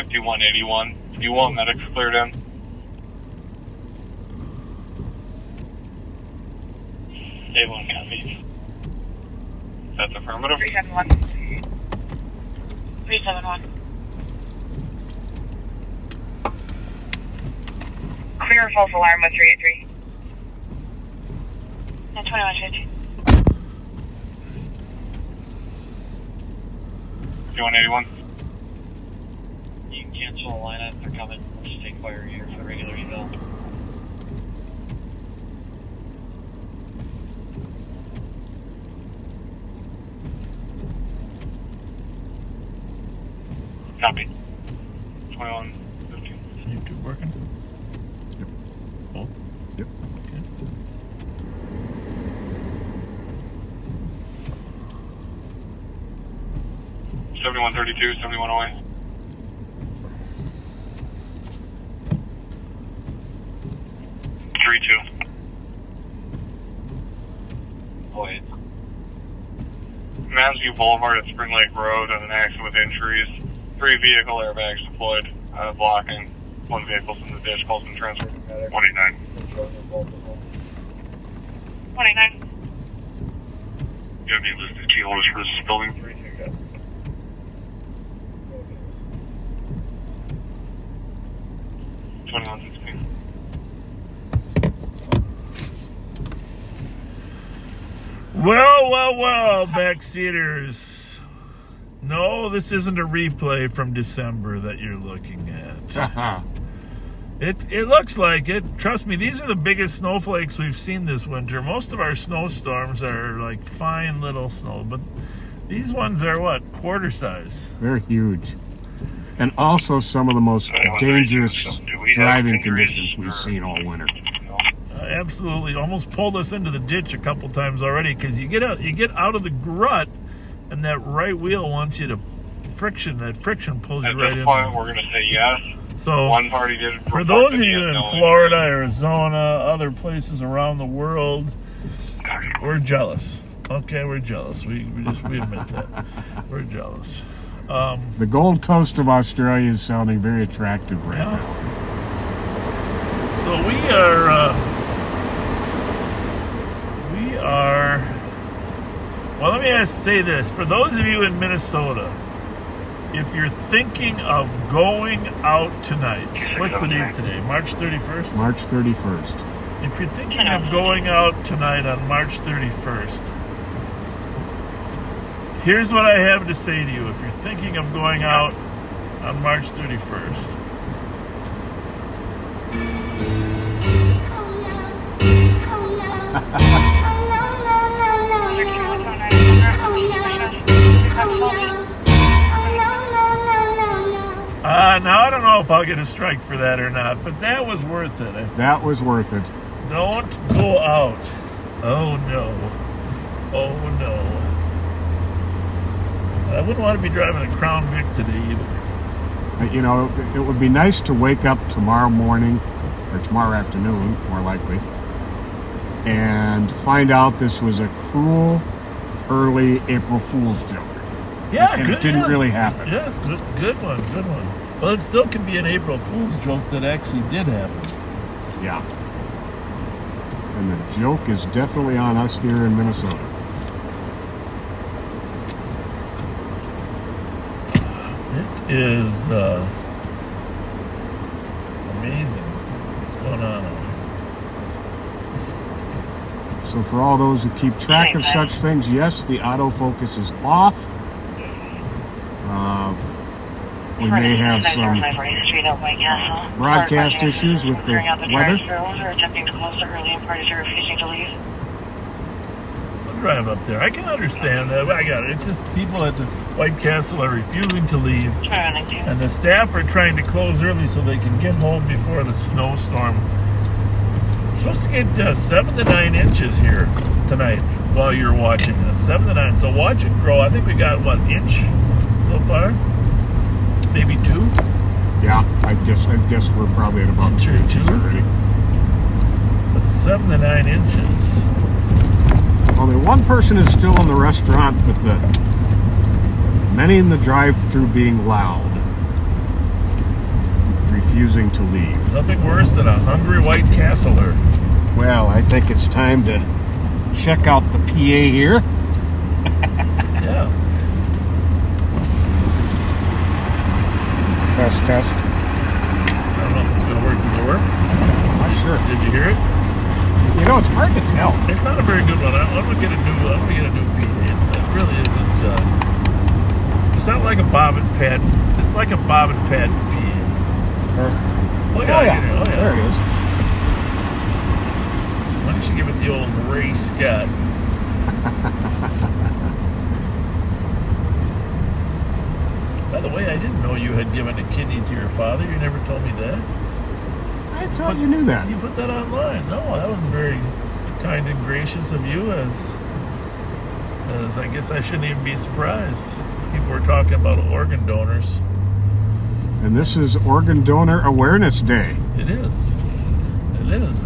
5181. Do you want medics cleared in? A1 copy. That's affirmative. 371. 371. Clear false alarm with 383. And 2150. 5181. You can cancel a lineup. They're coming. We'll just take fire here for the regular eval. Copy. 2115. YouTube working? Yep. Oh? Yep. Okay. $7132, 7108. Three two. Wait. Ramsey Boulevard at Spring Lake Road and an accident with injuries. 3 vehicle airbags deployed, blocking. 1 vehicle's in the ditch, calls and transfer. 189. 189. You have any listed T orders for this building? 3-2, yeah. $21.16. Well, backseaters. No, this isn't a replay from December that you're looking at. It looks like it. Trust me, these are the biggest snowflakes we've seen this winter. Most of our snowstorms are like fine little snow, but these ones are what, quarter size? They're huge. And also some of the most dangerous driving conditions we've seen all winter. Absolutely, almost pulled us into the ditch a couple times already because you get out of the rut, and that right wheel wants you to friction. That friction pulls you right in. At this point, we're going to say yes. So one party did. For those of you in Florida, Arizona, other places around the world, we're jealous. Okay, we're jealous. We admit that. We're jealous. The Gold Coast of Australia is sounding very attractive right now. So we are. Well, let me say this. For those of you in Minnesota, if you're thinking of going out tonight, what's the date today? March 31st? March 31st. If you're thinking of going out tonight on March 31st, here's what I have to say to you. If you're thinking of going out on March 31st, now I don't know if I'll get a strike for that or not, but that was worth it. That was worth it. Don't go out. Oh no. Oh no. I wouldn't want to be driving a Crown Vic today either. You know, it would be nice to wake up tomorrow morning, or tomorrow afternoon, more likely, and find out this was a cruel, early April Fool's joke. Yeah, and it didn't really happen. Yeah, good one. Well, it still can be an April Fool's joke that actually did happen. Yeah. And the joke is definitely on us here in Minnesota. It is amazing what's going on out here. So for all those who keep track of such things, yes, the autofocus is off. We may have some broadcast issues with the weather. We'll drive up there. I can understand that. I got it. It's just people at the White Castle are refusing to leave, and the staff are trying to close early so they can get home before the snowstorm. We're supposed to get 7 to 9 inches here tonight while you're watching this. 7 to 9. So watch it grow. I think we got, what, inch so far? Maybe 2? Yeah, I guess we're probably at about 2 inches already. But 7 to 9 inches. Only one person is still in the restaurant, but many in the drive-thru being loud. refusing to leave. Nothing worse than a hungry White Castler. Well, I think it's time to check out the PA here. Yeah. Test. I don't know if it's going to work. Does it work? Not sure. Did you hear it? You know, it's hard to tell. It's not a very good one. I'm gonna get a new PA. It really isn't. It's not like a bob and pad. It's like a bob and pad PA. Oh yeah. There it is. Why don't you give it the old Ray Scott? By the way, I didn't know you had given a kidney to your father. You never told me that. I thought you knew that. You put that online. No, that was very kind and gracious of you, as I guess I shouldn't even be surprised. People were talking about organ donors. And this is Organ Donor Awareness Day. It is. It is.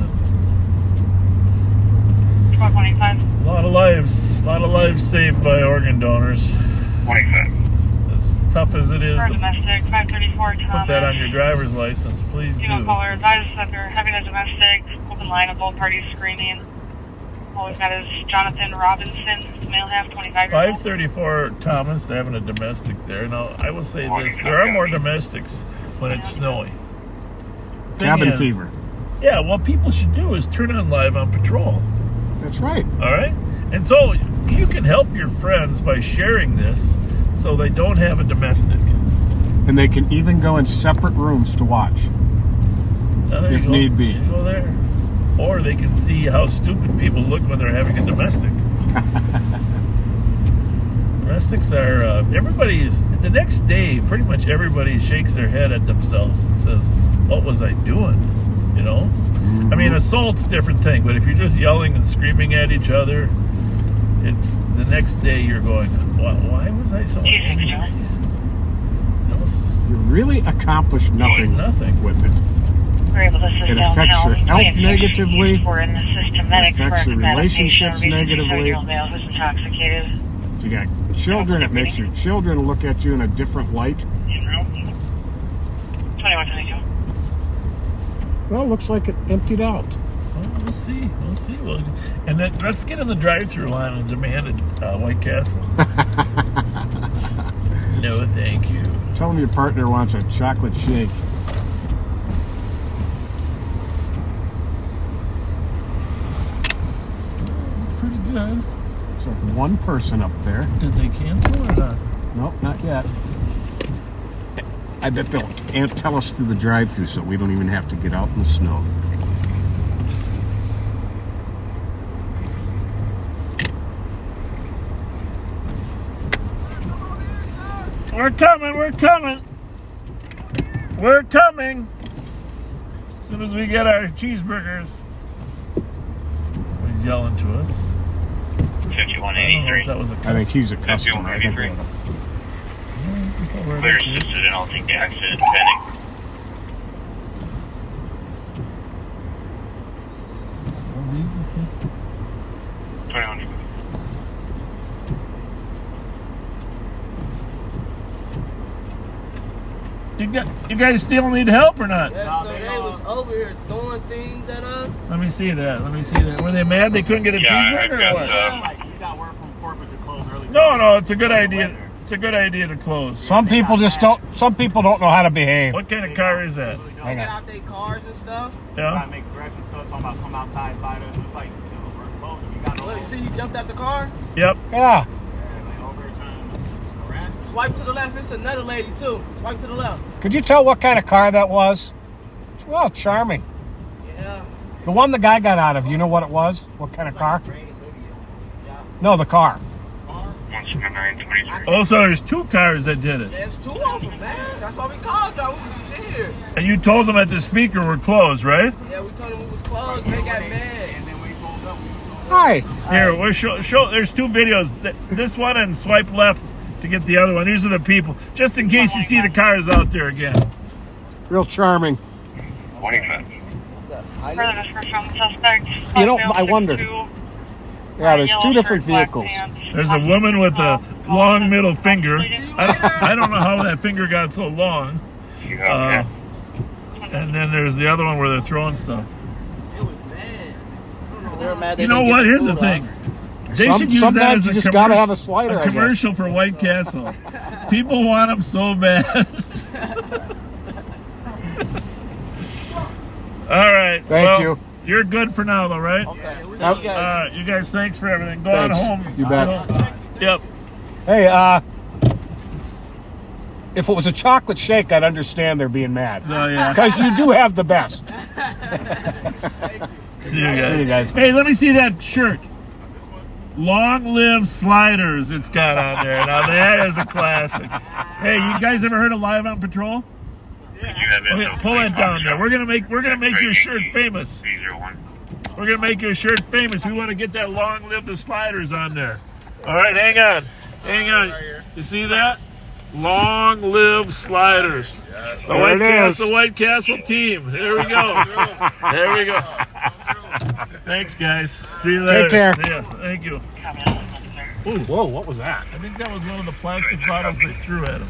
1225. A lot of lives saved by organ donors. 25. As tough as it is For to domestic, 534 Thomas. put that on your driver's license, please do. Single caller advises that they're having a domestic. Open line of both parties screaming. All we've got is Jonathan Robinson, male half, 25 years old. 534 Thomas having a domestic there. Now, I will say this. There are more domestics when it's snowy. Thing Cabin is, fever. Yeah, what people should do is turn on Live on Patrol. That's right. All right? And so you can help your friends by sharing this so they don't have a domestic. And they can even go in separate rooms to watch. If need be. You go there. Or they can see how stupid people look when they're having a domestic. Domestics are, the next day, pretty much everybody shakes their head at themselves and says, what was I doing? You know? Mm-hmm. I mean, assault's a different thing, but if you're just yelling and screaming at each other, it's the next day you're going, why was I so angry? No, it's just You really accomplish nothing with it. We're able to assist It affects your health negatively. We're in the system medics It affects for your relationships negatively. male who's intoxicated. If you got children, it makes your children look at you in a different light. 2122. Well, looks like it emptied out. Well, we'll see. Well, and then let's get in the drive-through line and demand a White Castle. No, thank you. Tell them your partner wants a chocolate shake. Pretty good. Looks like one person up there. Did they cancel or not? Nope, not yet. I bet they'll tell us through the drive-thru so we don't even have to get out in the snow. We're coming. As soon as we get our cheeseburgers. He's yelling to us. 5183. That was a I think he's a customer. I think 5183. Clear assisted and I'll take the accident pending. You guys still need help or not? Yeah, so they was over here throwing things at us. Let me see that. Were they mad they couldn't get a cheeseburger or what? You got word from corporate to close early. No, it's a good idea. It's a good idea to close. Some people don't know how to behave. What kind of car is that? They get out their cars and stuff. Yeah. Trying to make threats and stuff, talking about come outside, fight us. It's like, we're closing. You got no. Look, you see he jumped out the car? Yep. Yeah. Like over trying to harass us. Swipe to the left, it's another lady too. Swipe to the left. Could you tell what kind of car that was? It's well charming. Yeah. The one the guy got out of, you know what it was? What kind of car? Yeah. No, the car. 17923. Oh, so there's two cars that did it. There's two of them, man. That's why we called y'all. We was scared. And you told them that the speaker were closed, right? Yeah, we told them we was closed. They got mad. And then we pulled up. Hi. Here, we'll show. There's two videos. This one and swipe left to get the other one. These are the people. Just in case you see the cars out there again. Real charming. 25. Further description on the suspect. You know, I wonder. Yeah, there's two different vehicles. There's a woman with a long middle finger. I don't know how that finger got so long. And then there's the other one where they're throwing stuff. It was bad. I don't know. They're mad they You know didn't get what? Here's the food thing. off. They should use that Sometimes as you a just gotta have a slider, I guess. commercial for White Castle. People want them so bad. All right. Thank you. You're good for now, though, right? Okay. Yep. You guys, thanks for everything. Go Thanks. on home. You bet. Yep. Hey, if it was a chocolate shake, I'd understand they're being mad. Oh, yeah. Because you do have the best. See you guys. See you guys. Hey, let me see that shirt. Long live Sliders, it's got on there. Now that is a classic. Hey, you guys ever heard of Live on Patrol? Okay, pull that down there. We're gonna make your shirt famous. We're gonna make your shirt famous. We want to get that Long Live the Sliders on there. All right, hang on. You see that? Long live Sliders. The White Castle team. There we go. There we go. Thanks, guys. See you later. Take care. See ya. Thank you. Ooh, whoa, what was that? I think that was one of the plastic bottles they threw at him.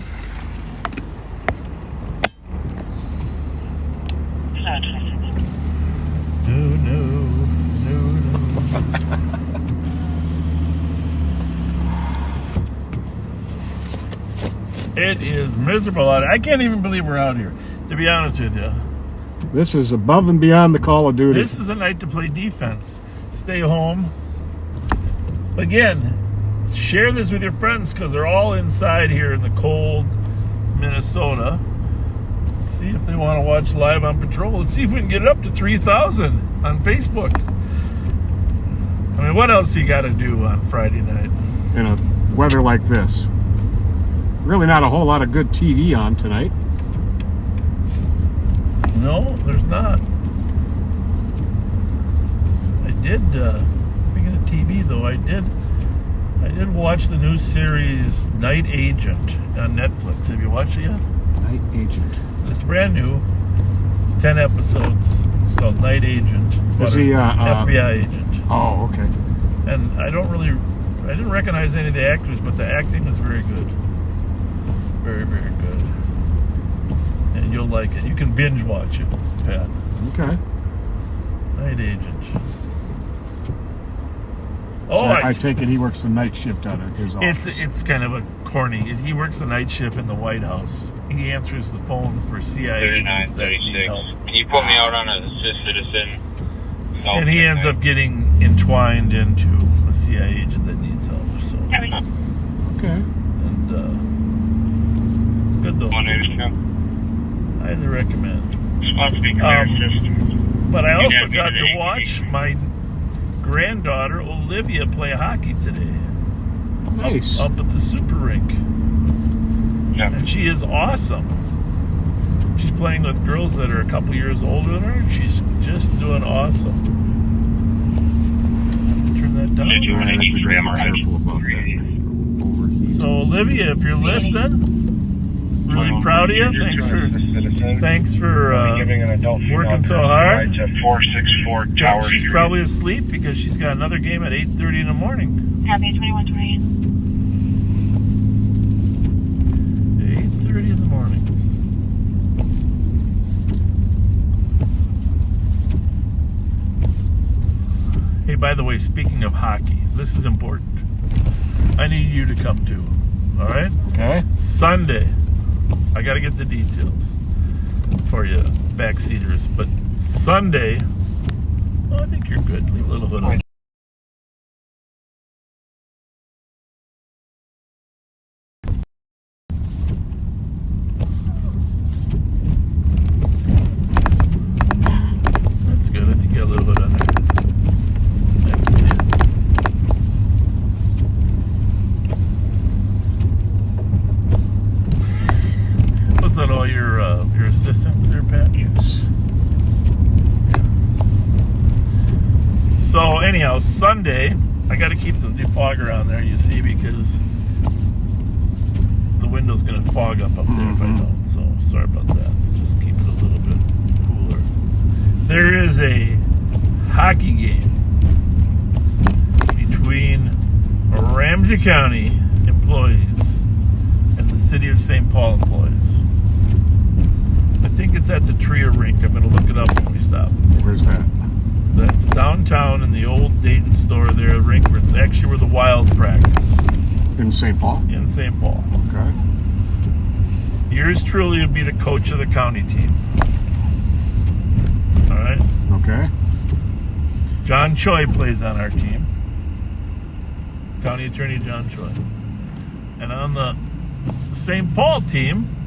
It is miserable out here. I can't even believe we're out here, to be honest with you. This is above and beyond the Call of Duty. This is a night to play defense. Stay home. Again, share this with your friends because they're all inside here in the cold Minnesota. See if they want to watch Live on Patrol. Let's see if we can get it up to 3,000 on Facebook. I mean, what else you got to do on Friday night? In a weather like this. Really not a whole lot of good TV on tonight. No, there's not. I did, speaking of TV though, I did watch the new series Night Agent on Netflix. Have you watched it yet? Night Agent. It's brand new. It's 10 episodes. It's called Night Agent. Is he FBI agent? Oh, okay. And I didn't recognize any of the actors, but the acting was very good. Very, very good. And you'll like it. You can binge watch it, Pat. Okay. Night Agent. So I take it he works the night shift out of his office. It's kind of a corny. He works the night shift in the White House. He answers the phone for CIA agents that need help. Can you put me out on a citizen? And he ends up getting entwined into a CIA agent that needs help. So, Okay. and good though. Highly recommend. But I also got to watch my granddaughter Olivia play hockey today. Nice. Up at the super rink. Yeah. And she is awesome. She's playing with girls that are a couple years older than her, and she's just doing awesome. Turn that down. Did you want to Be Instagram or careful about that. Overheat. So Olivia, if you're listening, really proud of you. Thanks for working so hard. 464 Tower She's Street. probably asleep because she's got another game at 8:30 in the morning. Happy 2128. 8:30 in the morning. Hey, by the way, speaking of hockey, this is important. I need you to come too. All right? Okay. Sunday. I got to get the details for you, backseaters. But Sunday, I think you're good. Leave a little hood on. That's good. I think you got a little hood on there. I can see it. Was that all your assistants there, Pat? Yes. So anyhow, Sunday, I got to keep the defogger on there, you see, because the window's going to fog up there if I don't. So sorry about that. Just keep it a little bit cooler. There is a hockey game between Ramsey County employees and the City of St. Paul employees. I think it's That's at the Tria Rink. I'm going to look it up when we stop. Where's that? That's downtown in the old Dayton store there. The rink where it's actually where the Wild practice. In St. Paul? In St. Paul. Okay. Yours truly would be the coach of the county team. All right? Okay. John Choi plays on our team. County Attorney John Choi. And on the St. Paul team,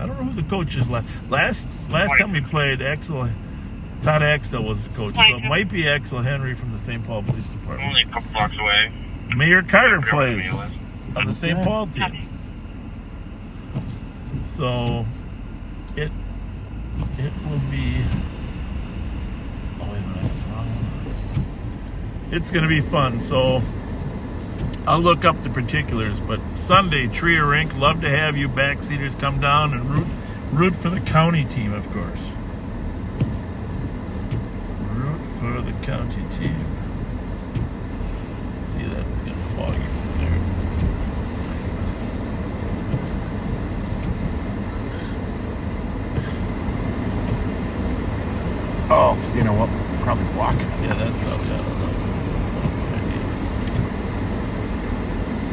I don't know who the coach is last time we played, Todd Axtell was the coach, so it might be Axel Henry from the St. Paul Police Department. Only a couple blocks away. Mayor Carter I forgot what the plays meal is. on the St. Paul team. So it will be. Oh wait a minute, that's wrong one. It's going to be fun. So I'll look up the particulars. But Sunday, Tria Rink. Love to have you backseaters come down and root for the county team, of course. Root for the county team. See, that's getting foggy there. Oh, you know what? Probably block. Yeah, that's probably out of the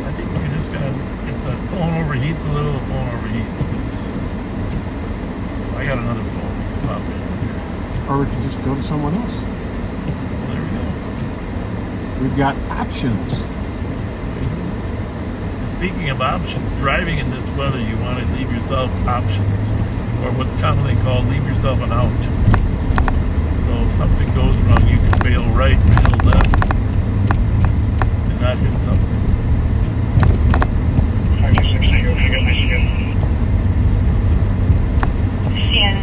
I think we're just gonna, if the phone overheats a little, the phone overheats, because I got another phone. Pop in. Or we could just go to someone else. Well, there we go. We've got options. Speaking of options, driving in this weather, you want to leave yourself options, or what's commonly called leave yourself an out. So if something goes wrong, you can bail right, bail left, and not hit something. CN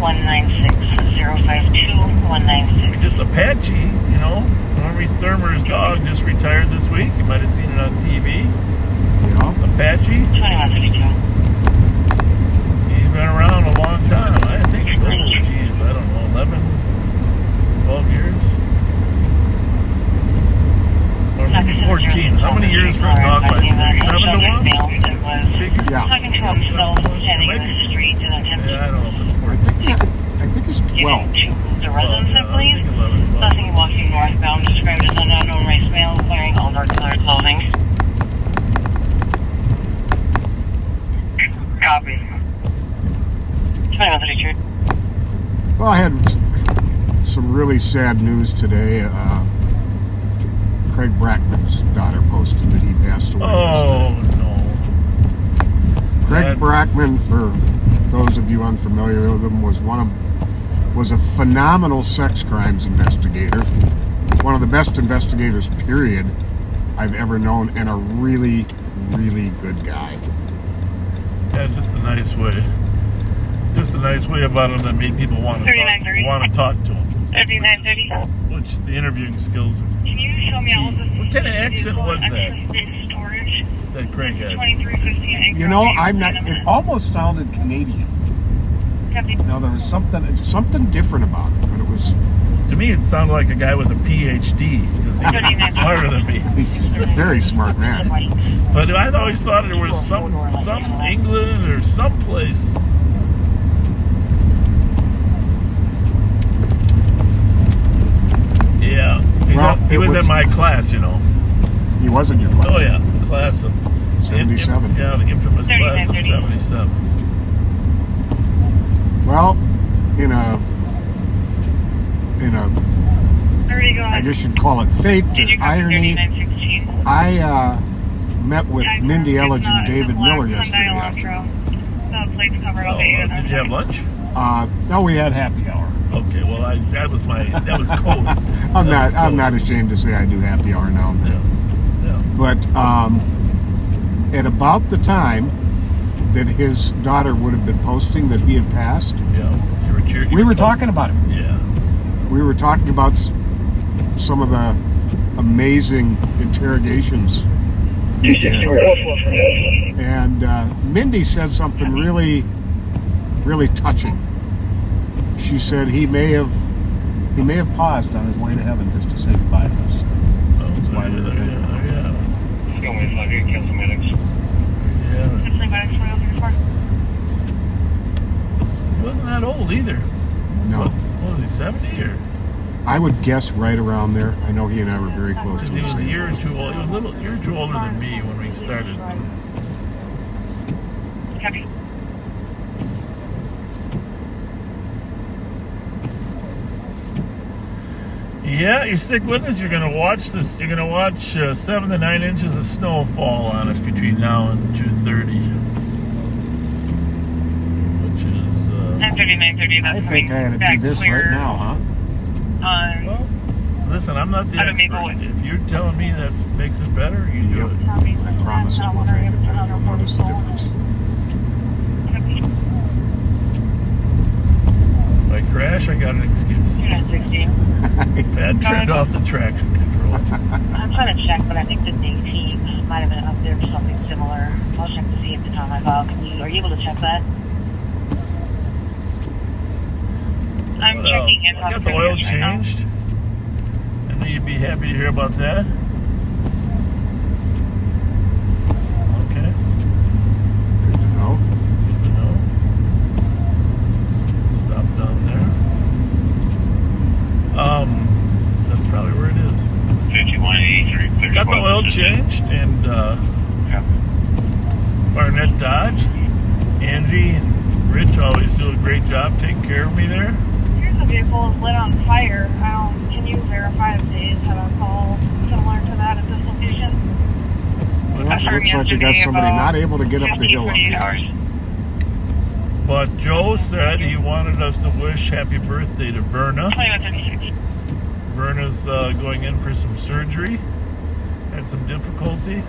052-196. 052-196. Just Apache, you know. Normy Thurmer's dog just retired this week. You might have seen it on TV. Yeah. Apache. 2152. He's been around a long time. I think, I don't know, 11, 12 years? Or maybe 14. How many years for a dog like that? 7 to 1? Figure? Yeah. Talking to himself, standing in the street in an empty. Yeah, I don't know if it's 14. I think it's 12. To the residence, I believe. 11, 12. Nothing walking northbound, described as an unknown race male, wearing all dark colored clothing. Copy. 2132. Well, I had some really sad news today. Craig Brackman's daughter posted that he passed away. Oh, no. Craig Brackman, for those of you unfamiliar with him, was a phenomenal sex crimes investigator. One of the best investigators, period, I've ever known, and a really, really good guy. Yeah, just a nice way. Just a nice way about him that made people want to talk to him. 3930. Which the interviewing skills. Can you show me all of this? What kind of accent was that? Storage. That Craig had. 2350. You know, it almost sounded Canadian. No, there was something different about it, but it was. To me, it sounded like a guy with a PhD because he's smarter than me. He's a very smart man. But I always thought there was some England or someplace. Yeah, he was in my class, you know. He was in your class. Oh yeah, class of 77. Yeah, the infamous class of 77. Well, in a I guess you'd call it fate or irony, I met with Mindy Elledge and David Miller yesterday afternoon. Did you have lunch? No, we had happy hour. Okay, well that was code. I'm not ashamed to say I do happy hour now and then. Yeah. But at about the time that his daughter would have been posting that he had passed, we were talking about him. Yeah. We were talking about some of the amazing interrogations he did. And Mindy said something really, really touching. She said he may have paused on his way to heaven just to say goodbye to us. That's why we were thinking about it. Yeah. 5 cancel medics. Yeah. either. No. What was he, 70 or? I would guess right around there. I know he and I were very close to Because he the was a same year or age. two old. He was a year or two older than me when we started. Copy. Yeah, you stick with us. You're gonna watch this. You're gonna watch 7 to 9 inches of snow fall on us between now and 2:30, which is. 10:30, 9:30. I think I had to do this right now, huh? Well, listen, I'm not the Out of expert. Maplewood. If you're telling me that makes it better, you do Yep. it. I promise it will make it better. You'll notice the difference. If I crash, I got an excuse. 2:16. Dad turned off the traction control. I'm trying to check, but I think the day team might have been up there for something similar. I'll check to see if it's on my file. Are you able to check that? I'm What else? checking in. I got the oil changed. I know you'd be happy to hear about that. Okay. Good to know. Good to know. Stop down there. That's probably where it is. 5183. Got the oil changed, and Yeah. Barnett Dodge, Angie and Rich always do a great job taking care of me there. Here's a vehicle is lit on fire. Can you verify if they had a call similar to that at this location? Well, it looks like you got somebody not able to get up the hill up yet. But Joe said he wanted us to wish happy birthday to Verna. 21:36. Verna's going in for some surgery. Had some difficulty.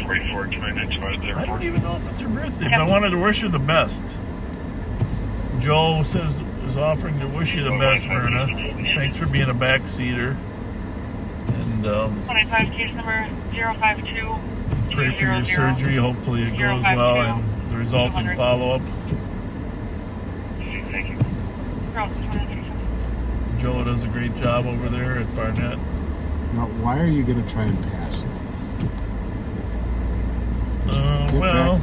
44, 29, there. I don't even know if it's her birthday, but I wanted to wish her the best. Joe says is offering to wish you the best, Verna. Thanks for being a backseater. And 25 case number 052. pray for your surgery. Hopefully it goes well and the resulting follow-up. Thank you. Joe does a great job over there at Barnett. Now, why are you going to try and pass them?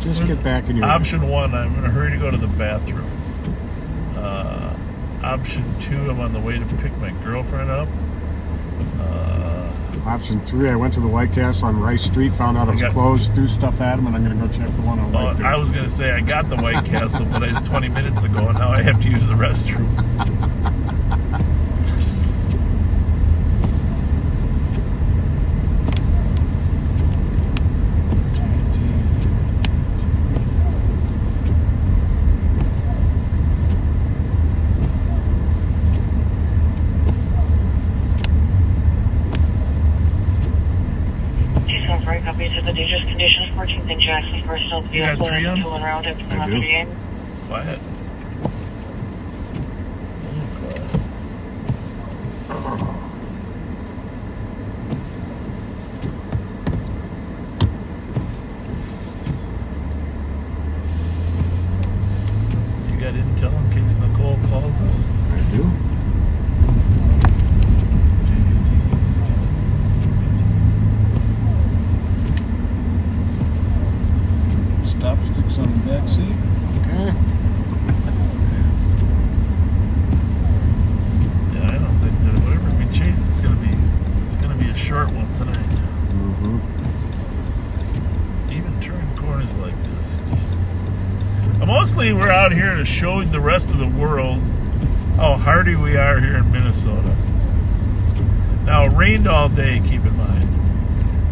Just get back in your option 1, I'm in a hurry to go to the bathroom. Option 2, I'm on the way to pick my girlfriend up. Option 3, I went to the White Castle on Rice Street, found out it was closed, threw stuff at him, and I'm going to go check the one on White Bear. I was going to say I got the White Castle, but it was 20 minutes ago, and now I have to use the restroom. To the dangerous conditions, 14th and Jackson, personal You got 3 on? tooling around it. I do. Quiet. You got intel in case Nicole calls us? I do. Stop sticks on the back seat. Okay. Yeah, I don't think that whatever we chase, it's gonna be a short one tonight. Mm-hmm. Even turning corners like this, mostly we're out here to show the rest of the world how hardy we are here in Minnesota. Now, it rained all day, keep in mind.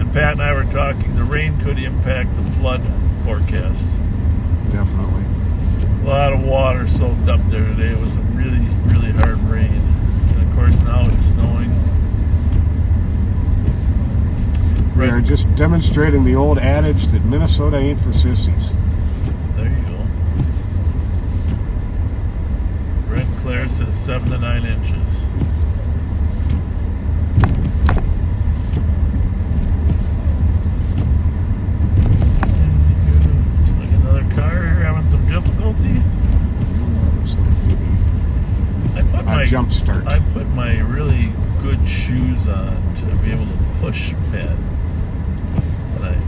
And Pat and I were talking, the rain could impact the flood forecast. Definitely. A lot of water soaked up there today. It was some really, really hard rain. And of course, now it's snowing. We are just demonstrating the old adage that Minnesota ain't for sissies. There you go. Brent Claire says 7 to 9 inches. Looks like another car here having some difficulty. Looks like maybe a jump start. I put my really good shoes on to be able to push Pat tonight.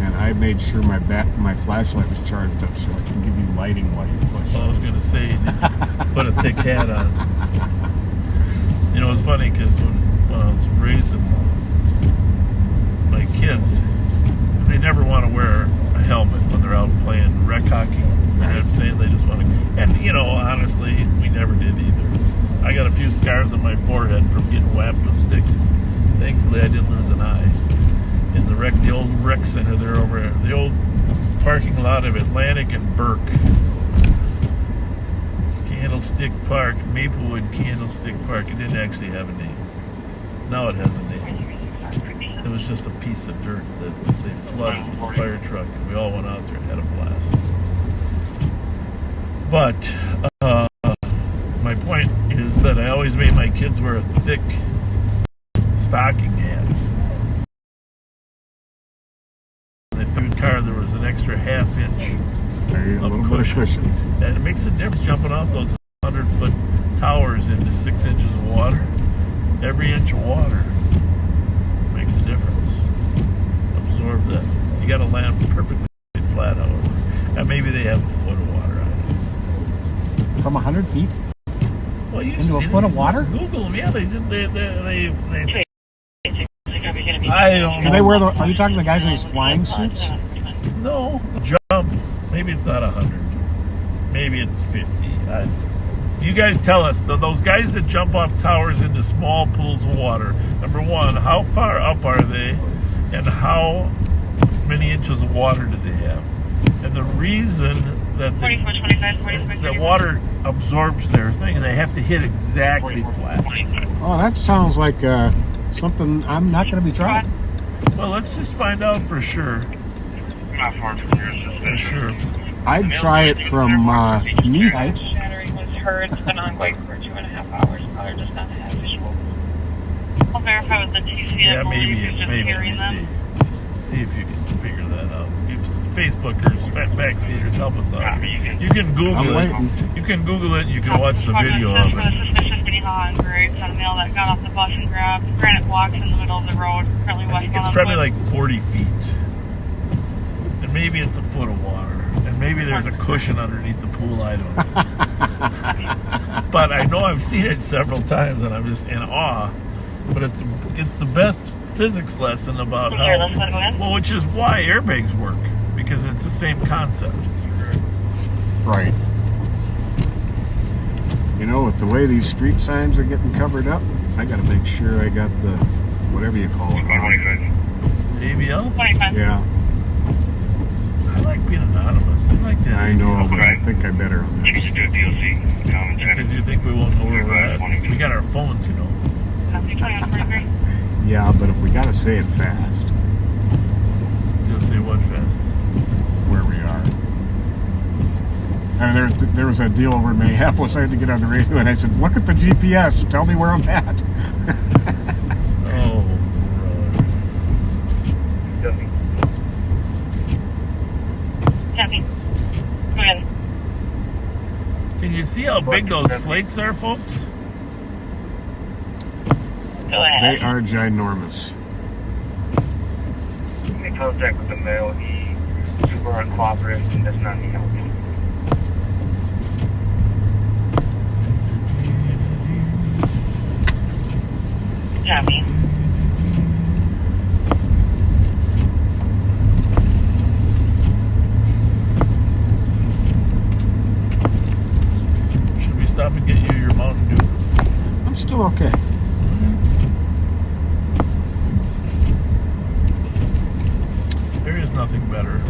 And I I made sure my flashlight was charged up so I can give you lighting while you push. Well, I was going to say, you need to put a thick hat on. You know, it's funny because when I was raising my kids, they never want to wear a helmet when they're out playing rec hockey. You know what I'm saying? They just want to. And, you know, honestly, we never did either. I got a few scars on my forehead from getting whacked with sticks. Thankfully, I didn't lose an eye. In the old rec center there over the old parking lot of Atlantic and Burke. Candlestick Park, Maplewood Candlestick Park. It didn't actually have a name. Now it has a name. It was just a piece of dirt that they flooded with a fire truck, and we all went out there and had a blast. But my point is that I always made my kids wear a thick stocking hat. In the food car, there was an extra half-inch of cushion. And it makes a difference jumping off those 100-foot towers into 6 inches of water. Every inch of water makes a difference. Absorb that. You got to land perfectly flat, however. And maybe they have a foot of water on it. From 100 feet? Well, you into a foot of water? Google them. Yeah, they I don't Do know. they wear are you talking the guys in these flying suits? No, jump. Maybe it's not 100. Maybe it's 50. You guys tell us, those guys that jump off towers into small pools of water, number one, how far up are they, and how many inches of water do they have? And the reason that the water absorbs their thing, and they have to hit exactly flat. Oh, that sounds like something I'm not going to be trying. Well, let's just find out for sure. Not far from here. For sure. I'd try it from knee height. Shattering was heard. It's been ongoing for 2.5 hours. Mother does not have visual. I'll verify with the TC. Yeah, maybe it's maybe. Let me see. See if you can figure that out. Facebookers, backseaters, help us out. You can Google it. You can Google it. You can watch the video of For the it. suspicious Benny Hall grades on a male that got off the bus and grabbed granite blocks in the middle of the road. Currently I think it's probably like 40 feet. And maybe it's a foot of water. And maybe there's a cushion underneath the pool. I don't know. But I know I've seen it several times, and I'm just in awe. But it's the best physics lesson about how, well, which is why airbags work, because it's the same concept. Right. You know, with the way these street signs are getting covered up, I got to make sure I got the whatever you call it. ABL? 25. Yeah, I like being anonymous. I like that. I know, but I think I better on You this. should do a DLC. Because you think we won't know where we're at. We got our phones, you know. Copy 20 on 43. Yeah, but if we got to say it fast, Just say what fast. where we are. And there was a deal over in Minneapolis. I had to get on the radio, and I said, "Look at the GPS. Tell me where I'm at." Oh, brother. Copy. Go ahead. Can you see how big those flakes are, folks? Go ahead. They are ginormous. In contact with the male, he's super uncooperative and does not need help. Copy. Should we stop and get you your Mountain Dew? I'm still okay. There is nothing better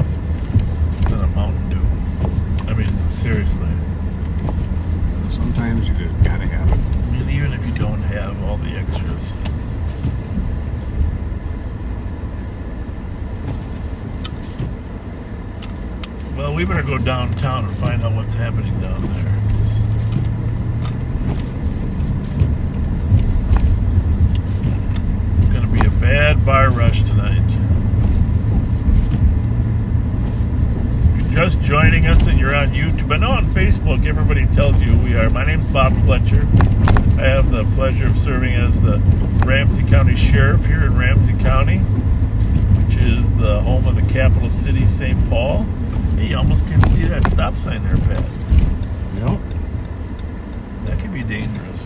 than a Mountain Dew. I mean, seriously. Sometimes you just gotta have it. I mean, even if you don't have all the extras. Well, we better go downtown and find out what's happening down there. It's going to be a bad bar rush tonight. If you're just joining us and you're on YouTube, I know on Facebook everybody tells you who we are. My name's Bob Fletcher. I have the pleasure of serving as the Ramsey County Sheriff here in Ramsey County, which is the home of the capital city, St. Paul. You almost can't see that stop sign there, Pat. Yep. That could be dangerous.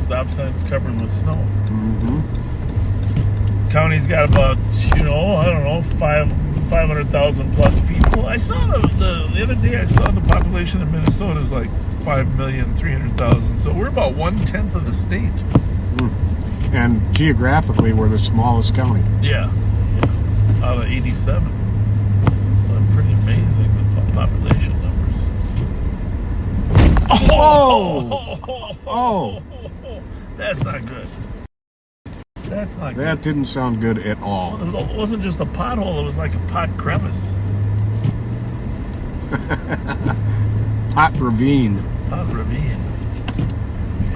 Stop sign's covered with snow. Mm-hmm. County's got about, I don't know, 500,000 plus people. I saw the other day, I saw the population of Minnesota is like 5,300,000. So we're about 1/10 of the state. And geographically, we're the smallest county. Yeah. Out of 87. Well, pretty amazing, the population numbers. Oh! That's not good. That's not good. That didn't sound good at all. It wasn't just a pothole, it was like a pot crevice. Pot ravine. Pot ravine.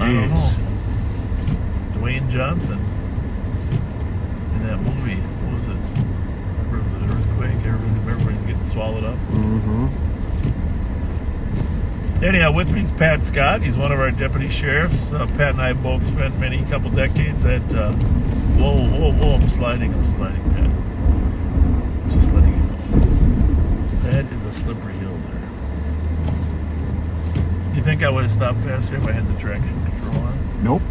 I don't know. Dwayne Johnson in that movie. What was it? Remember the earthquake? Everybody's getting swallowed up. Mm-hmm. Anyhow, with me is Pat Scott. He's one of our deputy sheriffs. Pat and I both spent couple decades at. Whoa! I'm sliding, Pat. Just letting you know. That is a slippery hill there. You think I would have stopped faster if I had the traction control on? Nope.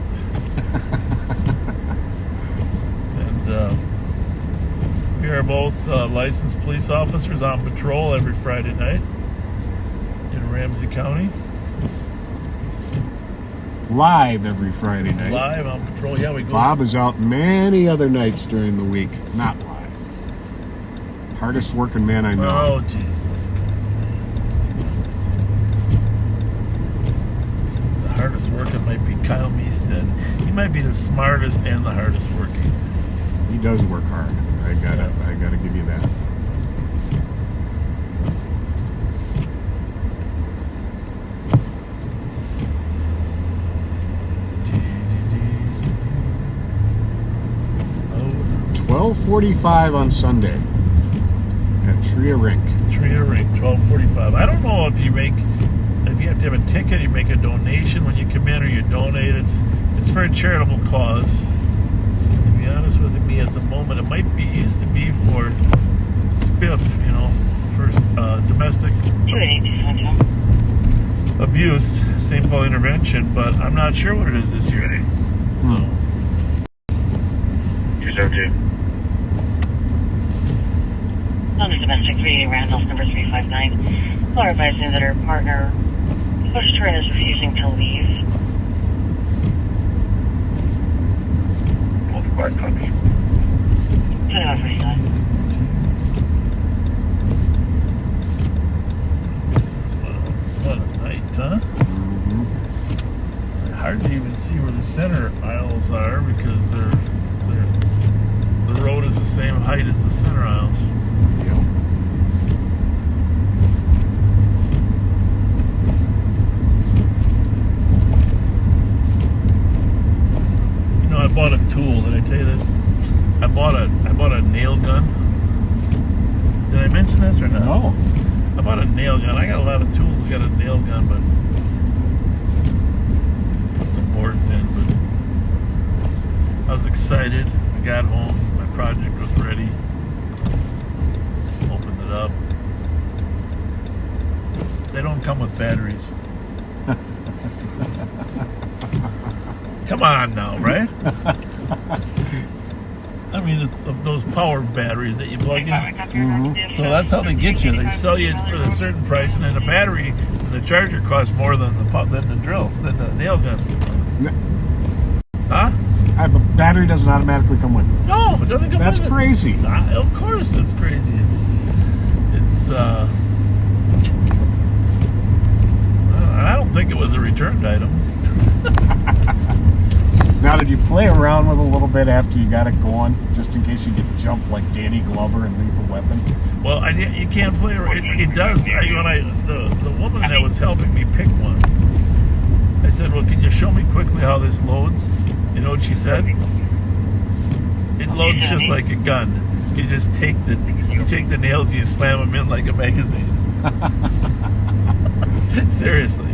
And we are both licensed police officers on patrol every Friday night in Ramsey County. Live every Friday night. Live on patrol. Yeah, we go. Bob is out many other nights during the week, not live. Hardest working man I know. Oh, Jesus. The hardest working might be Kyle Meestead. He might be the smartest and the hardest working. He does work hard. I gotta give you that. $12:45 on Sunday at Tria Rink. Tria Rink, 12:45. I don't know if you have to have a ticket, you make a donation when you come in, or you donate. It's for a charitable cause. To be honest with me, at the moment, it used to be for spiff, for domestic abuse, St. Paul intervention, but I'm not sure what it is this year. So. Use okay. London Domestic 380 Randolph, number 359. We're advising that her partner pushed her and is refusing to leave. Quiet copy. 2149. What a night, huh? Mm-hmm. It's hard to even see where the center aisles are because the road is the same height as the center aisles. Yep. I bought a tool. Did I tell you this? I bought a nail gun. Did I mention this or not? No. I bought a nail gun. I got a lot of tools. I got a nail gun, but put some boards in. But I was excited. I got home. My project was ready. Opened it up. They don't come with batteries. Come on now, right? I mean, it's those power batteries that you plug in. Mm-hmm. So that's how they get you. They sell you for a certain price, and then the battery, the charger costs more than the nail gun. Huh? The battery doesn't automatically come with it. No, it doesn't come with it. That's crazy. Of course, it's crazy. I don't think it was a returned item. Now, did you play around with it a little bit after you got it going, just in case you get jumped like Danny Glover in Lethal Weapon? Well, you can't play around. It does. The woman that was helping me pick one, I said, well, can you show me quickly how this loads? You know what she said? It loads just like a gun. You just take the nails and you slam them in like a magazine. Seriously.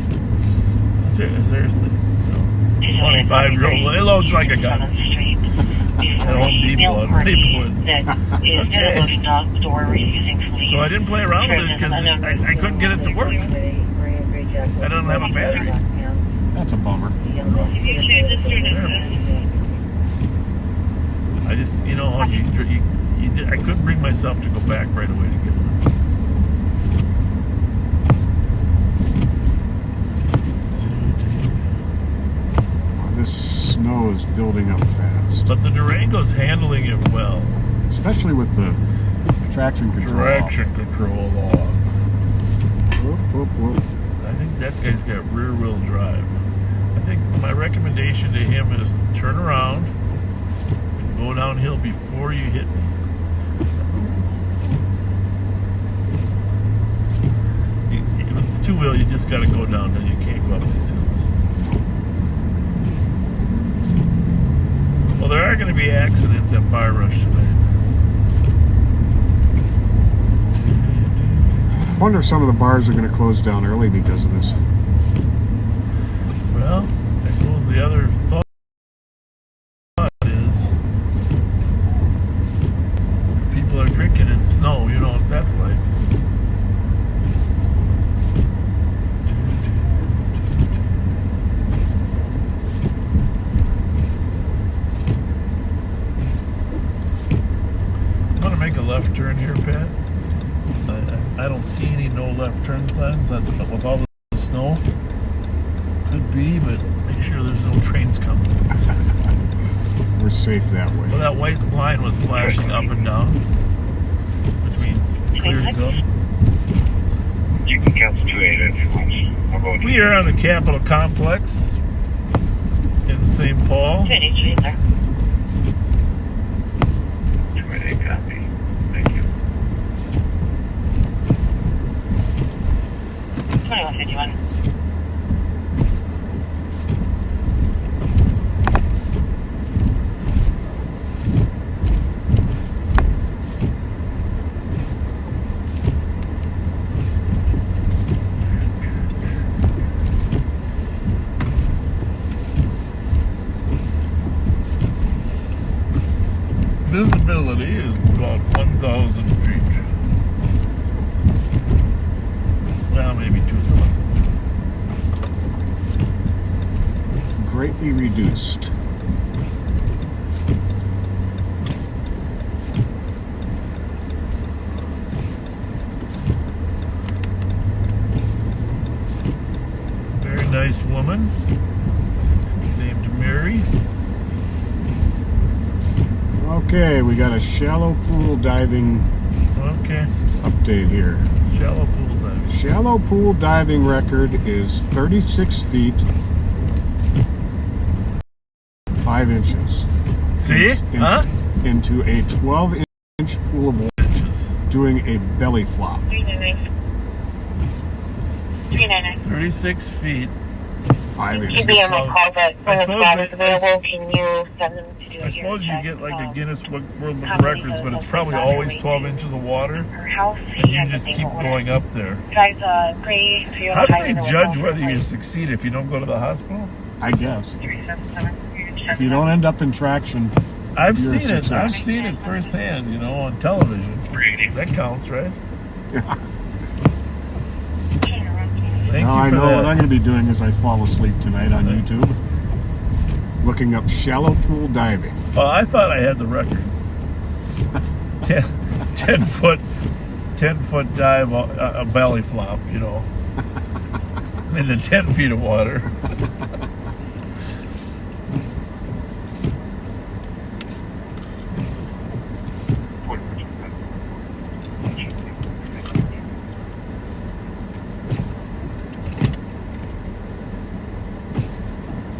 25-year-old. It loads like a gun. Home Depot on Maplewood. That is okay. Dog door refusing to leave. So I didn't play around with it because I couldn't get it to work. I don't have a battery. That's a bummer. I just, you know, I couldn't bring myself to go back right away to get one. This snow is building up fast. But the Durango's handling it well. Especially with the traction control off. Whoop, whoop, whoop. I think that guy's got rear wheel drive. I think my recommendation to him is turn around and go downhill before you hit me. If it's two wheel, you just got to go down, then you can't go up these hills. Well, there are going to be accidents at Bar Rush tonight. I wonder if some of the bars are going to close down early because of this. Well, I suppose the other thought is people are drinking in snow, you know what that's like. I'm going to make a left turn here, Pat. I don't see any no left turn signs with all the snow. Could be, but make sure there's no trains coming. We're safe that way. Well, that white line was flashing up and down, which means clear to go. You can cancel 28 if you want. I'll go. We are on the Capitol Complex in St. Paul. 23, sir. 28 copy. Thank you. 2151. Visibility is about 1,000 feet. Well, maybe 2,000. Greatly reduced. Very nice woman named Mary. Okay, we got a shallow pool diving Okay, update here. shallow pool diving. Shallow pool diving record is 36 feet 5 inches. See? Huh? Into a 12-inch pool of water, Inches. doing a belly flop. 399. 36 feet. 5 inches. Keep me on my call, but when the suppose staff is that- available, can you send them to do I a suppose you check? get like a Guinness World Book how of many Records, but it's of probably those always are 12 we- inches of water, Her house, and he you has a just big keep order. going up there. Guys, gray Toyota How do they Highlander with judge no whether you lights. succeed if you don't go to the hospital? I guess. 377. If you don't end up in traction, I've You're a seen it. I've success. seen it firsthand, you know, on television. That counts, right? Thank now you I for know that. what I'm going to be doing as I fall asleep tonight on YouTube. Looking up shallow pool diving. Well, I thought I had the record. 10 foot dive, a belly flop, you know, into 10 feet of water.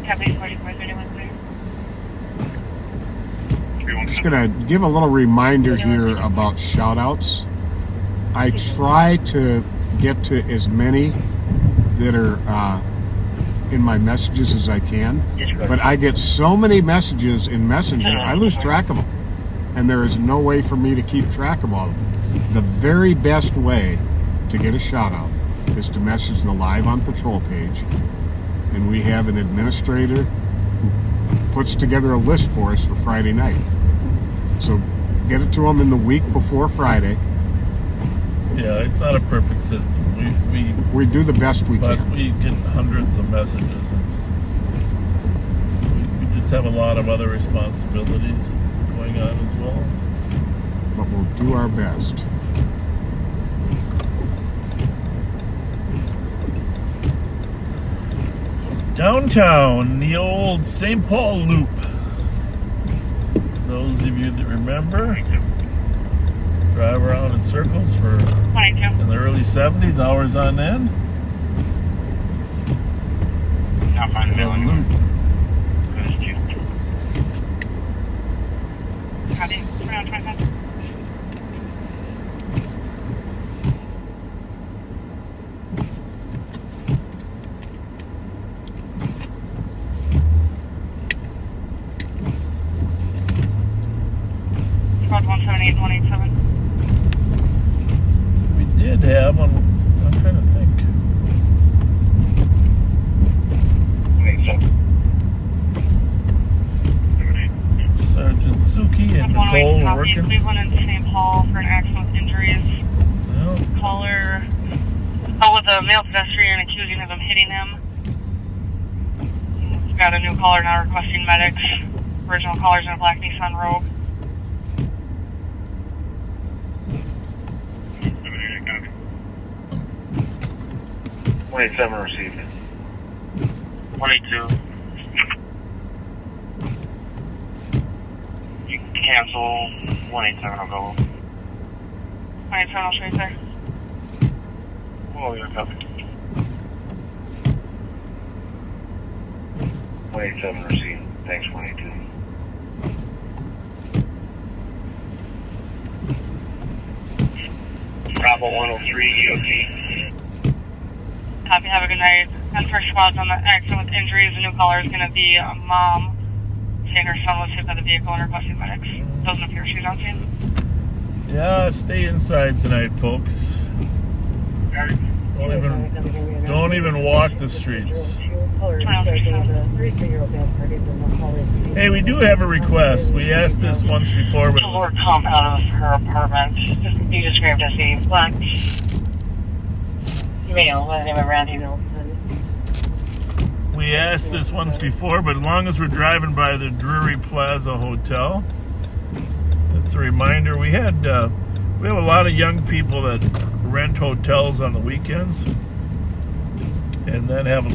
Copy 4431, clear. Just going to give a little reminder here about shout outs. I try to get to as many that are in my messages as I can, but I get so many messages in Messenger, I lose track of them. And there is no way for me to keep track of all of them. The very best way to get a shout out is to message the Live on Patrol page. And we have an administrator who puts together a list for us for Friday night. So get it to them in the week before Friday. Yeah, it's not a perfect system. We do the best we but can. we get hundreds of messages. And we just have a lot of other responsibilities going on as well. But we'll do our best. Downtown, the old St. Paul Loop. Those of you that remember, drive around in circles for in the early 70s, hours on end. Not finding The it anymore. loop. Copy. Around 25. Code 178 187. So we did have on. I'm trying to think. Sergeant Suki and Code 108 Nicole were copy. working. Cleveland and St. Paul for an accident with injuries. Well, Caller. With a male pedestrian accusing him of hitting him. We've got a new caller now requesting medics. Original caller's in a black Nissan Rogue. 187 received. 182. You can cancel 187, I'll go. 187, I'll show you, sir. Oh, you're copy. 187 received. Thanks, 182. Bravo 103 EOT. Copy, have a good night. And first squad's on the accident with injuries. The new caller is going to be a mom saying her son was hit by the vehicle and requesting medics. Doesn't appear she's on scene. yeah, stay inside tonight, folks. Don't even walk the streets. Hey, we do have a request. We asked this once before, but Lord come out of her apartment. You described as a black male by the name of Randy Nelson. we asked this once before. But as long as we're driving by the Drury Plaza Hotel, it's a reminder. We have a lot of young people that rent hotels on the weekends, and then have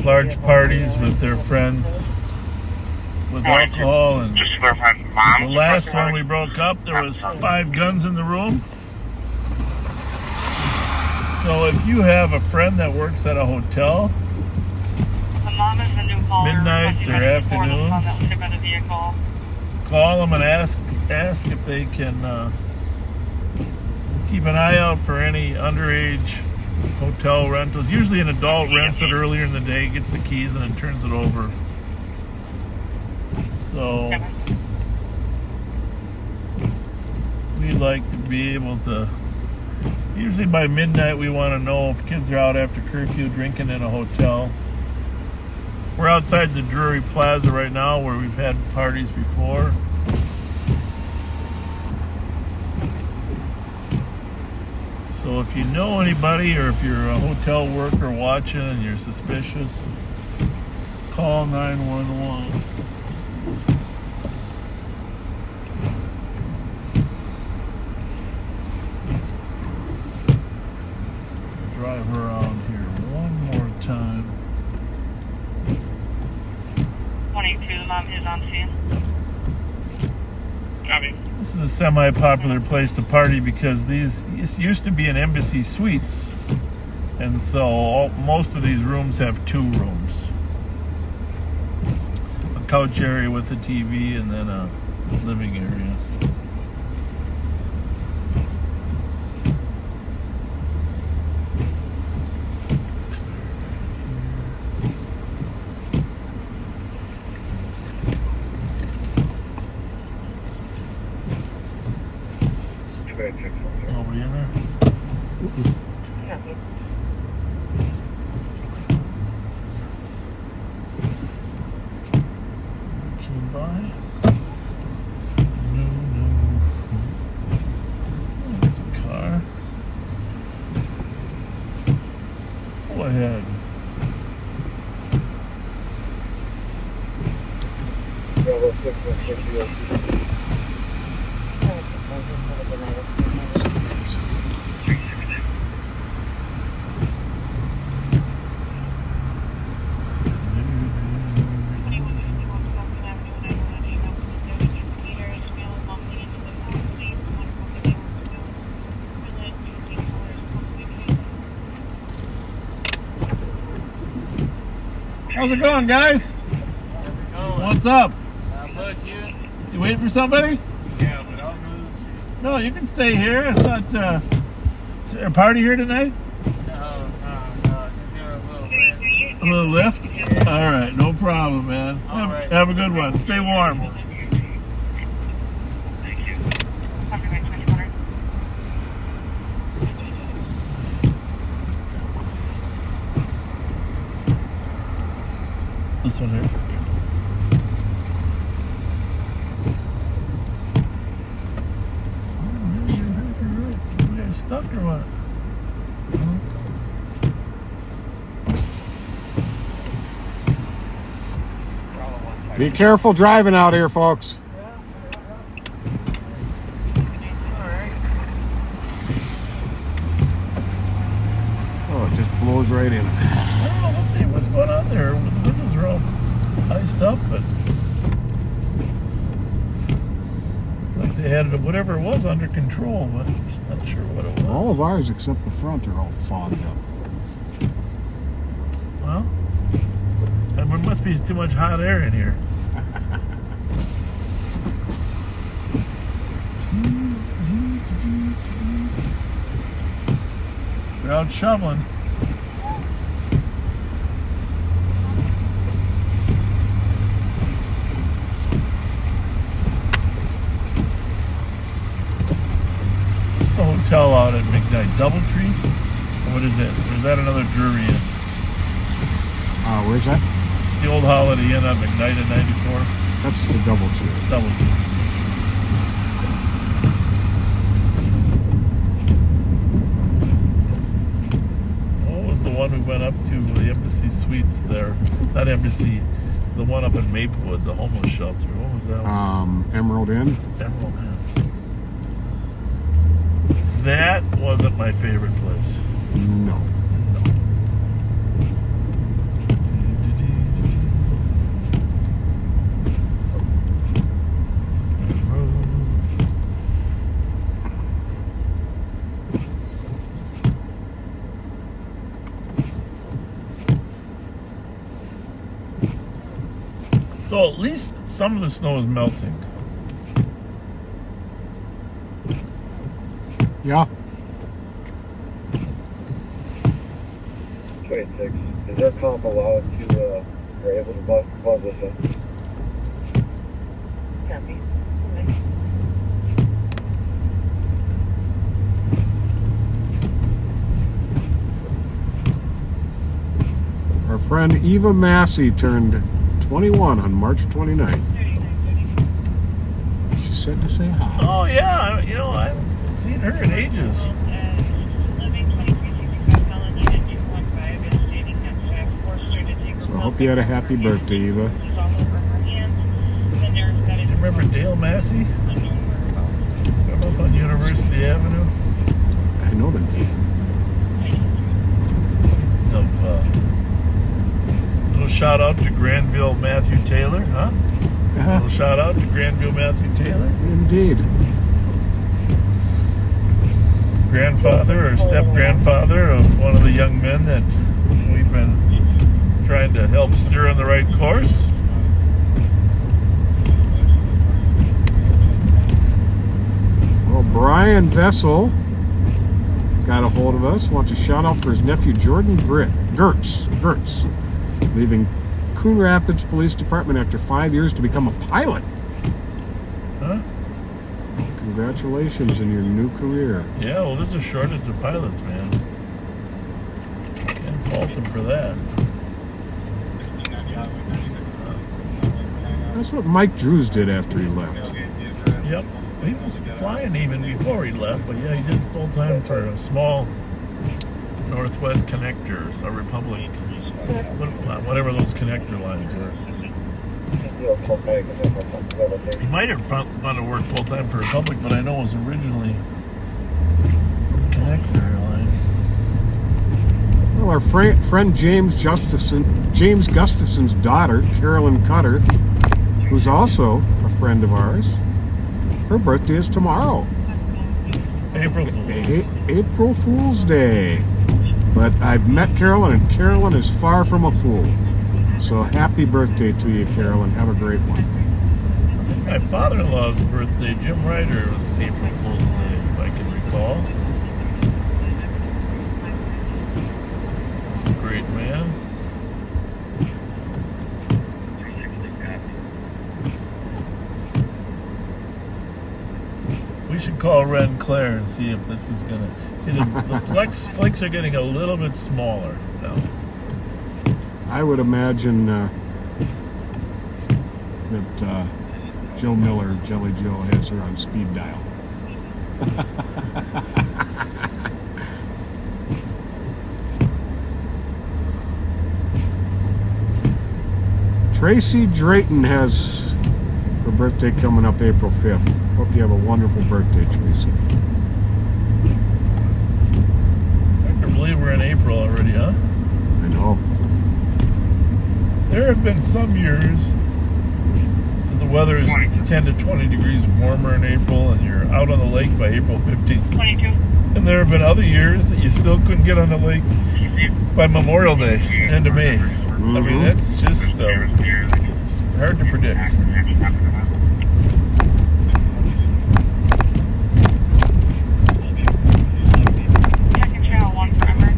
large parties with their friends with alcohol. And Just to clarify, mom. the last one we broke up, there was 5 guns in the room. So if you have a friend that works at a hotel, The mom is the new caller. Midnights or requesting medics for the son afternoons. that was hit by the vehicle. call them and ask if they can keep an eye out for any underage hotel rentals. Usually an adult rents it earlier in the day, gets the keys, and then turns it over. So we'd like to be able to, usually by midnight we want to know if kids are out after curfew drinking in a hotel. We're outside the Drury Plaza right now where we've had parties before. So if you know anybody, or if you're a hotel worker watching and you're suspicious, call 911. Drive around here one more time. 182, the mom is on scene. Copy. This is a semi-popular place to party because this used to be an Embassy Suites, and so most of these rooms have 2 rooms. A couch area with a TV and then a living area. Oh, were you in there? why. No. Car. Go ahead. How's it going, guys? How's it going? What's up? Not much, you? You waiting for somebody? Yeah, but I'll move. No, you can stay here. It's not. Is there a party here tonight? No. Just doing a little bit. A little lift? Yeah. All right, no problem, man. All right. Have a good one. Stay warm. This one here. You guys stuck or what? Be careful driving out here, folks. Oh, it just blows right in. I don't know what's going on there. The windows are all iced up, but like they had whatever it was under control, but I'm just not sure what it was. All of ours except the front are all fogged up. Well, and there must be too much hot air in here. They're out shoveling. It's the hotel out at McKnight. Doubletree? What is it? Or is that another Drury Inn? Where's that? The old Holiday Inn at McKnight in 94. That's the Doubletree. Doubletree. What was the one we went up to, the Embassy Suites there? Not Embassy, the one up in Maplewood, the homeless shelter. What was that one? Emerald Inn. Emerald Inn. That wasn't my favorite place. No. So at least some of the snow is melting. Yeah. 26. Is their comp allowed to, are able to buzz this in? Copy. Our friend Eva Massey turned 21 on March 29th. She said to say hi. Oh yeah, you know, I haven't seen her in ages. So I hope you had a happy birthday, Eva. Do you remember Dale Massey? Up on University Avenue? I know the name. Little shout out to Granville Matthew Taylor, huh? Little shout out to Granville Matthew Taylor. Indeed. Grandfather or step-grandfather of one of the young men that we've been trying to help steer on the right course. Well, Brian Vessel got a hold of us. Wants a shout out for his nephew Jordan Gertz, leaving Coon Rapids Police Department after 5 years to become a pilot. Huh? Congratulations in your new career. Yeah, well, there's a shortage of pilots, man. Can't fault them for that. That's what Mike Drews did after he left. Yep. He was flying even before he left, but yeah, he did full time for a small Northwest connector, so Republic, whatever those connector lines are. He might have gone to work full time for Republic, but I know it was originally connector line. Well, our friend James Gustafson's daughter, Carolyn Cutter, who's also a friend of ours, her birthday is tomorrow. April Fool's. April Fool's Day. But I've met Carolyn, and Carolyn is far from a fool. So happy birthday to you, Carolyn. Have a great one. I think my father-in-law's birthday, Jim Ryder, was April Fool's Day, if I can recall. Great man. We should call Ren Claire and see if this is gonna see the flakes are getting a little bit smaller now. I would imagine that Joe Miller, Jelly Joe, has her on speed dial. Tracy Drayton has her birthday coming up April 5th. Hope you have a wonderful birthday, Tracy. I can believe we're in April already, huh? I know. There have been some years that the weather is 10 to 20 degrees warmer in April and you're out on the lake by April 15th. 22. And there have been other years that you still couldn't get on the lake by Memorial Day, end of May. I mean, it's just it's hard to predict. Checking channel 1 for Emmer.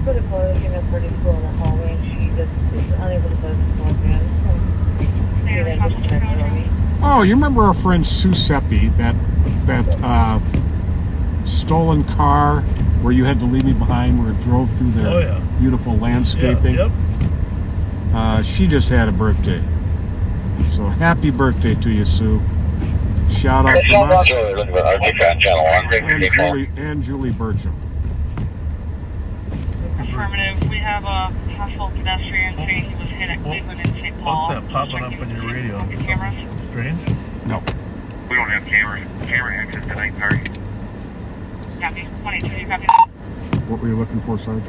Critical looking at pretty cool in the hallway, and she just is unable to go to the floor again. Oh, you remember our friend Sue Seppi, that stolen car where you had to leave me behind, where it drove through the beautiful landscaping? Yep. She just had a birthday. So happy birthday to you, Sue. Shout out from us and Julie Burcham. Affirmative. We have a possible pedestrian saying he was hit at Cleveland and St. Paul. What's that popping up on your radio? Cameras? Strange? No. We don't have camera access tonight, sorry. Copy. 22. You copy that? What were you looking for, Sarge?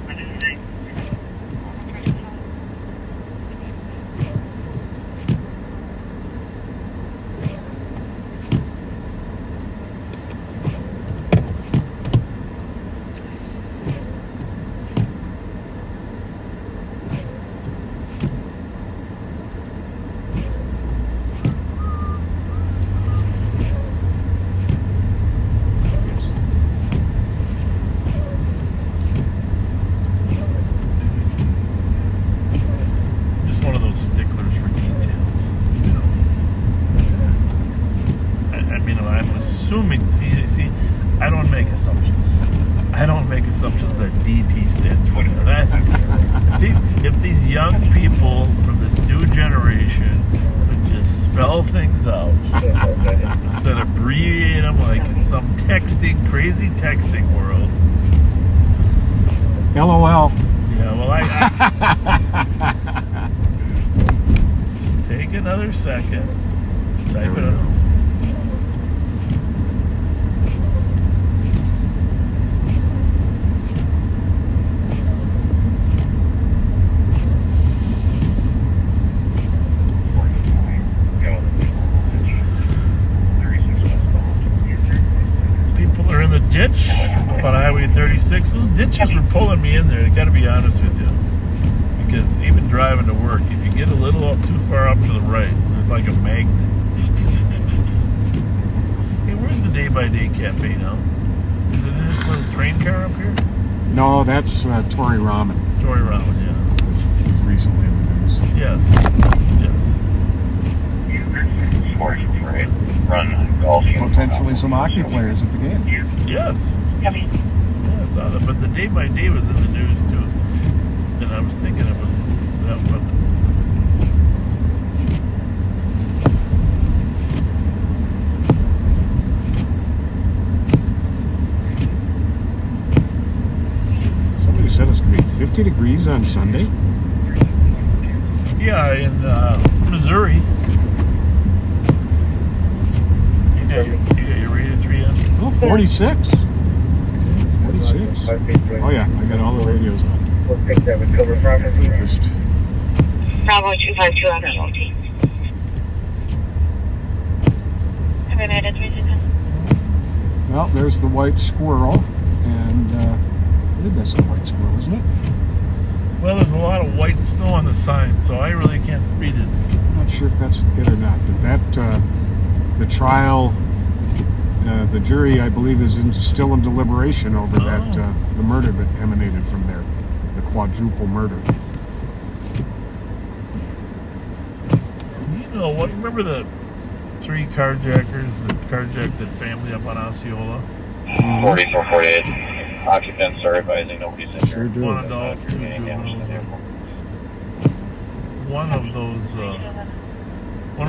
Sticklers for details. I mean, I'm assuming. See, I don't make assumptions. I don't make assumptions that DT stands for. If these young people from this new generation would just spell things out instead of abbreviate them like in some crazy texting world. LOL. Yeah, well, take another second. Type it up. People are in the ditch on Highway 36. Those ditches were pulling me in there. I got to be honest with you. Because even driving to work, if you get a little too far off to the right, there's like a magnet. Hey, where's the day-by-day cafe now? Is it in this little train car up here? No, that's Tori Ramen. Tori Ramen, yeah. Which was recently in the news. Yes. Run golf. Potentially some hockey players at the game. Yes. Copy. Yes, saw that. But the day by day was in the news too, and I was thinking it was that one. Somebody said it's going to be 50 degrees on Sunday. Yeah, in Missouri. You got your radio 3 on? Oh, 46. 46. Oh yeah, I got all the radios on. We'll take that with cover property. Just Bravo 252 on LT. well, there's the white squirrel, and I believe that's the white squirrel, isn't it? Well, there's a lot of white snow on the sign, so I really can't read it. I'm not sure if that's it or not, but that the trial, the jury, I believe, is still in deliberation over that the murder that emanated from there, the quadruple murder. You know what? Remember the 3 carjackers that carjacked that family up on Osceola? 4448. Occupants are advising nobody's injured. Sure do. 1 adult, 2 juveniles. One of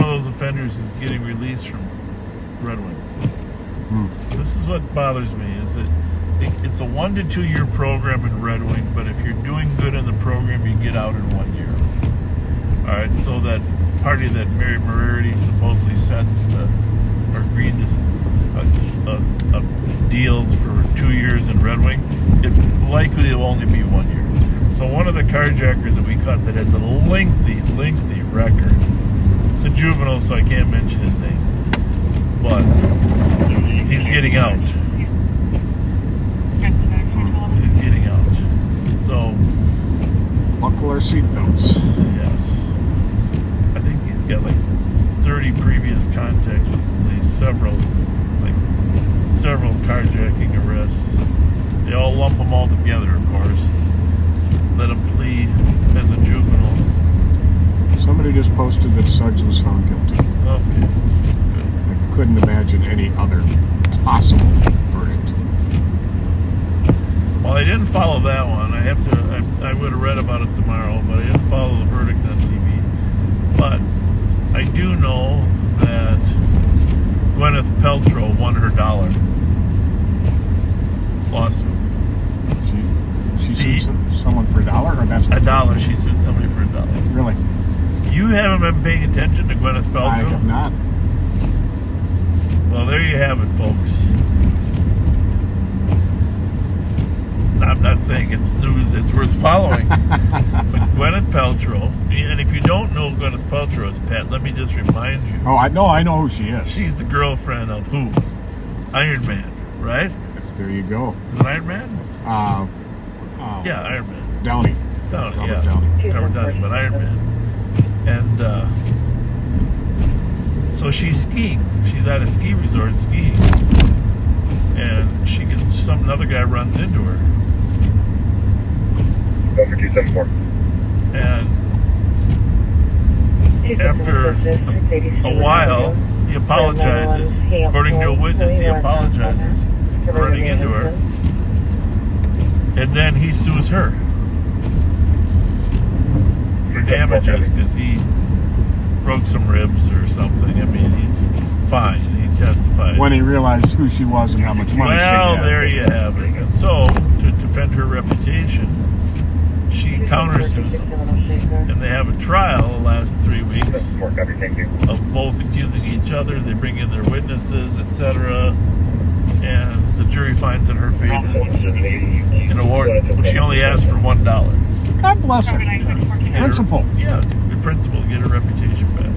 those offenders is getting released from Red Wing. This is what bothers me, is that it's a 1 to 2 year program in Red Wing, but if you're doing good in the program, you get out in 1 year. All right, so that party that Mary Moriarty supposedly sentenced or agreed to deals for 2 years in Red Wing, it likely will only be 1 year. So one of the carjackers that we caught that has a lengthy record, it's a juvenile, so I can't mention his name, but he's getting out. He's getting out. So Buckle our seatbelts. yes, I think he's got like 30 previous contacts with police, several carjacking arrests. They all lump them all together, of course. Let him plead as a juvenile. Somebody just posted that Suggs was found guilty. Okay, good. I couldn't imagine any other possible verdict. Well, I didn't follow that one. I would have read about it tomorrow, but I didn't follow the verdict on TV. But I do know that Gwyneth Paltrow won her dollar lawsuit. She sued someone for $1, or that's a dollar. She sued somebody for $1. Really? You haven't been paying attention to Gwyneth Paltrow? I have not. Well, there you have it, folks. I'm not saying it's news it's worth following, but Gwyneth Paltrow, and if you don't know Gwyneth Paltrow is, Pat, let me just remind you. Oh, I know who she is. She's the girlfriend of who? Iron Man, right? There you go. Is it Iron Man? Yeah, Iron Man. Downey. Robert yeah. Downey. Robert Downey, but Iron Man. And so she's skiing. She's at a ski resort skiing. And she gets another guy runs into her. Go for 274. And after a while, he apologizes. According to a witness, he apologizes for running into her. And then he sues her for damages because he broke some ribs or something. I mean, he's fine. He testified. When he realized who she was and how much money she had. Well, there you have it. And so, to defend her reputation, she countersues him. And they have a trial the last 3 weeks of both accusing each other. They bring in their witnesses, etc. And the jury finds in her favor an award. She only asked for $1. God bless her. Principle. Yeah, the principle, get her reputation back.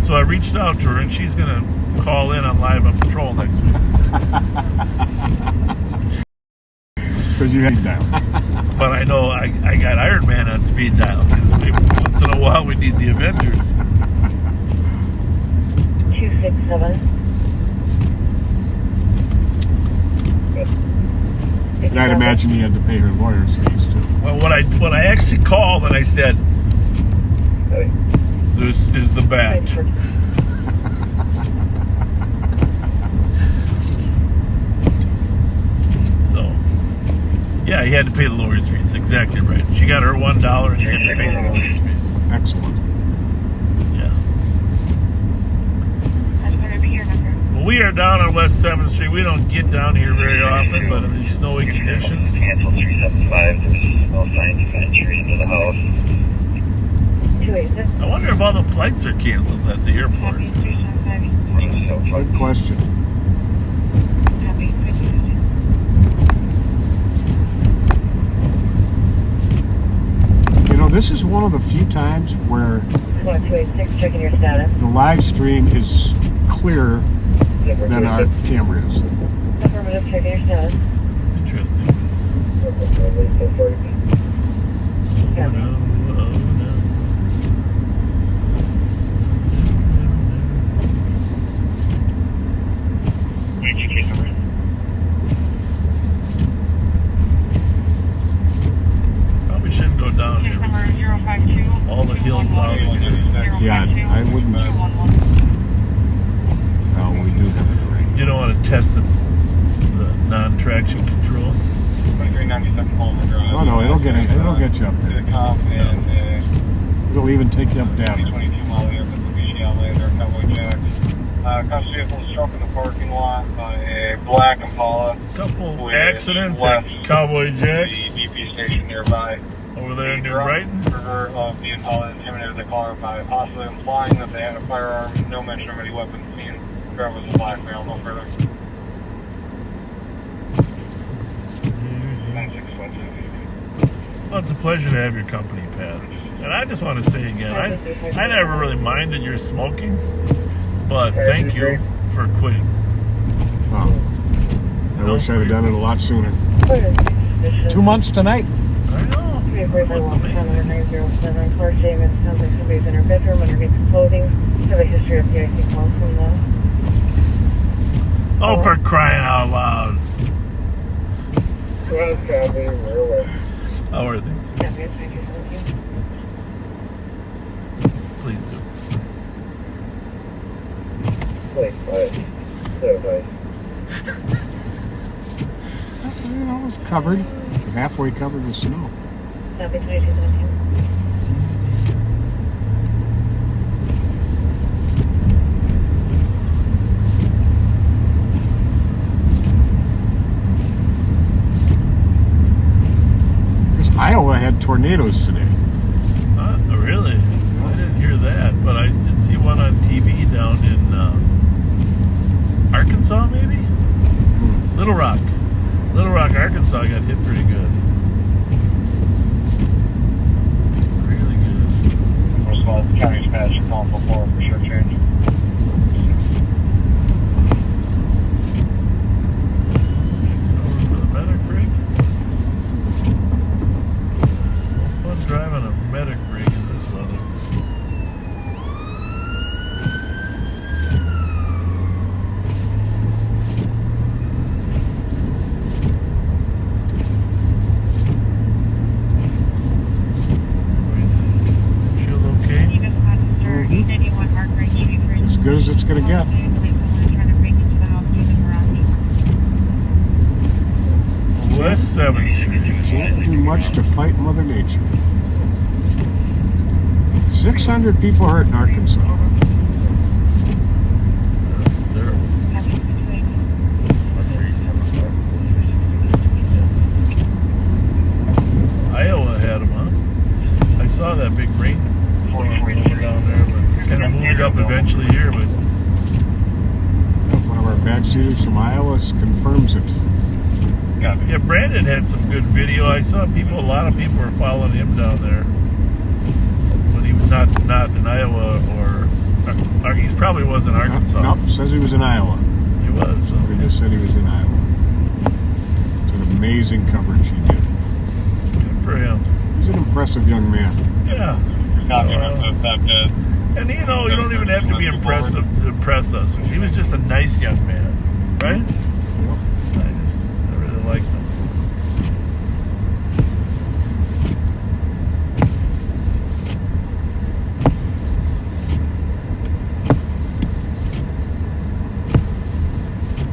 So I reached out to her, and she's going to call in on Live on Patrol next week. Because you had dial. But I know I got Iron Man on speed dial, because once in a while we need the Avengers. 267. And I'd imagine you had to pay her lawyer's fees too. Well, when I actually called and I said, "This is the bat," Yeah, he had to pay the lawyer's fees. Exactly right. She got her $1 and he had to pay the lawyer's fees. Excellent. Yeah. That's going to be your number. Well, we are down on West 7th Street. We don't get down here very often, but in these snowy conditions. Cancel 375. There's no signs of entry into the house. 286. I wonder if all the flights are canceled at the airport. Copy 375. Good question. Copy 375. You know, this is one of the few times where 286, checking your status. the live stream is clearer than our camera is. Affirmative, checking your status. Interesting. Copy. Wait, you take over. Probably shouldn't go down Case here. number 052. All the hills out here. Yeah, I wouldn't. 211. Oh, we do have it right. You don't want to test the non-traction control. 2397 Palmer Drive. Oh no, it'll get you up To there. the comp and It'll even take you up Davin. 22 mile here for the BG Outlander, Cowboy Jack. Cost vehicle struck in the parking lot by a black Impala. Couple with accidents left at Cowboy the Jacks BP station nearby. over there near The Brighton. driver of the Impala intimidated the caller by possibly implying that they had a firearm. No mention of any weapons seen. The driver was a black male, no further. 9612. Well, it's a pleasure to have your company, Pat. And I just want to say again, I never really minded your smoking, but thank you for quitting. Oh, I wish I'd have done it a lot sooner. 2 months tonight. I know. It's amazing. 907. Car statement sounds like somebody's in her bedroom underneath the clothing. Have a history of PIC calls from the. Oh, for crying out loud. Well, copy. We're away. How are things? Copy, 2217. Please do. Like, so nice. You know, it's covered. Halfway covered with snow. Copy, 2217. Iowa had tornadoes today. Really? I didn't hear that, but I did see one on TV down in Arkansas, maybe? Little Rock. Little Rock, Arkansas got hit pretty good. Really good. First of all, the county's passed your call for sure change. Over for the medic rig. Fun driving a medic rig in this weather. Feel okay? As good as it's going to get. West 7th Street. Can't do much to fight Mother Nature. 600 people hurt in Arkansas. That's terrible. Iowa had them, huh? I saw that big rain storm going down there, but kind of moved up eventually here, but One of our backseaters from Iowa confirms it. yeah, Brandon had some good video. I saw a lot of people were following him down there. But he was not in Iowa or he probably was in Arkansas. Nope, says he was in Iowa. He was. They just said he was in Iowa. It's an amazing coverage he did. Good for him. He's an impressive young man. Yeah. And you know, you don't even have to be impressive to impress us. He was just a nice young man, right? I really liked him.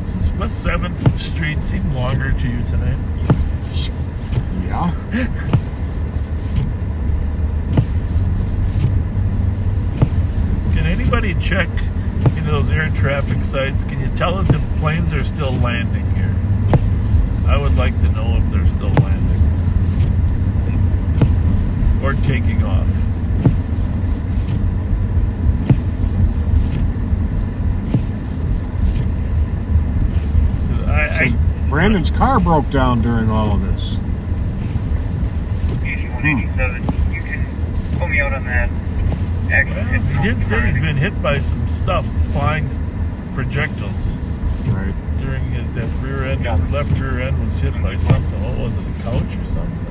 Does West 7th Street seem longer to you tonight? Yeah. Can anybody check those air traffic sites? Can you tell us if planes are still landing here? I would like to know if they're still landing or taking off. Brandon's car broke down during all of this. You can pull me out on that. Well, he did say he's been hit by some stuff, flying projectiles. Right. During that rear end, left rear end was hit by something. What was it, a couch or something?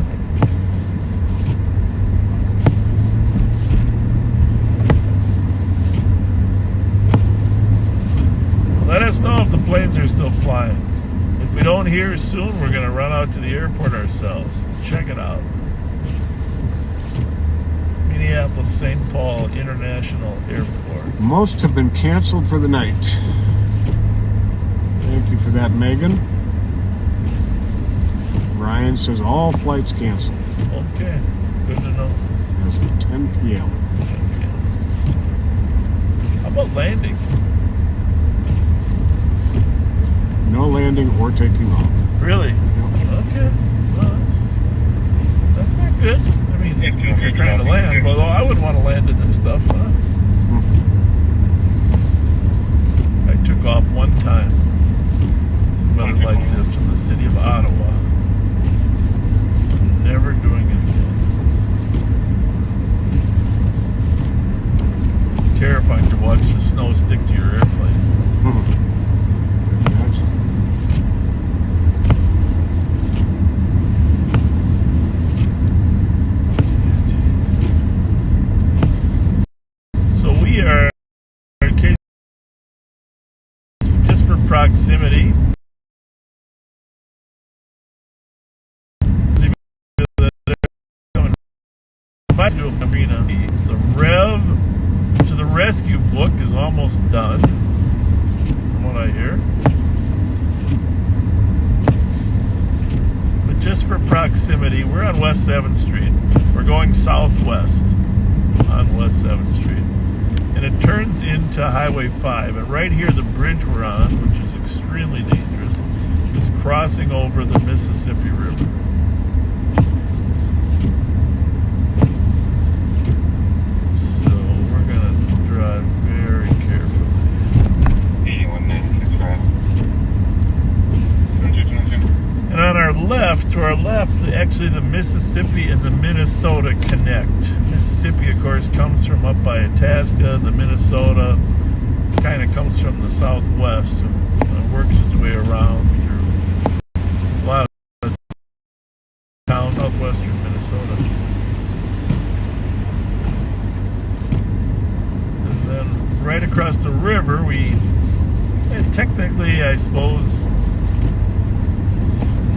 Let us know if the planes are still flying. If we don't hear soon, we're going to run out to the airport ourselves. Check it out. Minneapolis St. Paul International Airport. Most have been canceled for the night. Thank you for that, Megan. Ryan says all flights canceled. Okay, good to know. As of 10 p.m. How about landing? No landing or taking off. Really? Yep. Okay. Well, that's not good. I mean, if you're trying to land, although I wouldn't want to land in this stuff, huh? I took off one time, weather like this, from the city of Ottawa. I'm never doing it again. Terrifying to watch the snow stick to your airplane. Proximity. The Rev to the Rescue book is almost done, from what I hear. But just for proximity, we're on West 7th Street. We're going southwest on West 7th Street. And it turns into Highway 5. And right here, the bridge we're on, which is extremely dangerous, is crossing over the Mississippi River. So we're going to drive very carefully. 8196 right. And on our left, to our left, actually the Mississippi and the Minnesota connect. Mississippi, of course, comes from up by Itasca. The Minnesota kind of comes from the southwest and works its way around through a lot of towns, southwestern Minnesota. And then right across the river, technically, I suppose,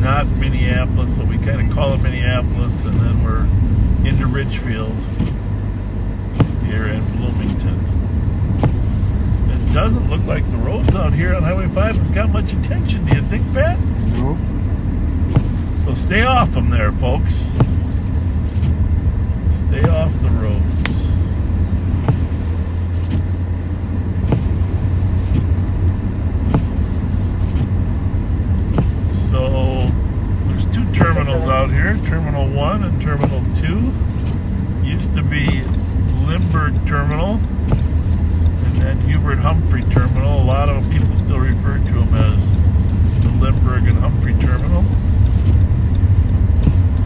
not Minneapolis, but we kind of call it Minneapolis, and then we're into Ridgefield here in Bloomington. It doesn't look like the roads out here on Highway 5 have got much attention, do you think, Pat? Nope. So stay off them there, folks. Stay off the roads. So there's two terminals out here, Terminal 1 and Terminal 2. Used to be Lindbergh Terminal and then Hubert Humphrey Terminal. A lot of people still refer to them as the Lindbergh and Humphrey Terminal.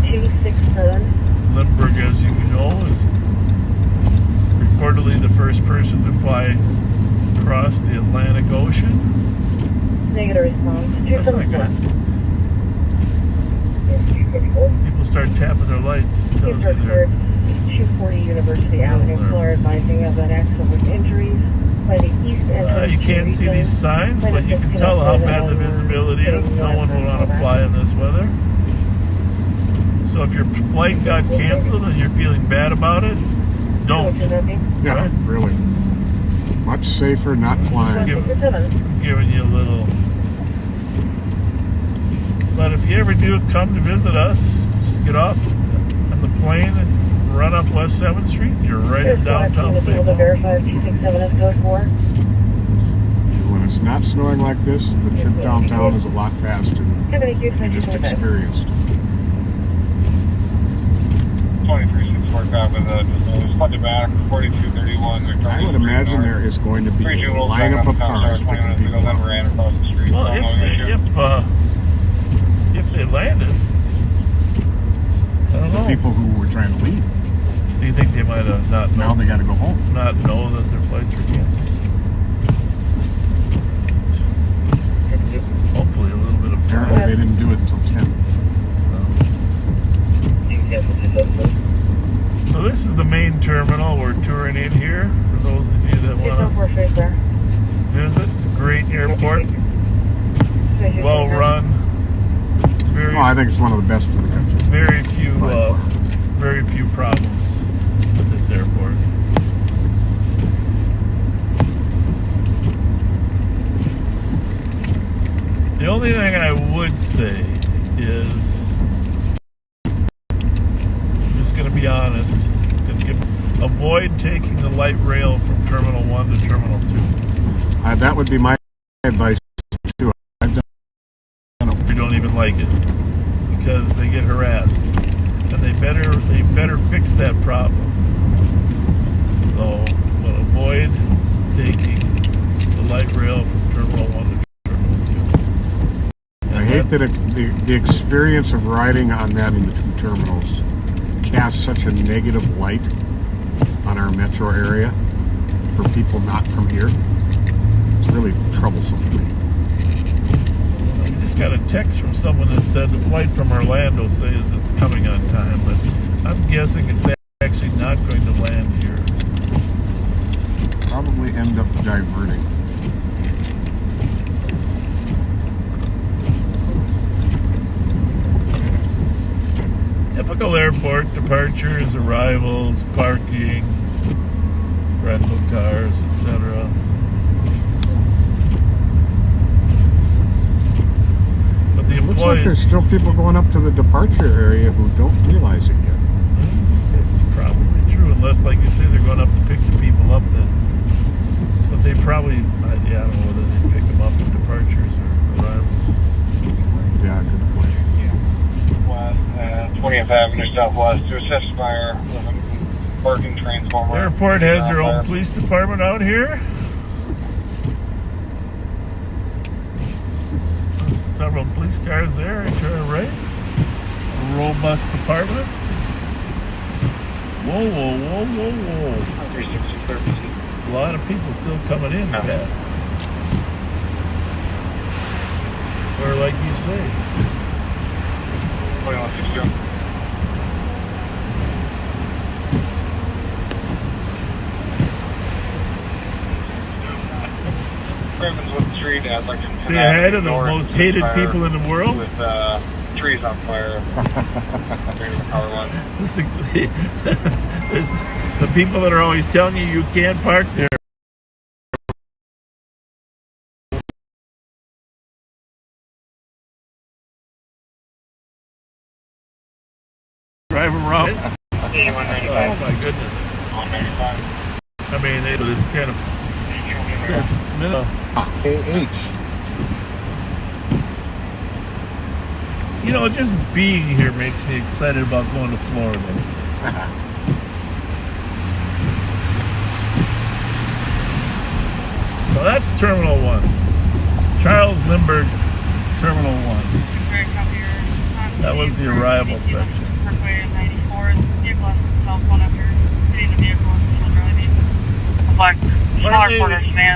267. Lindbergh, as you know, is reportedly the first person to fly across the Atlantic Ocean. Negative response. That's not good. People start tapping their lights. It tells you they're 240 University Avenue, Florida, advising of an accident with injuries by the east entrance. You can't see these signs, but you can tell how bad the visibility is. No one would want to fly in this weather. So if your flight got canceled and you're feeling bad about it, don't. Yeah, right? Really. Much safer not flying. I'm giving you a little. But if you ever do come to visit us, just get off on the plane and run up West 7th Street. You're right in downtown St. Able to Paul. verify 267 is code 4. When it's not snowing like this, the trip downtown is a lot faster than you just experienced. 23-645 with a funded back, 4231. I would imagine there is going to be a lineup of cars picking people up. Well, if they landed, I don't know. The people who were trying to leave. Do you think they might have not known? Now they got to go home. Not know that their flights were canceled? Hopefully a little bit of Apparently they didn't do it until 10. So this is the main terminal. We're touring in here for those of you that want to visit. It's a great airport, well run. I think it's one of the best in the country. Very few problems with this airport. The only thing I would say is, I'm just going to be honest, avoid taking the light rail from Terminal 1 to Terminal 2. That would be my advice too. I've done We don't even like it because they get harassed, and they better fix that problem. So we'll avoid taking the light rail from Terminal 1 to Terminal 2. I hate that the experience of riding on that in the two terminals casts such a negative light on our metro area for people not from here. It's really troublesome to me. We just got a text from someone that said the flight from Orlando says it's coming on time, but I'm guessing it's actually not going to land here. Probably end up diverting. Typical airport departures, arrivals, parking, rental cars, etc. But the Looks like there's still people going up to the departure area who don't realize it yet. Probably true, unless, like you say, they're going up to pick the people up then. But they probably, I don't know whether they pick them up in departures or arrivals. Yeah, good point. 20th Avenue Southwest to assist fire parking transformer. The airport has their own police department out here. There's several police cars there, right to our right. A robust department. Whoa, whoa, whoa, whoa, whoa. 360 A lot of people still coming in, Pat. Or like you say. 2162. Ravenswood Street at like See ahead of the most hated people in the world? With trees on fire. Power line. This the people that are always telling you can't park there. Drive them around. Oh my goodness. 195. I mean, it's kind of it's AH. You know, just being here makes me excited about going to Florida. Well, that's Terminal 1. Charles Lindbergh, Terminal 1. That was the arrival section.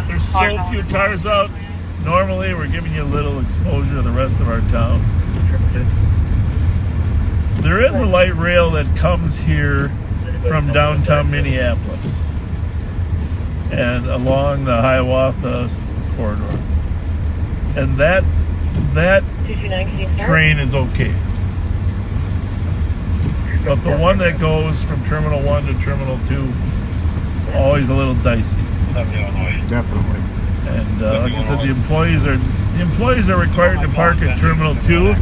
There's so few cars out. Normally, we're giving you a little exposure to the rest of our town. There is a light rail that comes here from downtown Minneapolis and along the Hiawatha corridor. And that train is okay. But the one that goes from Terminal 1 to Terminal 2, always a little dicey. Definitely. And like I said, the employees are required to park at Terminal 2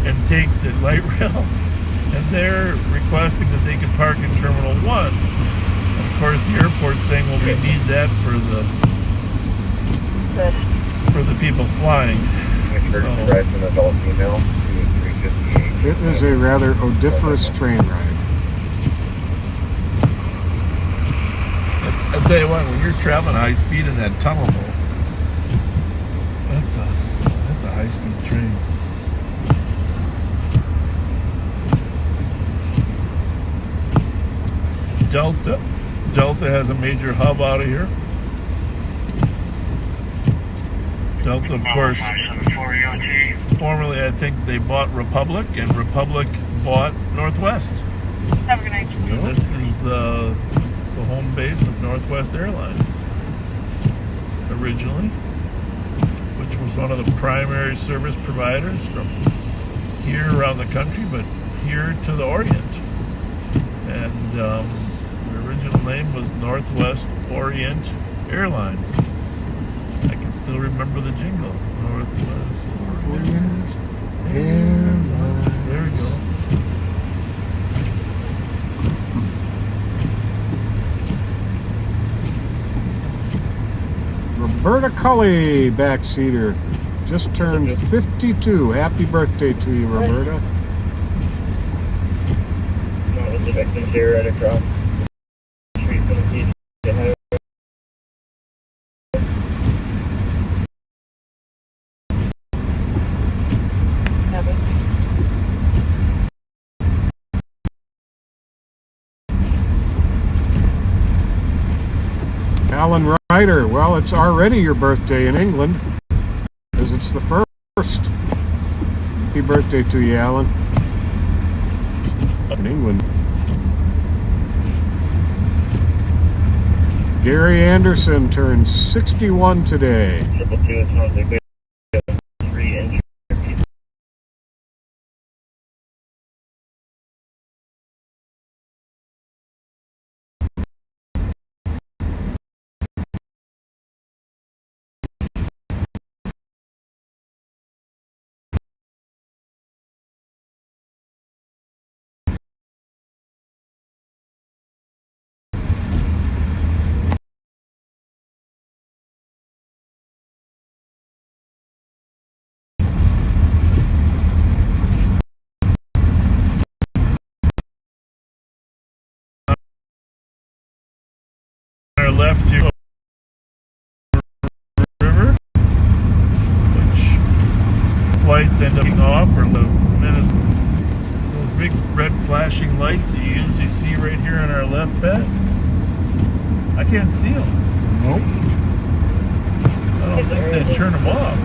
and take the light rail. and they're requesting that they can park in Terminal 1. And of course, the airport's saying, well, we need that for the people flying. So, it is a rather odoriferous train ride. I'll tell you what, when you're traveling high speed in that tunnel, that's a high speed train. Delta has a major hub out of here. Delta, of course, formerly I think they bought Republic, and Republic bought Northwest. Have a good night. And this is the home base of Northwest Airlines originally, which was one of the primary service providers from here around the country, but here to the Orient. And the original name was Northwest Orient Airlines. I can still remember the jingle. Northwest Orient Airlines. There we go. Roberta Cully, backseater, just turned 52. Happy birthday to you, Roberta. No, the victim's here right across the street from the beach. Alan Ryder, well, it's already your birthday in England, because it's the first. Happy birthday to you, Alan. In England. Gary Anderson turns 61 today. 222, it sounds like we have 3 injuries. Our left here, river, which flights end up off, or the those big red flashing lights that you usually see right here on our left bed. I can't see them. Nope. I don't think they'd turn them off.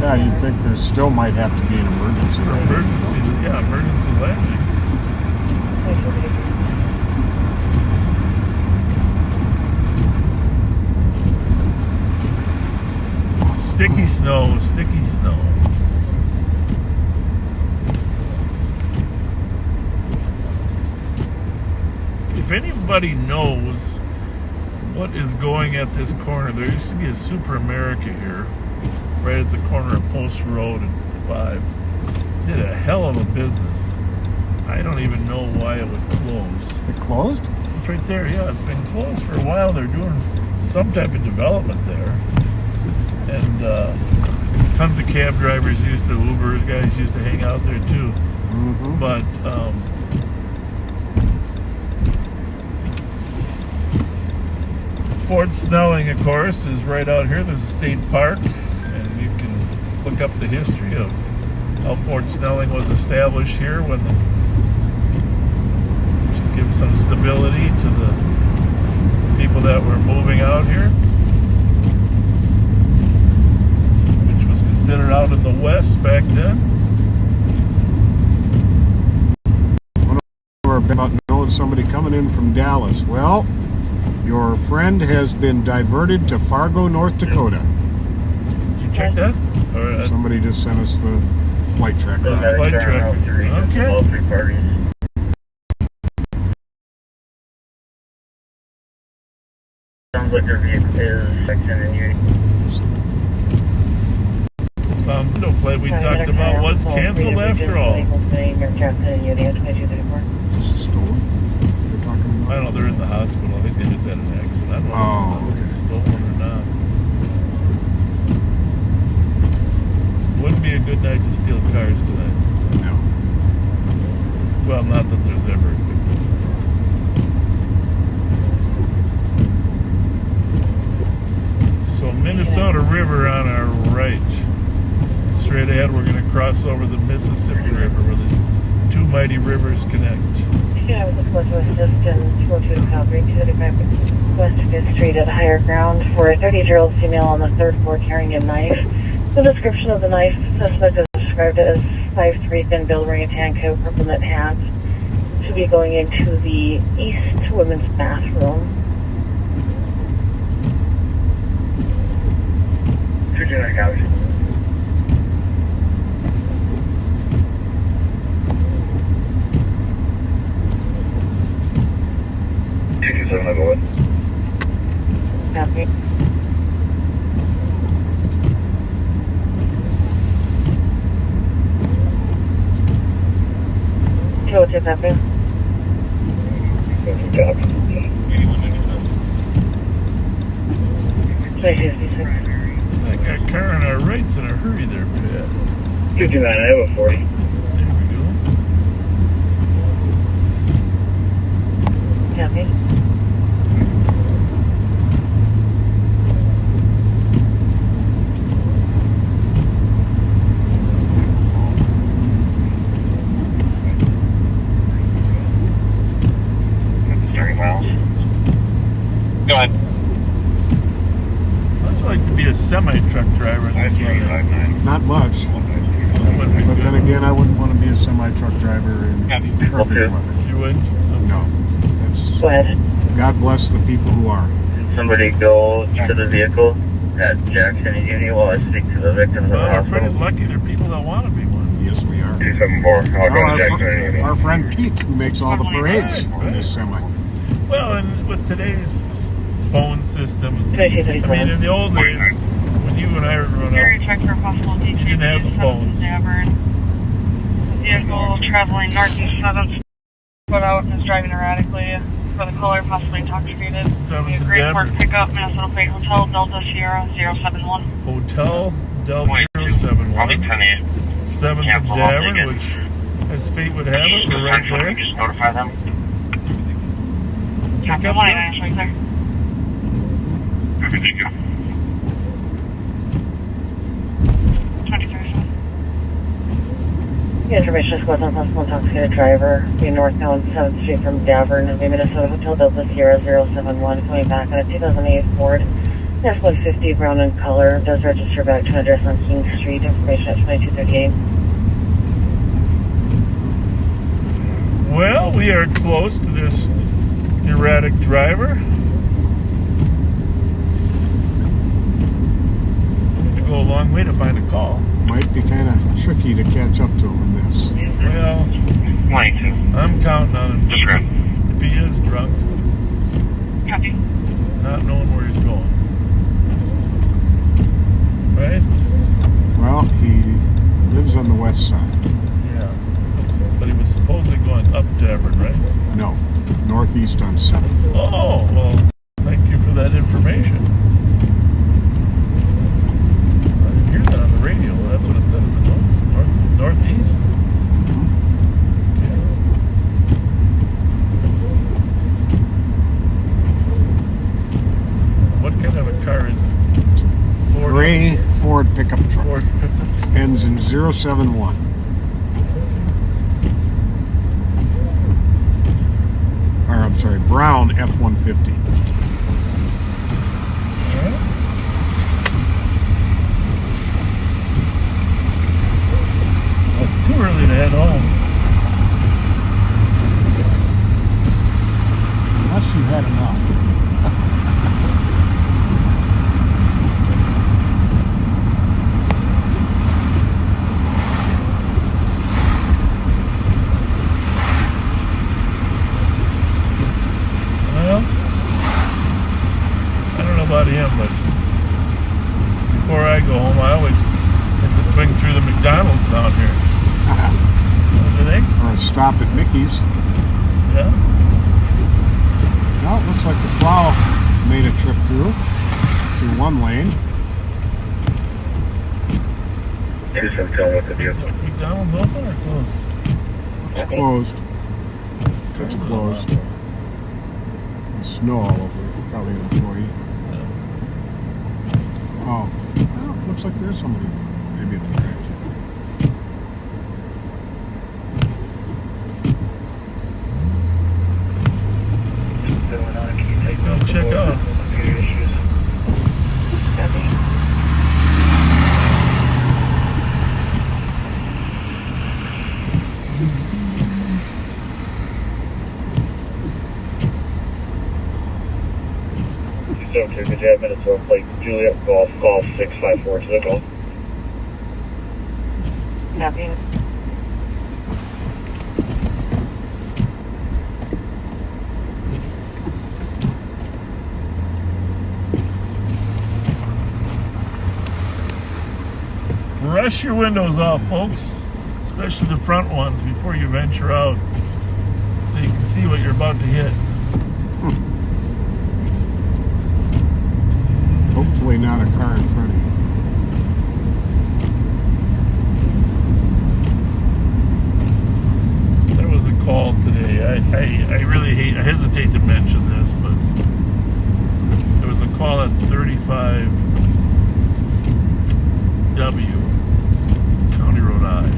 Yeah, you'd think there still might have to be an emergency. Emergency landings. Sticky snow, sticky snow. If anybody knows what is going at this corner, there used to be a Super America here, right at the corner of Post Road and 5. Did a hell of a business. I don't even know why it would close. It closed? It's right there, yeah. It's been closed for a while. They're doing some type of development there. And tons of cab drivers used to, Uber guys used to hang out there too. Mm-hmm. But Fort Snelling, of course, is right out here. There's a state park, and you can look up the history of how Fort Snelling was established here to give some stability to the people that were moving out here, which was considered out in the west back then. We're about knowing somebody coming in from Dallas. Well, your friend has been diverted to Fargo, North Dakota. Did you check that? Or, somebody just sent us the flight tracker. Flight tracker. Okay. All 3 parties. Sounds like their vehicle is section and you. Sounds no flight we talked about was canceled after all. Just a stolen. They're talking I about. don't know, they're in the hospital. I think they just had an accident. I don't know if it's stolen or not. Wouldn't be a good night to steal cars tonight. No. Well, not that there's ever a good night. So Minnesota River on our right. Straight ahead, we're going to cross over the Mississippi River where the two mighty rivers connect. Yeah, with West Houston, 202 Calgary, 235 West 5th Street at higher ground for a 30-year-old female on the third floor carrying a knife. The description of the knife, suspect is described as 5'3", thin build, orangutan coat, purple knit hat. Should be going into the East women's bathroom. 229 Calgary. I'll go with. Copy. Two copy. Job. 256. I got a car on our right's in a hurry there, Pat. 229, I have a 40. There we go. Copy. Starting miles. Go ahead. How'd you like to be a semi-truck driver in this weather? 359. Not much. But then again, I wouldn't want to be a semi-truck driver in perfect weather. You would? No. That's, Go ahead. God bless the people who are. Somebody go to the vehicle at Jackson and Uni while I speak to the victims of the Well, we're pretty hospital. lucky there are people that want to be one. Yes, we are. 274. I'll go to Our, Jackson and Uni. our friend Pete, who makes all the parades in his semi. Well, and with today's phone systems, I 237. mean, in the old days, when you and I were growing Very up, check for possible you didn't have the phones. Vehicle traveling north and 7th, put out and is driving erratically for the caller, possibly intoxicated. 7th and Greenport Denver. pickup, Minnesota Plate Hotel, Delta Sierra 071. Hotel Delta 071. 7th and Denver, which, as fate would have it, we're right there. Just notify them. Copy, Pick up 189 is right there. Thank you. 2037. The information is was on possible intoxicated driver being northbound 7th Street from Davern and the Minnesota Hotel Delta Sierra 071 coming back on a 2008 Ford F-150 brown in color. Does register back to an address on King Street. Information at 2238. Well, we are close to this erratic driver. It go a long way to find a call. Might be kind of tricky to catch up to him in this. Well, 22. I'm counting on him. Just right. If he is drunk, Copy. not knowing where he's going. Right? Well, he lives on the west side. Yeah. But he was supposedly going up Davern, right? No, northeast on 7th. Oh, well, thank you for that information. I didn't hear that on the radio. That's what it said in the notes. Northeast? Okay. What kind of a car is it? Ford? Gray Ford pickup truck. Ford pickup? Ends in 071. Or, I'm sorry, brown F-150. It's too early to head home. Unless you had enough. Well, I don't know about him, but before I go home, I always get to swing stop at Mickey's. Yeah. Well, it looks like the plow made a trip through one lane. Here's some film with the vehicle. McDonald's open or closed? It's closed. It's closed. There's snow all over it. Probably an employee. Oh, well, looks like there's somebody maybe at the drive-thru. Let's go check out. Good job, Minnesota Plate Juliet Golf 654 to the golf. Copy. Brush your windows off, folks, especially the front ones before you venture out, so you can see what you're about to hit. Hopefully not a car in front of you. There was a call today. I really hesitate to mention this, but there was a call at 35W, County Road I.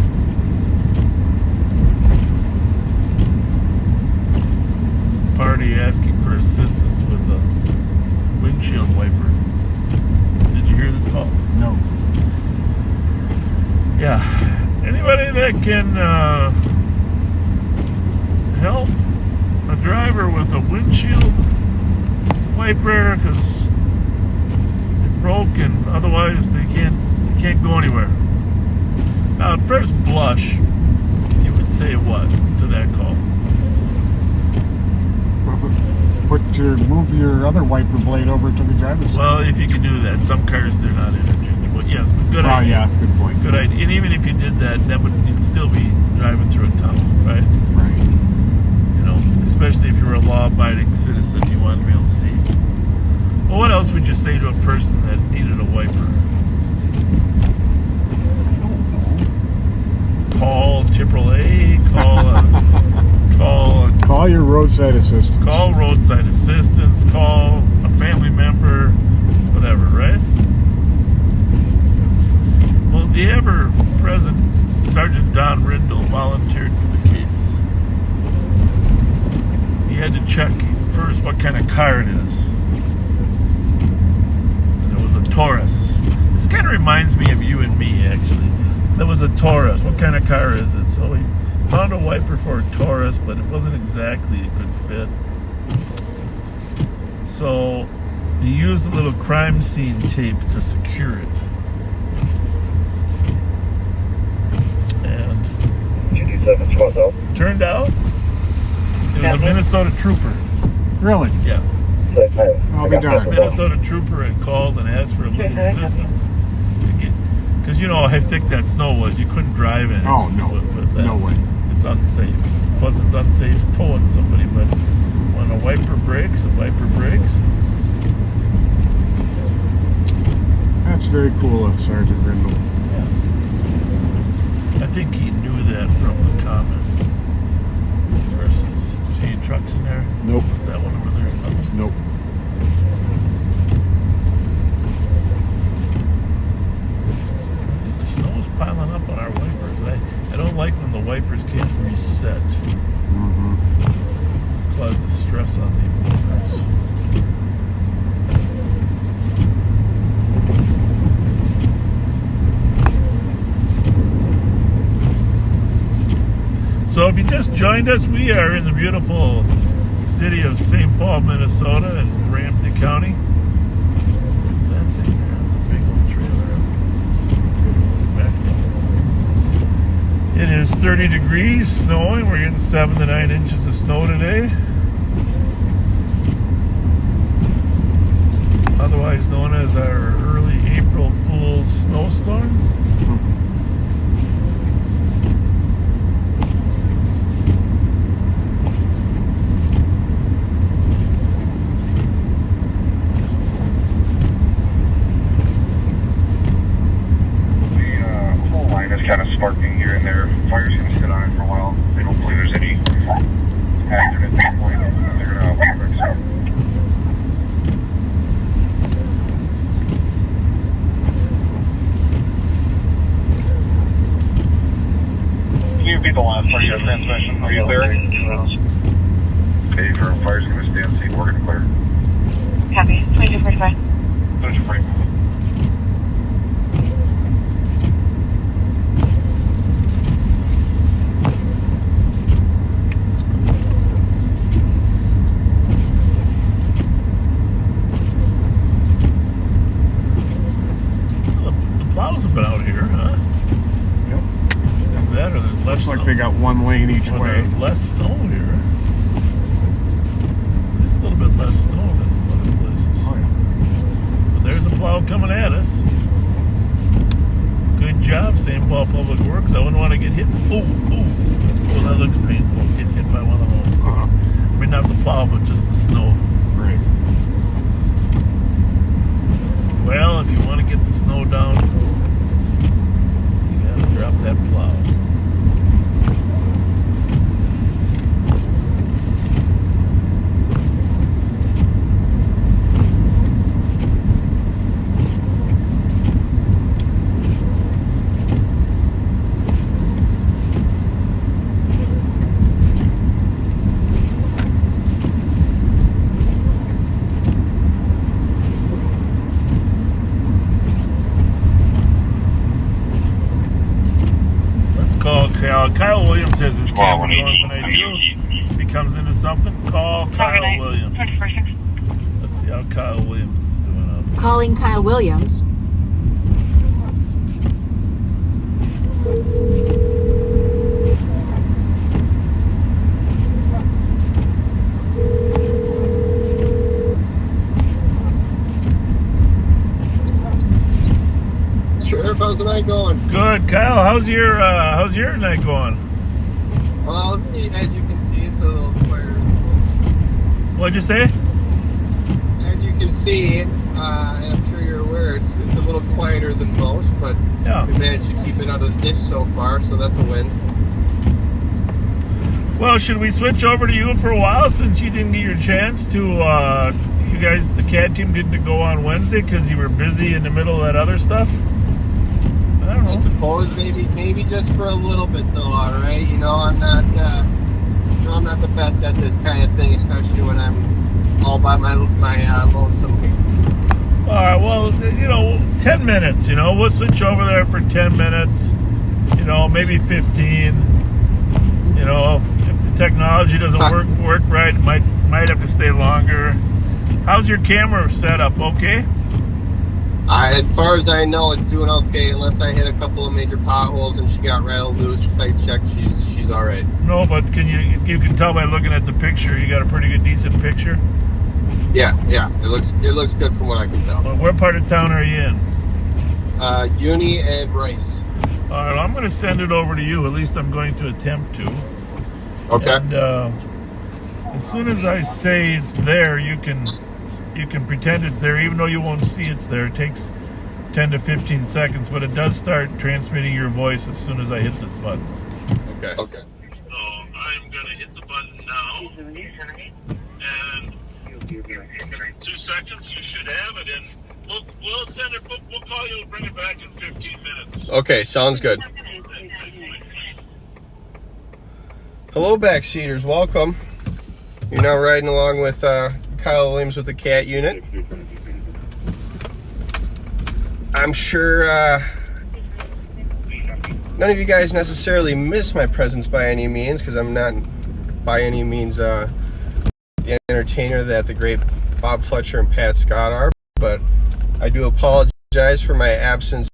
Party asking for assistance with a windshield wiper. Did you hear this call? No. Yeah. Anybody that can help a driver with a windshield wiper because it broke and otherwise they can't go anywhere. Now, at first blush, you would say what to that call? Move your other wiper blade over to the driver's side. Well, if you can do that, some cars they're not interchangeable. Yes, but good idea. Yeah, good point. Good idea. And even if you did that, you'd still be driving through a tunnel, right? Right. You know, especially if you were a law-abiding citizen, you wanted to be able to see. Well, what else would you say to a person that needed a wiper? Call AAA. Call your roadside assistance. Call roadside assistance. Call a family member. Whatever, right? Well, the ever-present Sergeant Don Rindle volunteered for the case. He had to check first what kind of car it is. And it was a Taurus. This kind of reminds me of you and me, actually. That was a Taurus. What kind of car is it? So he found a wiper for a Taurus, but it wasn't exactly a good fit. So he used a little crime scene tape to secure it. And turned out it was a Minnesota trooper. Really? Yeah. I'll be darned. Minnesota trooper had called and asked for a little assistance. Because, you know how thick that snow was. You couldn't drive in it. Oh, no. With that. No way. It's unsafe. Plus, it's unsafe towing somebody. But when a wiper breaks, That's very cool of Sergeant Rindle. Yeah. I think he knew that from the comments. Versus, see any trucks in there? Nope. Is that one over there? Nope. The snow is piling up on our wipers. I don't like when the wipers can't reset. Mm-hmm. It causes stress on the wipers. So if you just joined us, we are in the beautiful city of St. Paul, Minnesota in Ramsey County. What's that thing there? That's a big old trailer. It is 30 degrees, snowing. We're getting 7 to 9 inches of snow today. Otherwise known as our early April Fool's snowstorm. Okay, for fire's going to stay on scene. We're going to clear. Copy. 2245. 2245. Plows have been out here, huh? Yep. That or there's less Looks snow. like they got one lane each Well, way. there's less snow here. There's a little bit less snow than other places. Oh, yeah. But there's a plow coming at us. Good job, St. Paul Public Works. I wouldn't want to get hit. Oh, that looks painful. Getting hit by one of those. Uh-huh. I mean, not the plow, but just the snow. Right. Well, if you want to get the snow down, you gotta drop that plow. Kyle Williams has his camera going tonight too. If he comes into something, call Kyle Williams. Let's see how Kyle Williams is doing out there. Calling Kyle Williams. Sheriff, how's the night going? Good, Kyle. How's your night going? Well, as you can see, it's a little quieter. What'd you say? As you can see, I'm sure you're aware, it's a little quieter than most, but yeah, we managed to keep it out of the ditch so far, so that's a win. Well, should we switch over to you for a while since you didn't get your chance to? You guys, the CAD team, didn't go on Wednesday because you were busy in the middle of that other stuff. I don't know. I suppose maybe just for a little bit though, all right? You know, I'm not the best at this kind of thing, especially when I'm all by my lonesome here. All right, well, 10 minutes, we'll switch over there for 10 minutes, maybe 15. If the technology doesn't work right, it might have to stay longer. How's your camera set up? Okay? As far as I know, it's doing okay, unless I hit a couple of major potholes and she got rattled loose. Site check, she's all right. No, but you can tell by looking at the picture, you got a pretty good, decent picture. Yeah, it looks good from what I can tell. Well, where part of town are you in? Uni and Rice. All right, I'm going to send it over to you. At least I'm going to attempt to. Okay. And as soon as I say it's there, you can pretend it's there, even though you won't see it's there. It takes 10 to 15 seconds, but it does start transmitting your voice as soon as I hit this button. Okay. So I'm going to hit the button now, and in 2 seconds you should have it, and we'll send it. We'll call you and bring it back in 15 minutes. Okay, sounds good. Hello, backseaters. Welcome. You're now riding along with Kyle Williams with the CAT unit. I'm sure none of you guys necessarily miss my presence by any means, because I'm not by any means the entertainer that the great Bob Fletcher and Pat Scott are, but I do apologize for my absence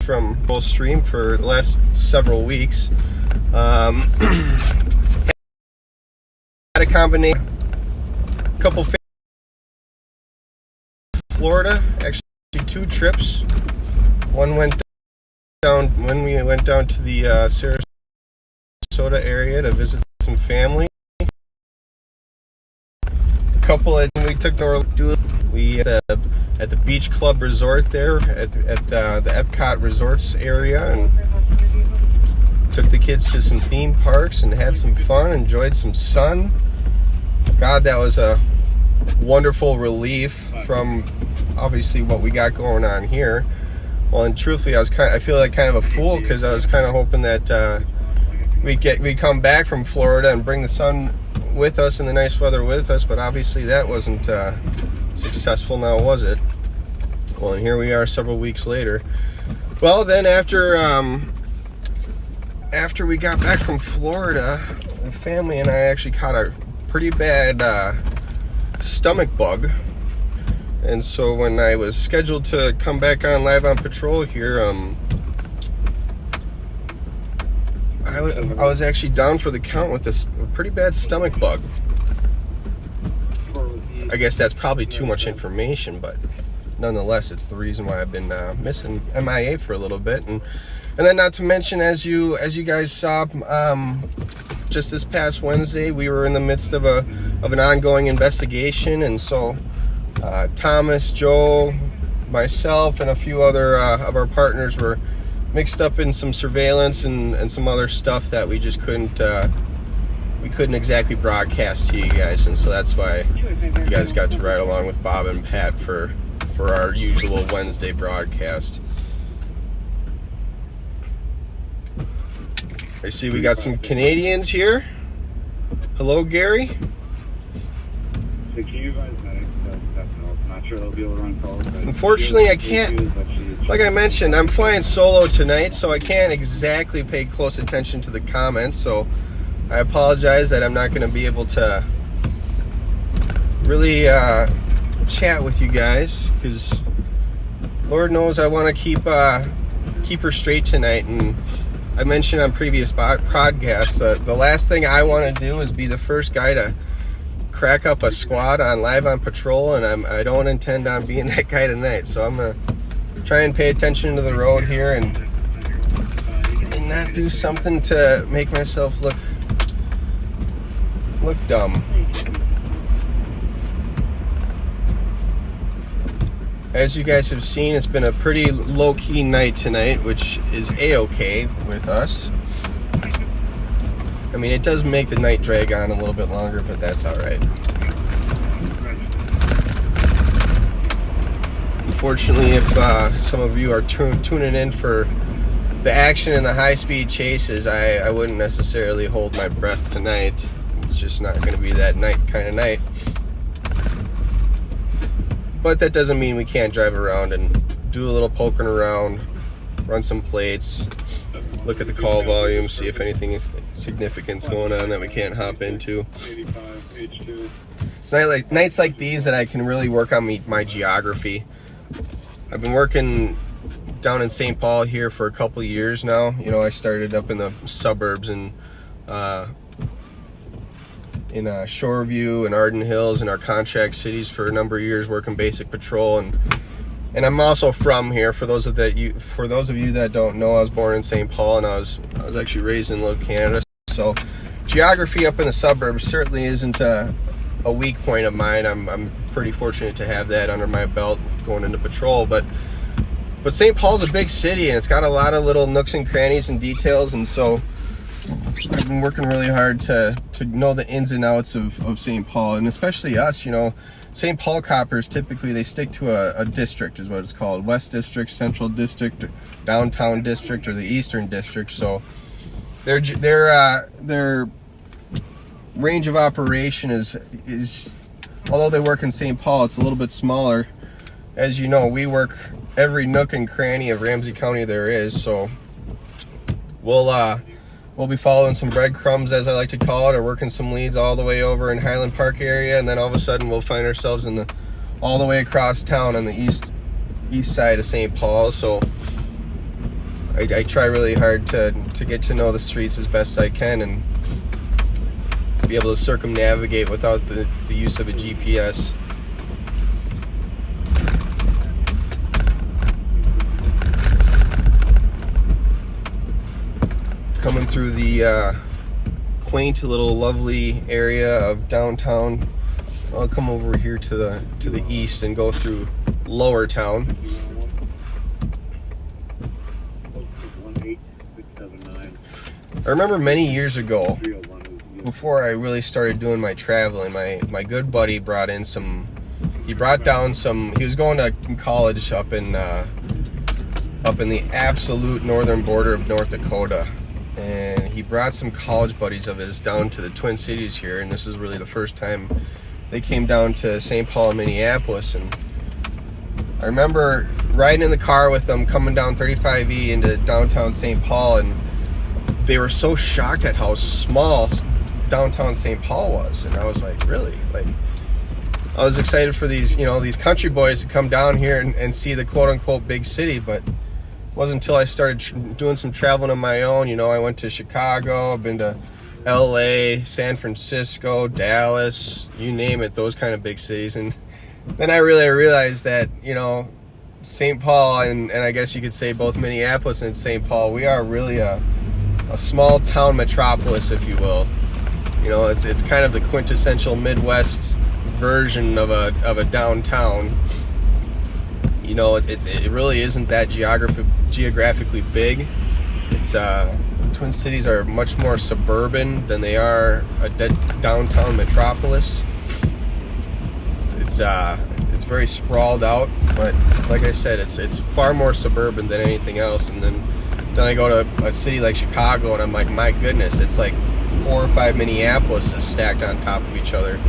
from full stream for the last several weeks. Had a combination, a couple Florida, actually 2 trips. One went down when we went down to the Sarasota area to visit some family. A couple of we took we at the Beach Club Resort there at the Epcot Resorts area, and took the kids to some theme parks and had some fun, enjoyed some sun. God, that was a wonderful relief from obviously what we got going on here. Well, and truthfully, I feel like kind of a fool, because I was kind of hoping that we'd come back from Florida and bring the sun with us and the nice weather with us, but obviously that wasn't successful now, was it? Well, and here we are several weeks later. Well, then after we got back from Florida, the family and I actually caught a pretty bad stomach bug. And so when I was scheduled to come back on live on patrol here, I was actually down for the count with a pretty bad stomach bug. I guess that's probably too much information, but nonetheless, it's the reason why I've been missing MIA for a little bit. And then not to mention, as you guys saw, just this past Wednesday, we were in the midst of an ongoing investigation, and so Thomas, Joe, myself, and a few other of our partners were mixed up in some surveillance and some other stuff that we just couldn't exactly broadcast to you guys, and so that's why you guys got to ride along with Bob and Pat for our usual Wednesday broadcast. I see we got some Canadians here. Hello, Gary. Unfortunately, I can't. Like I mentioned, I'm flying solo tonight, so I can't exactly pay close attention to the comments. So I apologize that I'm not going to be able to really chat with you guys, because Lord knows I want to keep her straight tonight. And I mentioned on previous podcasts that the last thing I want to do is be the first guy to crack up a squad on live on patrol, and I don't intend on being that guy tonight. So I'm gonna try and pay attention to the road here and not do something to make myself look dumb. As you guys have seen, it's been a pretty low-key night tonight, which is a-okay with us. I mean, it does make the night drag on a little bit longer, but that's all right. Unfortunately, if some of you are tuning in for the action and the high-speed chases, I wouldn't necessarily hold my breath tonight. It's just not going to be that kind of night. But that doesn't mean we can't drive around and do a little poking around, run some plates, look at the call volume, see if anything is significant going on that we can't hop into. It's nights like these that I can really work on my geography. I've been working down in St. Paul here for a couple years now. You know, I started up in the suburbs and in Shoreview and Arden Hills and our contract cities for a number of years working basic patrol, and I'm also from here. For those of you that don't know, I was born in St. Paul, and I was actually raised in Little Canada. So geography up in the suburbs certainly isn't a weak point of mine. I'm pretty fortunate to have that under my belt going into patrol. But St. Paul's a big city, and it's got a lot of little nooks and crannies and details, and so I've been working really hard to know the ins and outs of St. Paul, and especially us. You know, St. Paul coppers typically they stick to a district, is what it's called: West District, Central District, Downtown District, or the Eastern District. So their range of operation is although they work in St. Paul, it's a little bit smaller. As you know, we work every nook and cranny of Ramsey County there is. So we'll be following some breadcrumbs, as I like to call it, or working some leads all the way over in Highland Park area, and then all of a sudden we'll find ourselves all the way across town on the east side of St. Paul. So I try really hard to get to know the streets as best I can and be able to circumnavigate without the use of a GPS. Coming through the quaint little lovely area of downtown. I'll come over here to the east and go through Lower Town. I remember many years ago, before I really started doing my traveling, my good buddy brought down some, he was going to college up in the absolute northern border of North Dakota. And he brought some college buddies of his down to the Twin Cities here, and this was really the first time they came down to St. Paul and Minneapolis. And I remember riding in the car with them coming down 35E into downtown St. Paul, and they were so shocked at how small downtown St. Paul was. And I was like, really? Like, I was excited for these, you know, these country boys to come down here and see the quote-unquote big city, but it wasn't until I started doing some traveling on my own. You know, I went to Chicago, I've been to LA, San Francisco, Dallas, you name it, those kind of big cities. And then I really realized that, you know, St. Paul and I guess you could say both Minneapolis and St. Paul, we are really a small town metropolis, if you will. You know, it's kind of the quintessential Midwest version of a downtown. You know, it really isn't that geographically big. It's Twin Cities are much more suburban than they are a downtown metropolis. It's very sprawled out, but like I said, it's far more suburban than anything else. And then I go to a city like Chicago, and I'm like, my goodness, it's like 4 or 5 Minneapolises stacked on top of each other.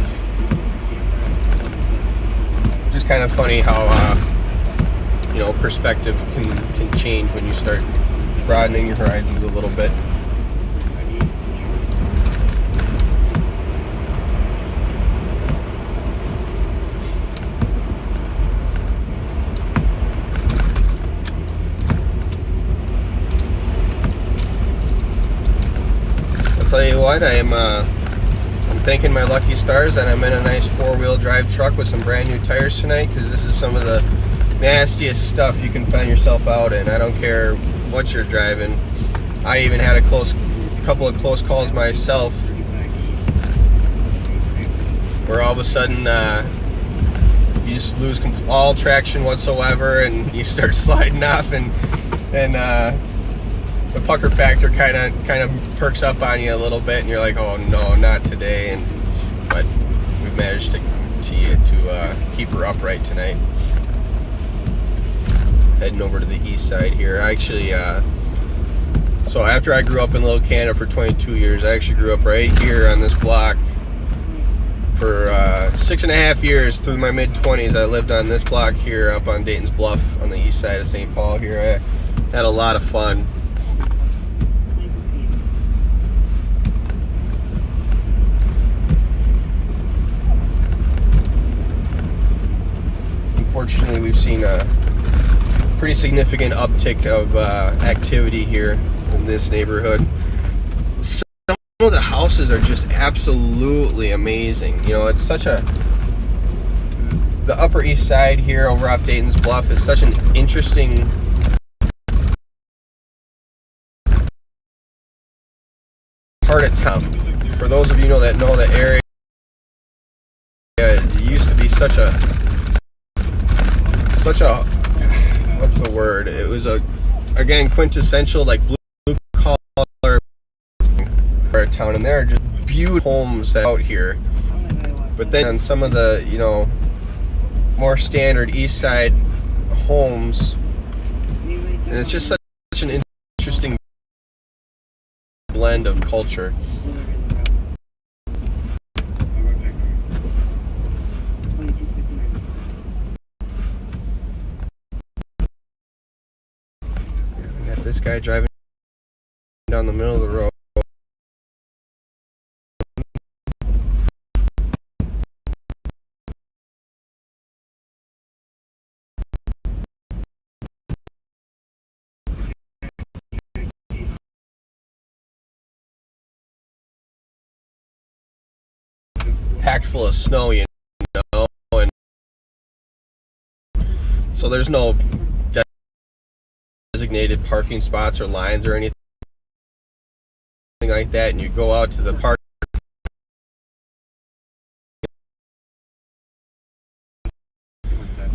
Just kind of funny how you know, perspective can change when you start broadening your horizons a little bit. I'll tell you what, I'm thanking my lucky stars that I'm in a nice 4-wheel drive truck with some brand new tires tonight, because this is some of the nastiest stuff you can find yourself out in. I don't care what you're driving. I even had a couple of close calls myself, where all of a sudden you just lose all traction whatsoever, and you start sliding off, and the pucker factor kind of perks up on you a little bit, and you're like, oh no, not today. But we've managed to keep her upright tonight. Heading over to the east side here. I actually, so after I grew up in Little Canada for 22 years, I actually grew up right here on this block for 6.5 years. Through my mid-20s, I lived on this block here up on Dayton's Bluff on the east side of St. Paul here. I had a lot of fun. Unfortunately, we've seen a pretty significant uptick of activity here in this neighborhood. Some of the houses are just absolutely amazing. You know, it's such the Upper East Side here over off Dayton's Bluff is such an interesting part of town. For those of you that know the area, it used to be such a what's the word? It was again quintessential like blue collar town, and there are just beautiful homes out here. But then on some of the, you know, more standard east side homes, and it's just such an interesting blend of culture. This guy driving down the middle of the road. Packed full of snow, you know, and so there's no designated parking spots or lines or anything like that, and you go out to the park,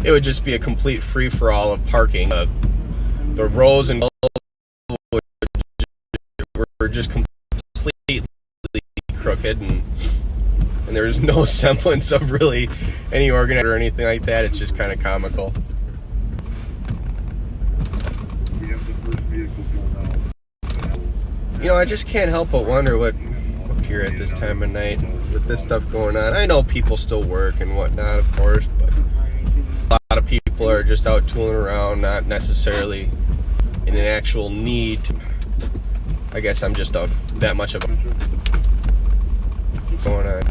it would just be a complete free-for-all of parking. The rows and were just completely crooked, and there's no semblance of really any organization or anything like that. It's just kind of comical. You know, I just can't help but wonder what up here at this time of night with this stuff going on. I know people still work and whatnot, of course, but a lot of people are just out tooling around, not necessarily in an actual need to. I guess I'm just that much of a going on.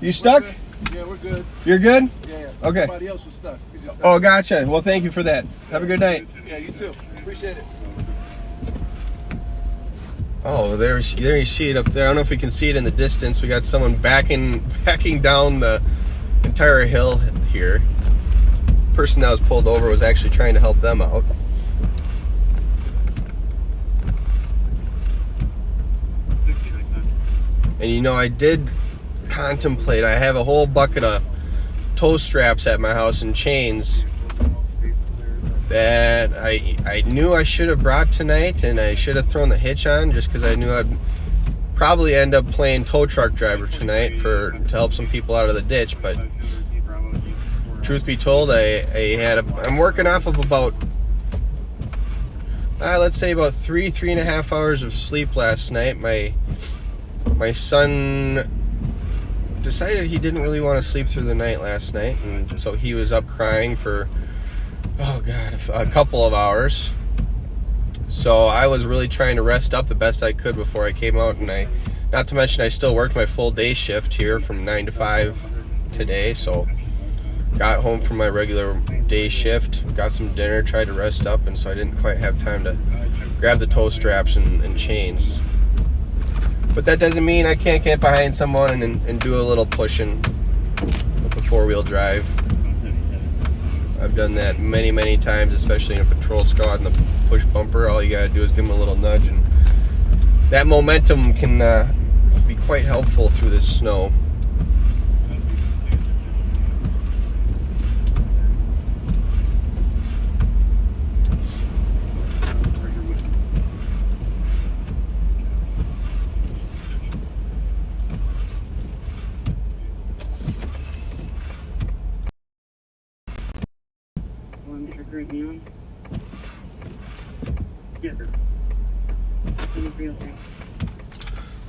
You stuck? Yeah, we're good. You're good? Yeah. Okay. Somebody else was stuck. We just Oh, gotcha. Well, thank you for that. Have a good night. Yeah, you too. Appreciate it. Oh, there you see it up there. I don't know if you can see it in the distance. We got someone backing down the entire hill here. The person that was pulled over was actually trying to help them out. And you know, I did contemplate. I have a whole bucket of tow straps at my house and chains that I knew I should have brought tonight, and I should have thrown the hitch on just because I knew I'd probably end up playing tow truck driver tonight to help some people out of the ditch. But truth be told, I'm working off of about let's say about 3.5 hours of sleep last night. My son decided he didn't really want to sleep through the night last night, and so he was up crying for a couple of hours. So I was really trying to rest up the best I could before I came out, and not to mention I still worked my full day shift here from 9 to 5 today. So got home from my regular day shift, got some dinner, tried to rest up, and so I didn't quite have time to grab the tow straps and chains. But that doesn't mean I can't get behind someone and do a little pushing with the four-wheel drive. I've done that many times, especially in a patrol squad and the push bumper. All you gotta do is give them a little nudge, and that momentum can be quite helpful through this snow.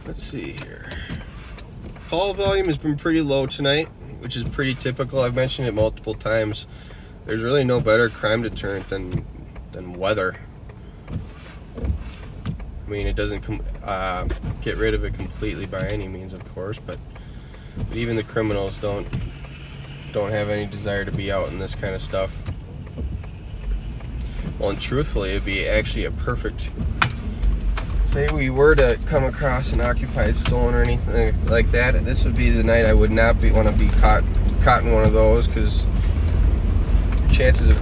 Let's see here. Call volume has been pretty low tonight, which is pretty typical. I've mentioned it multiple times. There's really no better crime deterrent than weather. I mean, it doesn't get rid of it completely by any means, of course, but even the criminals don't have any desire to be out in this kind of stuff. Well, and truthfully, it'd be actually a perfect. Say we were to come across an occupied stolen or anything like that, this would be the night I would not want to be caught in one of those, because chances of,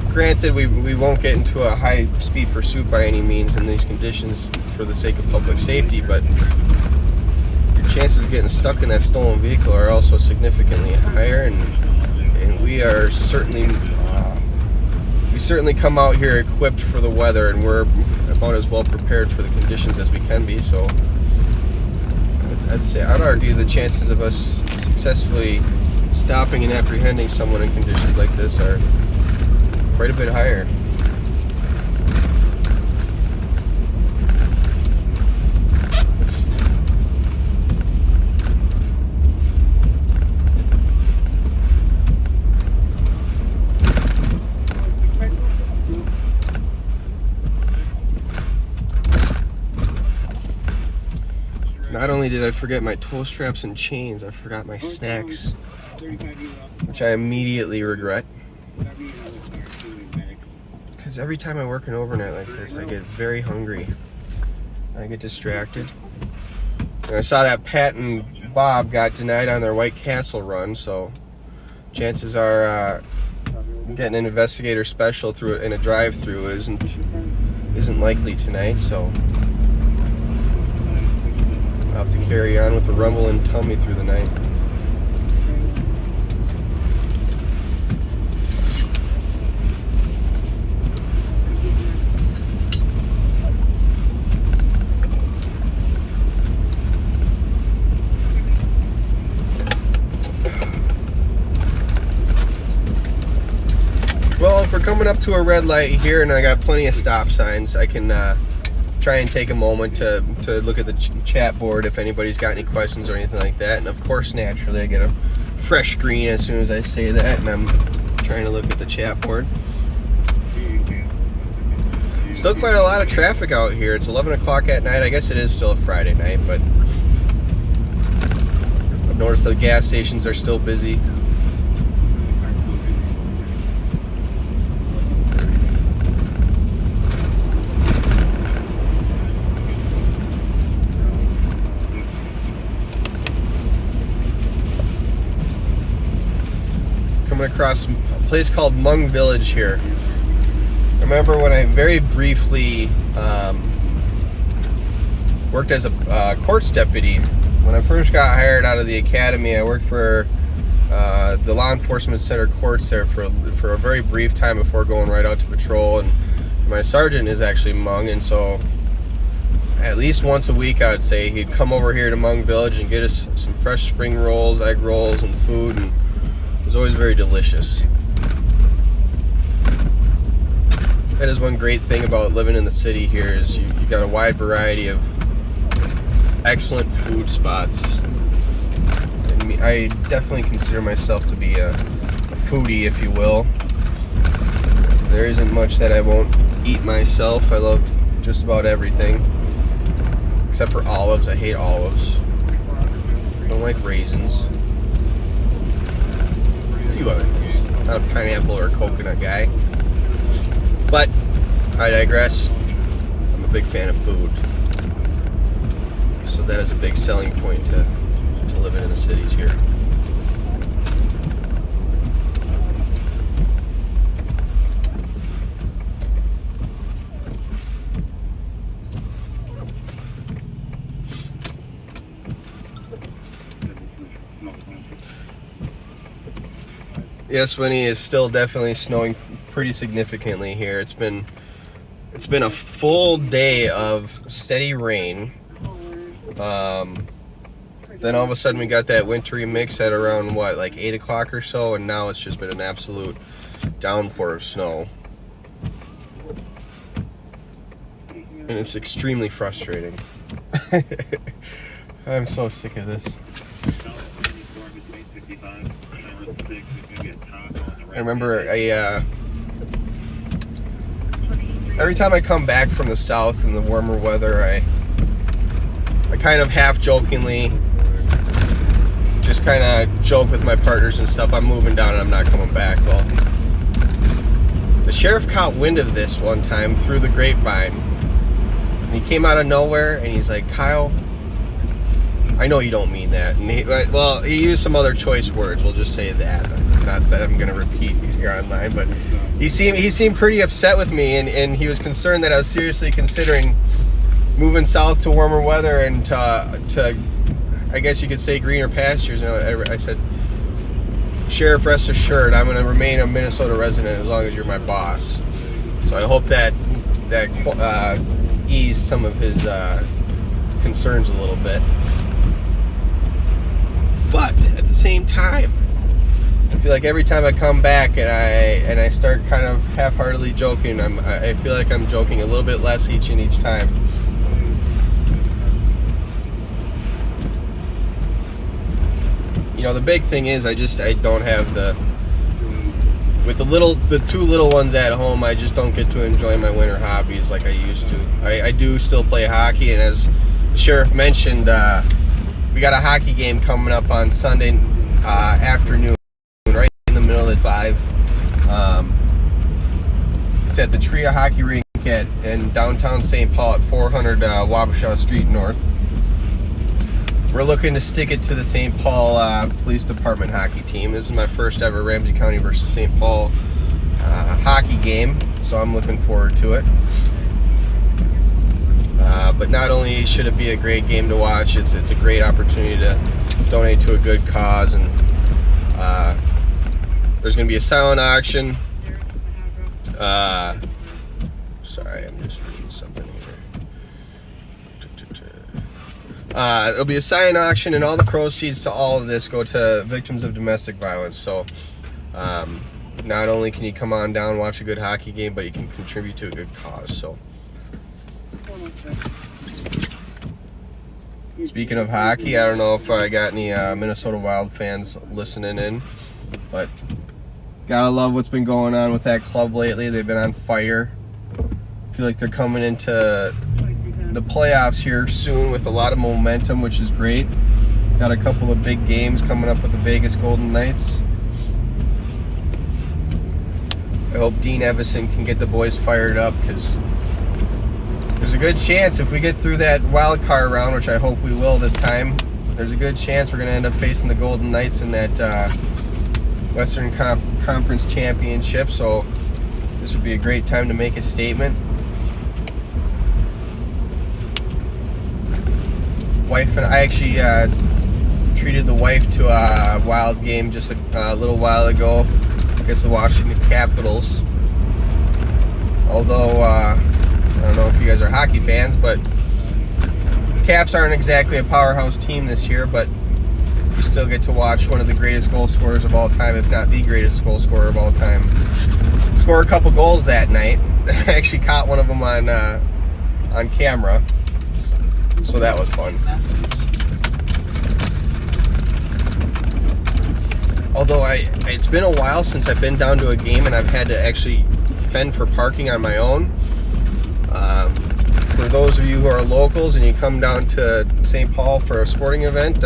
granted, we won't get into a high speed pursuit by any means in these conditions for the sake of public safety, but your chances of getting stuck in that stolen vehicle are also significantly higher, and we are certainly we certainly come out here equipped for the weather, and we're about as well prepared for the conditions as we can be. So I'd argue the chances of us successfully stopping and apprehending someone in conditions like this are quite a bit higher. Not only did I forget my tow straps and chains, I forgot my snacks, which I immediately regret. Because every time I work an overnight like this, I get very hungry. I get distracted. And I saw that Pat and Bob got denied on their White Castle run, so chances are getting an investigator special through in a drive-through isn't likely tonight. So I'll have to carry on with the rumble and tummy through the night. we're coming up to a red light here, and I got plenty of stop signs. I can try and take a moment to look at the chat board if anybody's got any questions or anything like that. And of course, naturally, I get a fresh screen as soon as I say that, and I'm trying to look at the chat board. Still quite a lot of traffic out here. It's 11 o'clock at night. I guess it is still a Friday night, but I've noticed the gas stations are still busy. Coming across a place called Hmong Village here. I remember when I very briefly worked as a courts deputy. When I first got hired out of the academy, I worked for the law enforcement center courts there for a very brief time before going right out to patrol. And my sergeant is actually Hmong, and so at least once a week, I would say, he'd come over here to Hmong Village and get us some fresh spring rolls, egg rolls, and food, and it was always very delicious. That is one great thing about living in the city here, is you got a wide variety of excellent food spots. And I definitely consider myself to be a foodie, if you will. There isn't much that I won't eat myself. I love just about everything. Except for olives. I hate olives. I don't like raisins. A few other things. Not a pineapple or a coconut guy. But I digress. I'm a big fan of food. So that is a big selling point to living in the cities here. Yes, Winnie, is still definitely snowing pretty significantly here. It's been a full day of steady rain. Then all of a sudden we got that wintry mix at around like 8 o'clock or so, and now it's just been an absolute downpour of snow. And it's extremely frustrating. I'm so sick of this. I remember every time I come back from the south in the warmer weather, I kind of half-jokingly just kind of joke with my partners and stuff, I'm moving down and I'm not coming back. Well, the sheriff caught wind of this one time through the grapevine. And he came out of nowhere and he's like, Kyle, I know you don't mean that. And he used some other choice words, we'll just say that. Not that I'm going to repeat here online, but he seemed pretty upset with me, and he was concerned that I was seriously considering moving south to warmer weather and to I guess you could say greener pastures. And I said, Sheriff, rest assured, I'm going to remain a Minnesota resident as long as you're my boss. So I hope that eased some of his concerns a little bit. But at the same time, I feel like every time I come back and I start kind of half-heartedly joking, I feel like I'm joking a little bit less each time. You know, the big thing is I don't have with the two little ones at home, I just don't get to enjoy my winter hobbies like I used to. I do still play hockey, and as the sheriff mentioned, we got a hockey game coming up on Sunday afternoon, right in the middle of 5. It's at the Tria Hockey Rink in downtown St. Paul at 400 Wabasha Street North. We're looking to stick it to the St. Paul Police Department hockey team. This is my first ever Ramsey County versus St. Paul hockey game, so I'm looking forward to it. But not only should it be a great game to watch, it's a great opportunity to donate to a good cause. And there's going to be a silent auction. Sorry, I'm just reading something here. There'll be a silent auction, and all the proceeds to all of this go to victims of domestic violence. So not only can you come on down, watch a good hockey game, but you can contribute to a good cause. So, speaking of hockey, I don't know if I got any Minnesota Wild fans listening in, but gotta love what's been going on with that club lately. They've been on fire. I feel like they're coming into the playoffs here soon with a lot of momentum, which is great. Got a couple of big games coming up with the Vegas Golden Knights. I hope Dean Evison can get the boys fired up, because there's a good chance if we get through that wild card round, which I hope we will this time, there's a good chance we're going to end up facing the Golden Knights in that Western Conference Championship. So this would be a great time to make a statement. Wife and I actually treated the wife to a Wild game just a little while ago against the Washington Capitals. Although I don't know if you guys are hockey fans, but Caps aren't exactly a powerhouse team this year, but you still get to watch one of the greatest goal scorers of all time, if not the greatest goal scorer of all time, score a couple goals that night. I actually caught one of them on camera, so that was fun. Although it's been a while since I've been down to a game and I've had to actually fend for parking on my own. For those of you who are locals and you come down to St. Paul for a sporting event,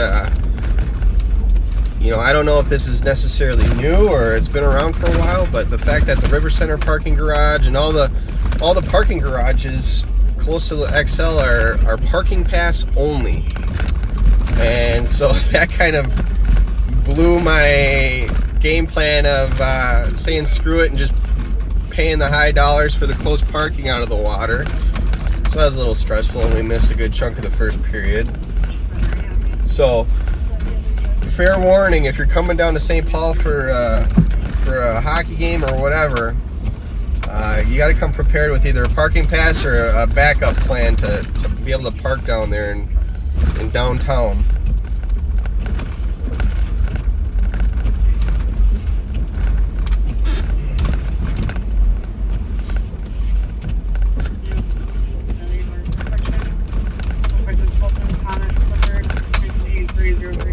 you know, I don't know if this is necessarily new or it's been around for a while, but the fact that the River Center parking garage and all the parking garages close to the XL are parking pass only, and so that kind of blew my game plan of saying screw it and just paying the high dollars for the close parking out of the water. So that was a little stressful, and we missed a good chunk of the first period. So, fair warning, if you're coming down to St. Paul for a hockey game or whatever, you got to come prepared with either a parking pass or a backup plan to be able to park down there in downtown.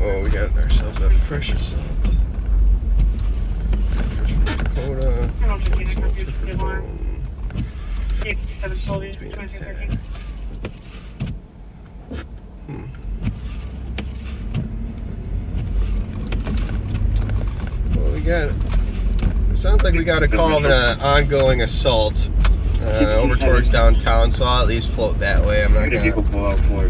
Oh, we got ourselves a fresh assault. Fresh from Dakota. Well, we got. It sounds like we got a call of an ongoing assault over towards downtown, so I'll at least float that way. I'm not gonna.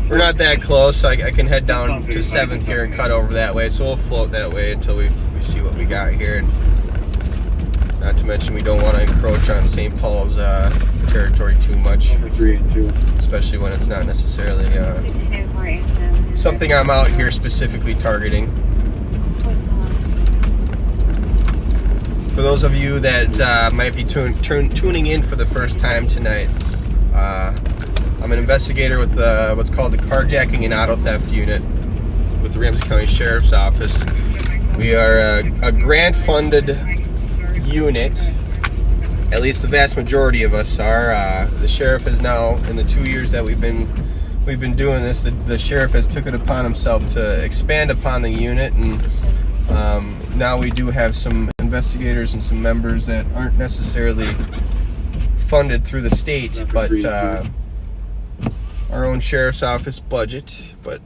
We're not that close. So I can head down to 7th here and cut over that way. So we'll float that way until we see what we got here. And not to mention, we don't want to encroach on St. Paul's territory too much, especially when it's not necessarily something I'm out here specifically targeting. For those of you that might be tuning in for the first time tonight, I'm an investigator with what's called the Carjacking and Auto Theft Unit with the Ramsey County Sheriff's Office. We are a grant-funded unit. At least the vast majority of us are. The sheriff has now, in the 2 years that we've been doing this, the sheriff has took it upon himself to expand upon the unit, and now we do have some investigators and some members that aren't necessarily funded through the state, but our own sheriff's office budget. But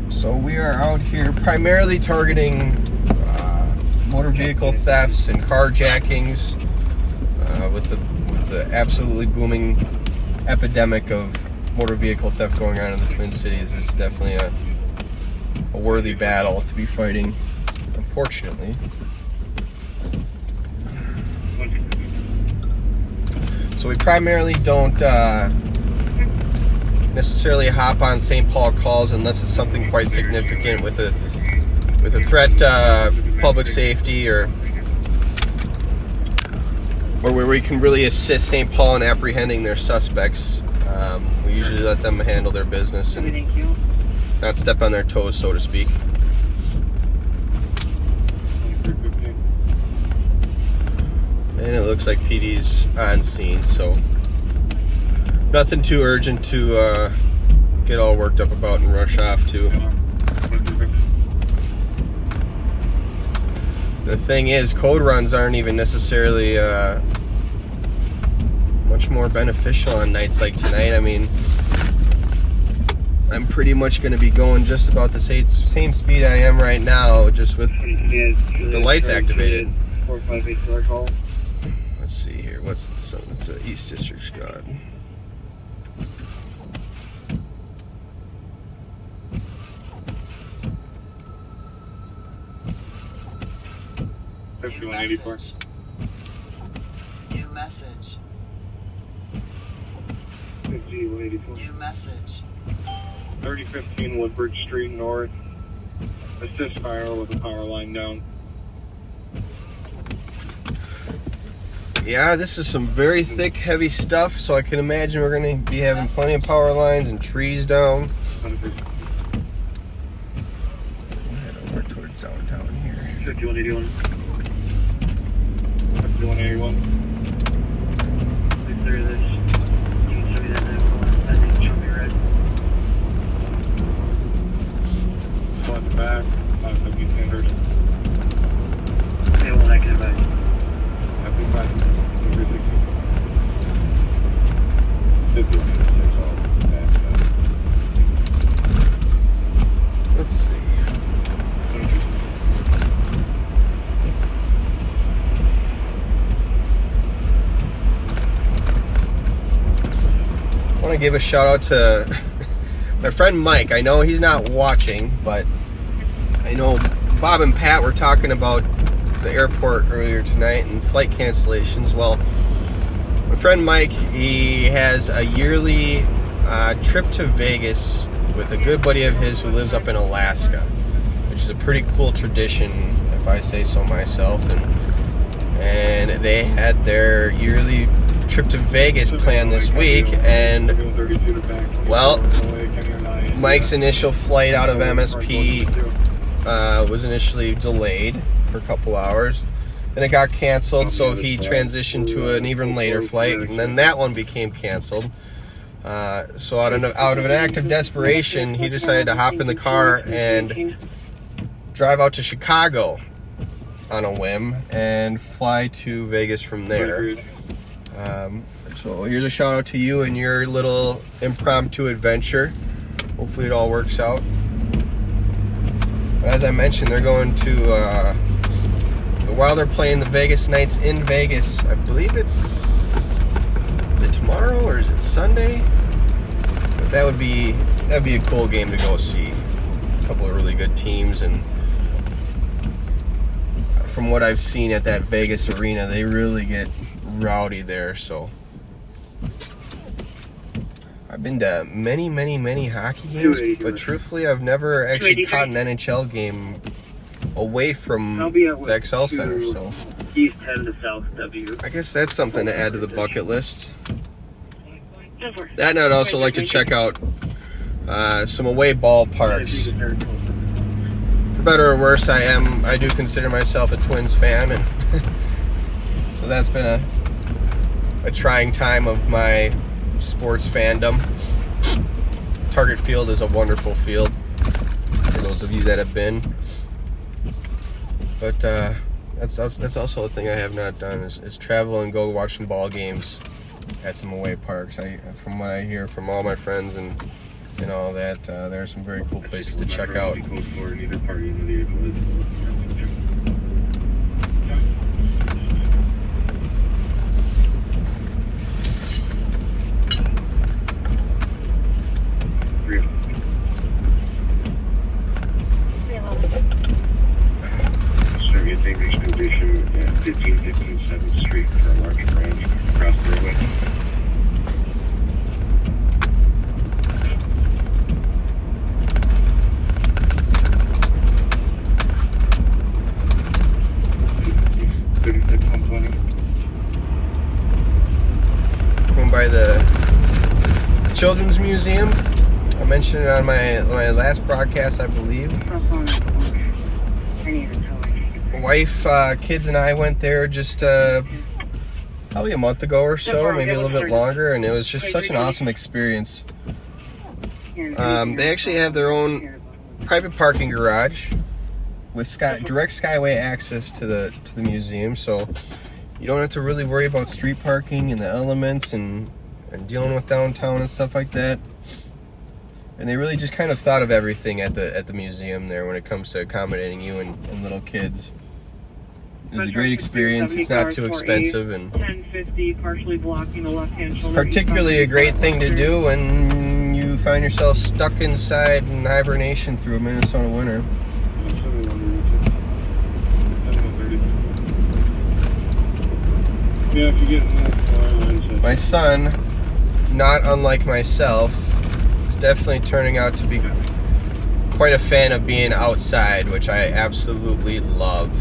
so we are out here primarily targeting motor vehicle thefts and carjackings with the absolutely booming epidemic of motor vehicle theft going on in the Twin Cities. This is definitely a worthy battle to be fighting, unfortunately. So we primarily don't necessarily hop on St. Paul calls unless it's something quite significant with a threat to public safety or where we can really assist St. Paul in apprehending their suspects. We usually let them handle their business and not step on their toes, so to speak. looks like PD's on scene, so nothing too urgent to get all worked up about and rush off to. The thing is, code runs aren't even necessarily much more beneficial on nights like tonight. I mean, I'm pretty much going to be going just about the same speed I am right now, just with the lights activated. Let's see here. What's the East District's got? New message. New message. New message. 3015 Woodbridge Street North. Assist fire with a power line down. Yeah, this is some very thick, heavy stuff, so I can imagine we're going to be having plenty of power lines and trees down. Head over towards downtown here. 5181. 5181. If there is, you can show me that I think show me red. Go at the back. 550 standard. Okay, well, I can advise. Happy 5. Let's see. I want to give a shout out to my friend Mike. I know he's not watching, but I know Bob and Pat were talking about the airport earlier tonight and flight cancellations. Well, my friend Mike, he has a yearly trip to Vegas with a good buddy of his who lives up in Alaska, which is a pretty cool tradition, if I say so myself. And they had their yearly trip to Vegas planned this week, and well, Mike's initial flight out of MSP was initially delayed for a couple hours. Then it got canceled, so he transitioned to an even later flight, and then that one became canceled. So out of an act of desperation, he decided to hop in the car and drive out to Chicago on a whim and fly to Vegas from there. So here's a shout out to you and your little impromptu adventure. Hopefully it all works out. But as I mentioned, they're going to while they're playing the Vegas Knights in Vegas, I believe is it tomorrow or is it Sunday? But that'd be a cool game to go see. A couple of really good teams, and from what I've seen at that Vegas arena, they really get rowdy there. So I've been to many hockey games, but truthfully I've never actually caught an NHL game away from the XL Center, so East 10 to South W. I guess that's something to add to the bucket list. That, and I'd also like to check out some away ballparks. For better or worse, I do consider myself a Twins fan, and so that's been a trying time of my sports fandom. Target Field is a wonderful field for those of you that have been. But that's also a thing I have not done is travel and go watch some ball games at some away parks. From what I hear from all my friends and all that, there are some very cool places to check out. English condition at 1515 7th Street for a large branch across the roadway. Going by the Children's Museum. I mentioned it on my last broadcast, I believe. Wife, kids, and I went there just probably a month ago or so, maybe a little bit longer, and it was just such an awesome experience. They actually have their own private parking garage with direct skyway access to the museum, so you don't have to really worry about street parking and the elements and dealing with downtown and stuff like that. And they really just kind of thought of everything at the museum there when it comes to accommodating you and little kids. It's a great experience. It's not too expensive, and 1050 partially blocking the left-hand it's shoulder. particularly a great thing to do when you find yourself stuck inside in hibernation through a Minnesota winter. Yeah, if you get My son, not unlike myself, is definitely turning out to be quite a fan of being outside, which I absolutely love.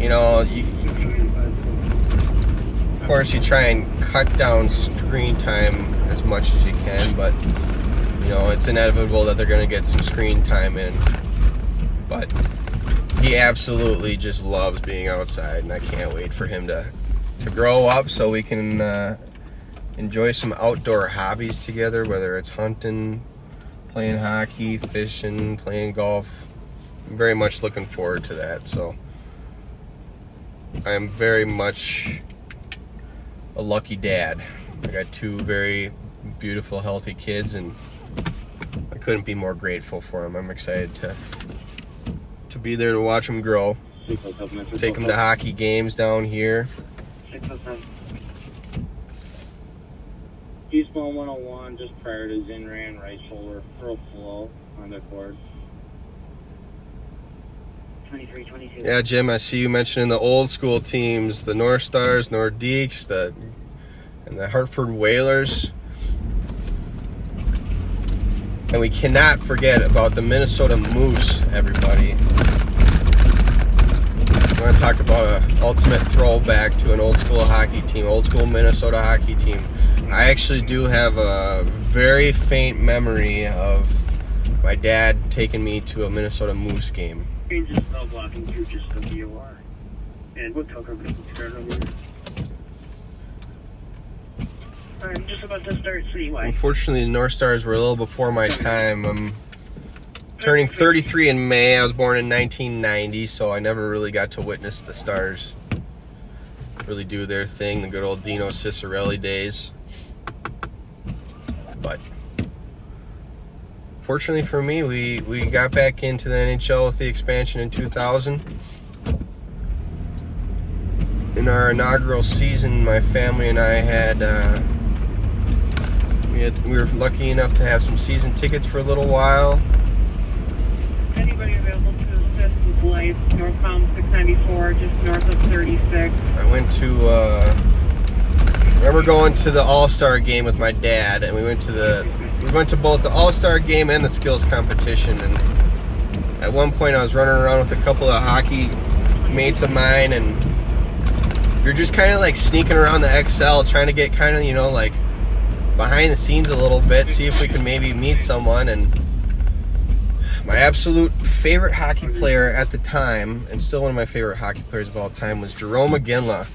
You know, of course you try and cut down screen time as much as you can, but you know, it's inevitable that they're going to get some screen time in. But he absolutely just loves being outside, and I can't wait for him to grow up so we can enjoy some outdoor hobbies together, whether it's hunting, playing hockey, fishing, playing golf. I'm very much looking forward to that. So I am very much a lucky dad. I got two very beautiful, healthy kids, and I couldn't be more grateful for them. I'm excited to be there to watch them grow. Take them to hockey games down here. Eastbound 101, just prior to Zinran, right shoulder, real flow on the cord. 2322. Yeah, Jim, I see you mentioning the old school teams, the North Stars, Nordiques, and the Hartford Whalers. And we cannot forget about the Minnesota Moose, everybody. I want to talk about an ultimate throwback to an old school hockey team, old school Minnesota hockey team. I actually do have a very faint memory of my dad taking me to a Minnesota Moose game. Just no blocking through just the VOR. And what took over I'm just about to start citywide. Unfortunately, the North Stars were a little before my time. I'm turning 33 in May. I was born in 1990, so I never really got to witness the Stars really do their thing, the good old Dino Cicerelli days. But fortunately for me, we got back into the NHL with the expansion in 2000. In our inaugural season, my family and I we were lucky enough to have some season tickets for a little while. Anybody available to assist with lights northbound 694, just north of 36? I went to I remember going to the All-Star game with my dad, and we went to both the All-Star game and the skills competition. And at one point I was running around with a couple of hockey mates of mine, and you're just kind of like sneaking around the XL trying to get kind of, you know, like behind the scenes a little bit, see if we can maybe meet someone. And my absolute favorite hockey player at the time, and still one of my favorite hockey players of all time, was Jerome McGinley.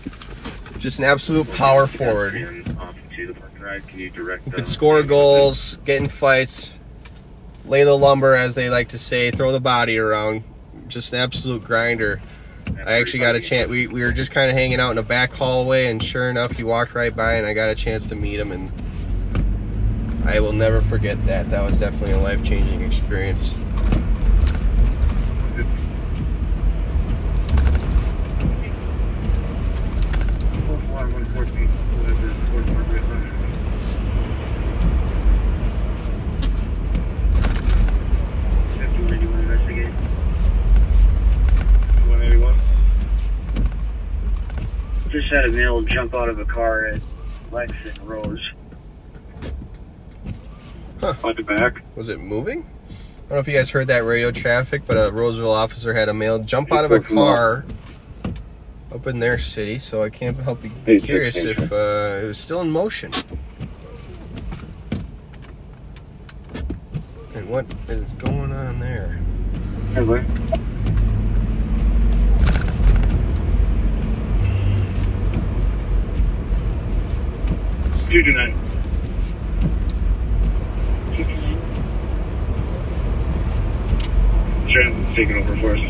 Just an absolute power forward. Who could score goals, get in fights, lay the lumber, as they like to say, throw the body around. Just an absolute grinder. I actually got a chance. We were just kind of hanging out in a back hallway, and sure enough, he walked right by, and I got a chance to meet him, and I will never forget that. That was definitely a life-changing experience. Just had a male jump out of a car at Lex and Rose. Huh. On the back. Was it moving? I don't know if you guys heard that radio traffic, but a Roseville officer had a male jump out of a car up in their city, so I can't help be curious if it was still in motion. And what is going on there? Hey, boy. 229. Transit's taking over for us.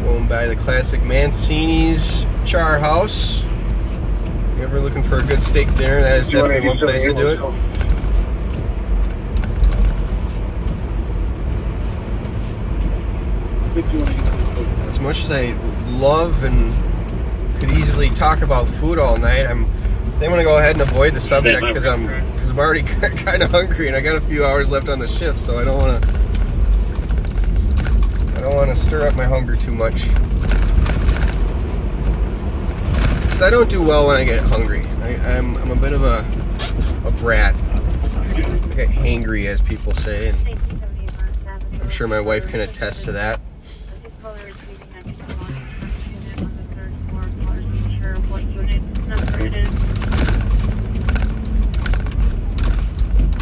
Going by the classic Mancini's Char House. If you're ever looking for a good steak dinner, that is definitely one place to do it. As much as I love and could easily talk about food all night, I think I'm gonna go ahead and avoid the subject because I'm already kind of hungry and I got a few hours left on the shift, so I don't want to stir up my hunger too much. Because I don't do well when I get hungry. I'm a bit of a brat. I get hangry, as people say, and I'm sure my wife can attest to that.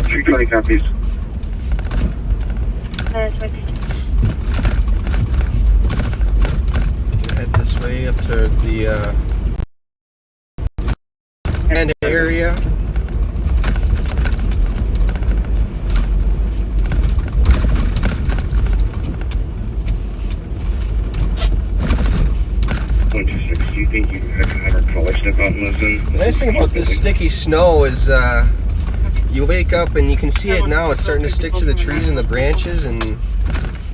320 copies. Head this way up to the end area. Do you think you have our collar step out and listen? The nice thing about this sticky snow is you wake up and you can see it now. It's starting to stick to the trees and the branches, and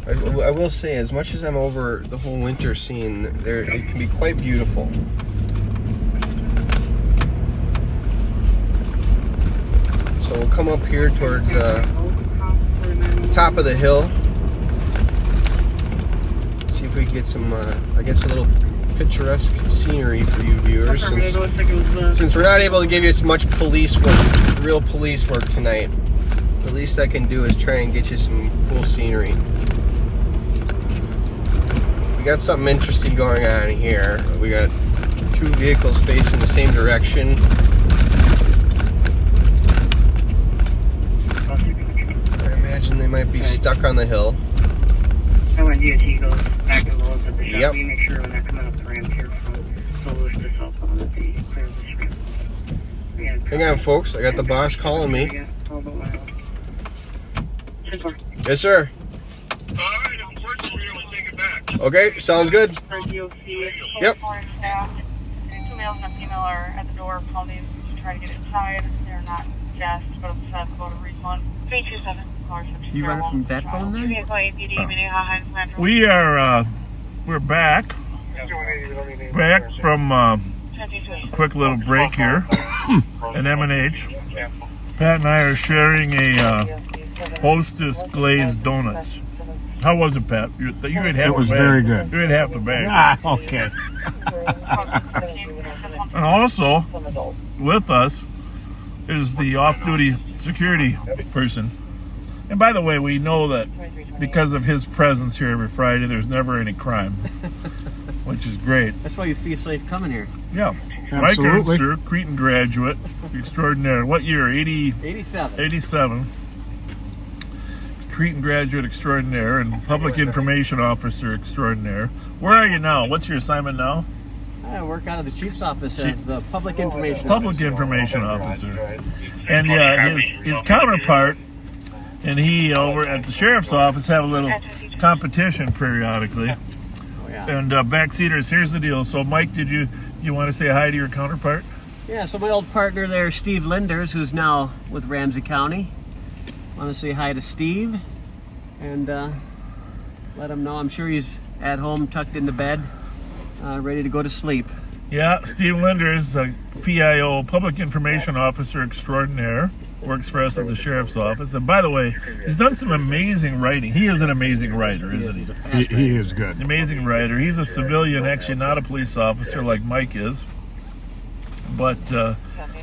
I will say, as much as I'm over the whole winter scene, it can be quite beautiful. So we'll come up here towards top of the hill. See if we can get some, I guess, a little picturesque scenery for you viewers, since we're not able to give you as much police work, real police work tonight. The least I can do is try and get you some cool scenery. We got something interesting going on here. We got two vehicles facing the same direction. I imagine they might be stuck on the hill. And when DOT goes back and loads at the shop, Yep. you make sure when they're coming up the ramp here from Louis to South Lawn that they clear the street. Hang on, folks. I got the boss calling me. Yes, sir. Okay, sounds good. Yep. 2 males and a female are at the door pounding to try to get inside. They're not gassed, but upset about a refund. 327. You run from that phone then? We're back from a quick little break here at M&H. Pat and I are sharing a Hostess glazed donuts. How was it, Pat? You had half. It was the bag. very good. You had half the bag. Ah, okay. And also with us is the off-duty security person. And by the way, we know that because of his presence here every Friday, there's never any crime, which is great. That's why you feel safe coming here. Yeah. Mike Ernster, Cretan graduate, extraordinaire. What year? 87. 87. Cretan graduate extraordinaire and public information officer extraordinaire. Where are you now? What's your assignment now? I work out of the chief's office as the public information officer. And his counterpart and he over at the sheriff's office have a little competition periodically. Oh, yeah. And backseaters, here's the deal. So Mike, did you want to say hi to your counterpart? Yeah, so my old partner there, Steve Linders, who's now with Ramsey County. Want to say hi to Steve and let him know I'm sure he's at home, tucked into bed, ready to go to sleep. Yeah, Steve Linders, PIO, Public Information Officer Extraordinaire, works for us at the Sheriff's Office. And by the way, he's done some amazing writing. He is an amazing writer, isn't he? He is good. Amazing writer. He's a civilian, actually not a police officer like Mike is, but an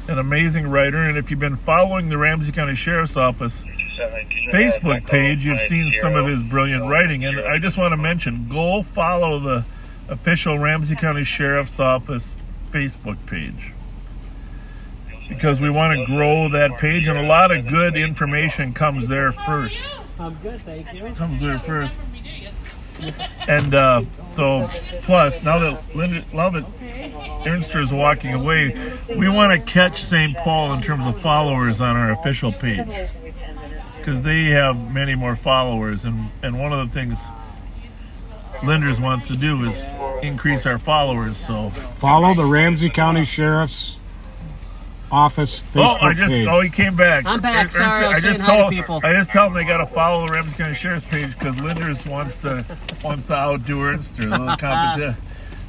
amazing writer. And if you've been following the Ramsey County Sheriff's Office Facebook page, you've seen some of his brilliant writing. And I just want to mention, go follow the official Ramsey County Sheriff's Office Facebook page, because we want to grow that page, and a lot of good information comes there first. I'm good, thank you. Comes there first. And so, plus, now that Ernster's walking away, we want to catch St. Paul in terms of followers on our official page. Because they have many more followers. And one of the things Linders wants to do is increase our followers. So follow the Ramsey County Sheriff's Office Facebook page. Oh, he came back. I'm back. Sorry, I just hi to told people. I just tell them they got to follow the Ramsey County Sheriff's page because Linders wants to outdo Ernster. A little competition.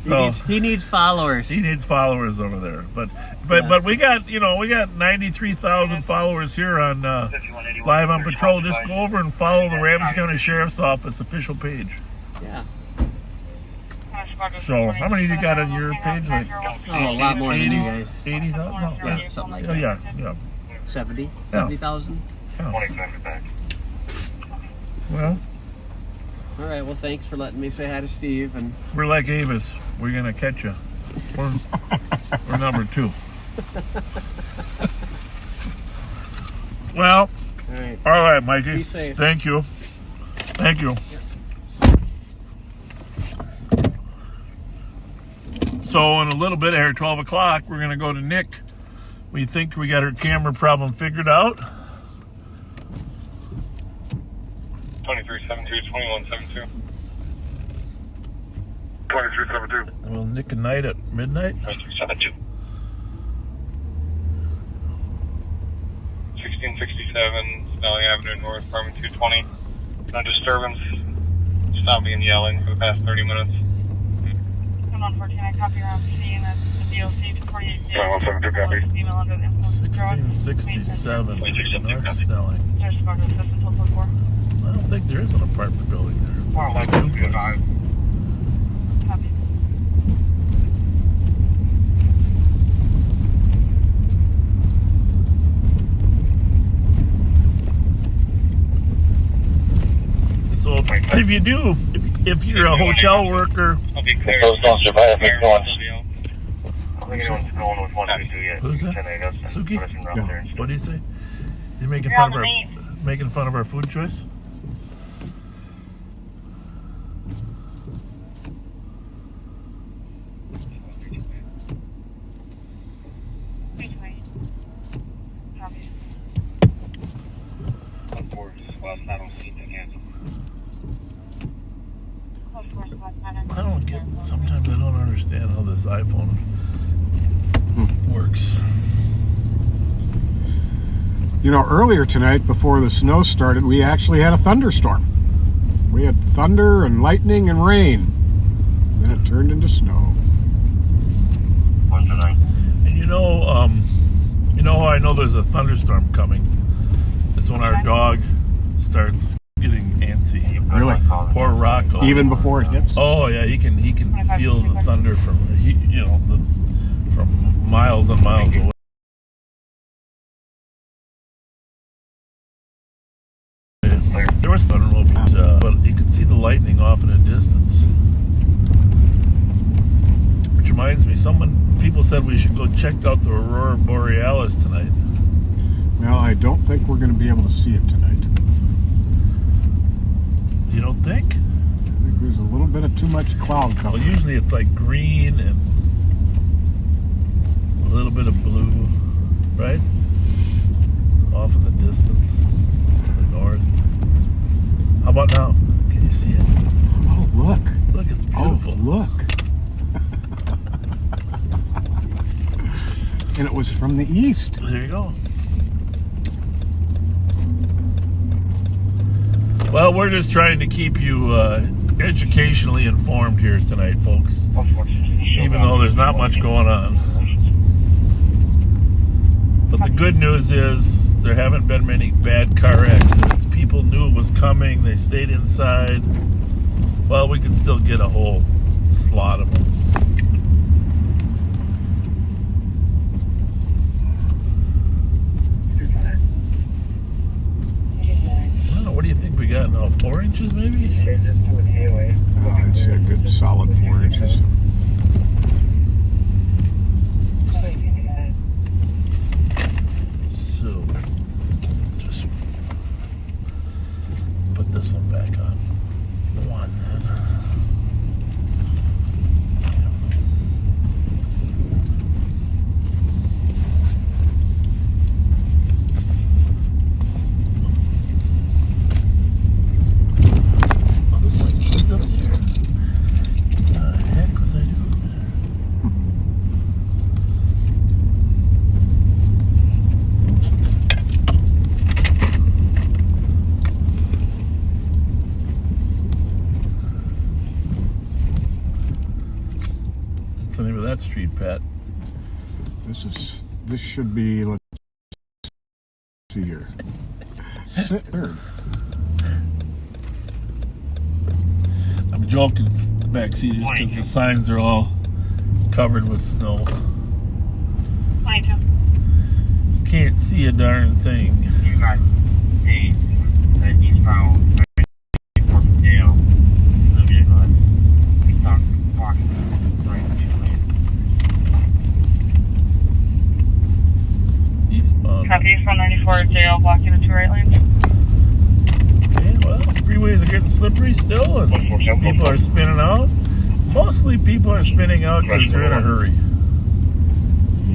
So he needs followers. He needs followers over there. But we got 93,000 followers here on Live on Patrol. Just go over and follow the Ramsey County Sheriff's Office official page. Yeah. So how many you got on your page? Like, a lot more than you guys. 80,000? No, yeah, something like that. Yeah. 70,000. Yeah. Well. All right. Well, thanks for letting me say hi to Steve. And we're like Avis. We're gonna catch you. We're number 2. Well. All right, Mikey. Be safe. Thank you. So in a little bit here, 12 o'clock, we're going to go to Nick. We think we got our camera problem figured out. 2372, 2172. 2372. We'll nick a night at midnight. 2372. 1667, Snelling Avenue North, apartment 220. No disturbance. Stop being yelling for the past 30 minutes. 114, I copy around seeing that the DOC 248 days. 172 copy. Email under the influence of drugs. 1667 North Snelling. There's Sparta Assistant 1244. I don't think there is an apartment building there. Copy. So if you do, if you're a hotel worker, Those don't survive big ones. I think anyone's going with 122 yet. Who's that? Suki? Yeah. What do you say? Is he making fun of our food choice? Sometimes I don't understand how this iPhone works. Earlier tonight, before the snow started, we actually had a thunderstorm. We had thunder and lightning and rain. Then it turned into snow. And you know how I know there's a thunderstorm coming? It's when our dog starts getting antsy. Really? Poor Rocco. Even before it hits? Oh yeah, he can feel the thunder from from miles and miles away. There was thunder, but you could see the lightning off in a distance. Which reminds me, people said we should go check out the Aurora Borealis tonight. Well, I don't think we're going to be able to see it tonight. You don't think? I think there's a little bit of too much cloud cover. Well, usually it's like green and a little bit of blue, right? Off in the distance to the north. How about now? Can you see it? Oh, look. Look, it's beautiful. Oh, look. And it was from the east. There you go. Well, we're just trying to keep you educationally informed here tonight, folks. Even though there's not much going on. But the good news is there haven't been many bad car accidents. People knew it was coming. They stayed inside. Well, we can still get a whole slot of them. What do you think we got now? 4 inches maybe? I'd say a good solid 4 inches. So, just put this one back on. One then. Street, Pat. This should be, let's see here. Third. I'm joking, backseaters, because the signs are all covered with snow. 22. You can't see a darn thing. You got eight. Eastbound 94 from Dale. The vehicle is talking right Eastbound. Copy, eastbound 94 Dale, blocking the 2 right lanes. Okay, well, freeways are getting slippery still, and people are spinning out. Mostly people are spinning out because they're in a hurry.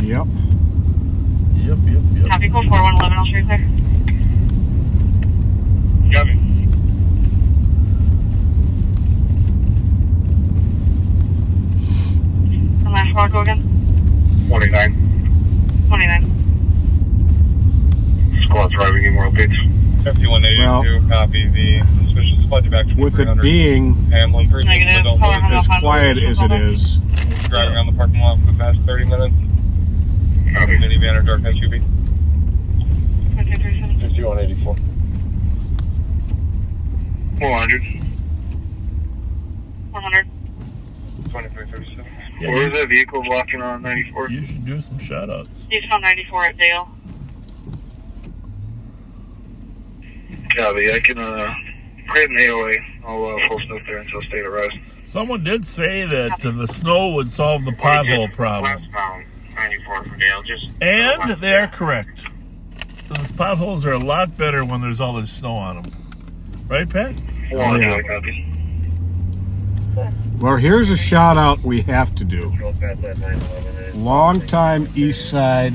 Yep. Yep. Copy, code 4111, I'll street there. Got me. And last one, go again. 29. 29. Squad driving in World Beach. 5182, copy. The suspicious spotted back to With it being Hamlin. Negative. as quiet as it is, Driving around the parking lot for the past 30 minutes. Copy. Minivan or dark SUV. 2237. 5184. 400. 100. 2337. Yeah, Where is that vehicle blocking on 94? You should do some shout-outs. Eastbound 94 at Dale. Copy. I can create an AOA. I'll full snow there until state arrives. Someone did say that the snow would solve the pothole problem. Westbound 94 from Dale. Just And they are correct. Those potholes are a lot better when there's all this snow on them. Right, Pat? 400. yeah. Copy. well, here's a shout out we have to do. Longtime East Side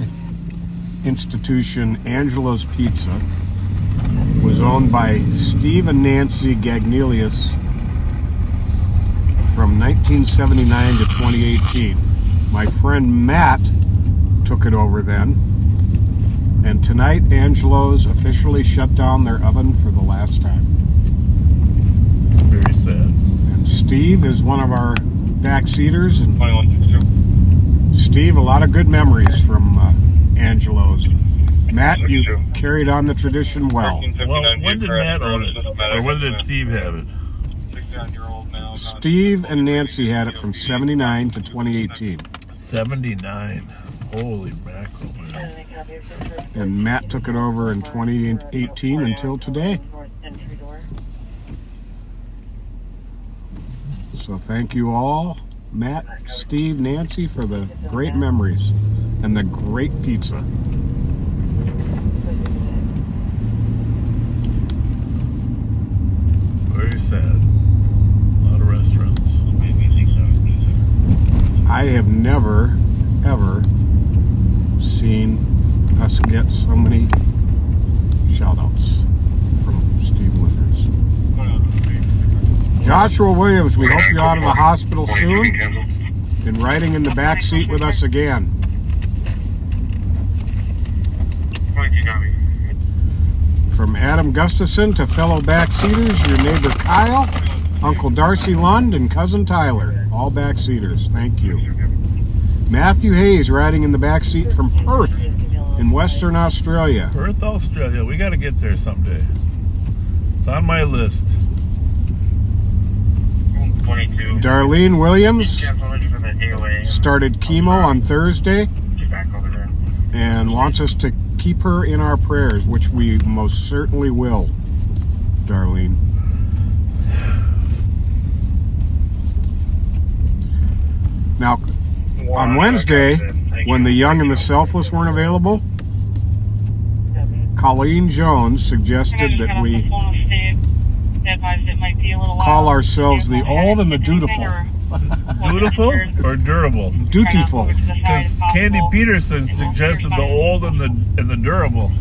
institution, Angelo's Pizza, was owned by Steve and Nancy Gagnelius from 1979 to 2018. My friend Matt took it over then, and tonight Angelo's officially shut down their oven for the last time. Very sad. And Steve is one of our backseaters, and 2162. Steve, a lot of good memories from Angelo's. Matt, you carried on the tradition well. Well, when did Matt own it? Or when did Steve have it? 69-year-old now. Steve and Nancy had it from 79 to 2018. 79. Holy mackerel, man. And Matt took it over in 2018 until today. So thank you all, Matt, Steve, Nancy, for the great memories and the great pizza. Very sad. A lot of restaurants. I have never, ever seen us get so many shout-outs from Steve Winters. Joshua Williams, we hope you're out of the hospital soon. Been riding in the back seat with us again. From Adam Gustafson to fellow backseaters, your neighbor Kyle, Uncle Darcy Lund, and Cousin Tyler. All backseaters, thank you. Matthew Hayes riding in the back seat from Perth in Western Australia. Perth, Australia. We got to get there someday. It's on my list. 22. Darlene Williams started chemo on Thursday and wants us to keep her in our prayers, which we most certainly will, Darlene. Now, on Wednesday, when the young and the selfless weren't available, Colleen Jones suggested that we call ourselves the old and the dutiful. Dutiful or durable? Dutiful. Because Candy Peterson suggested the old and the durable.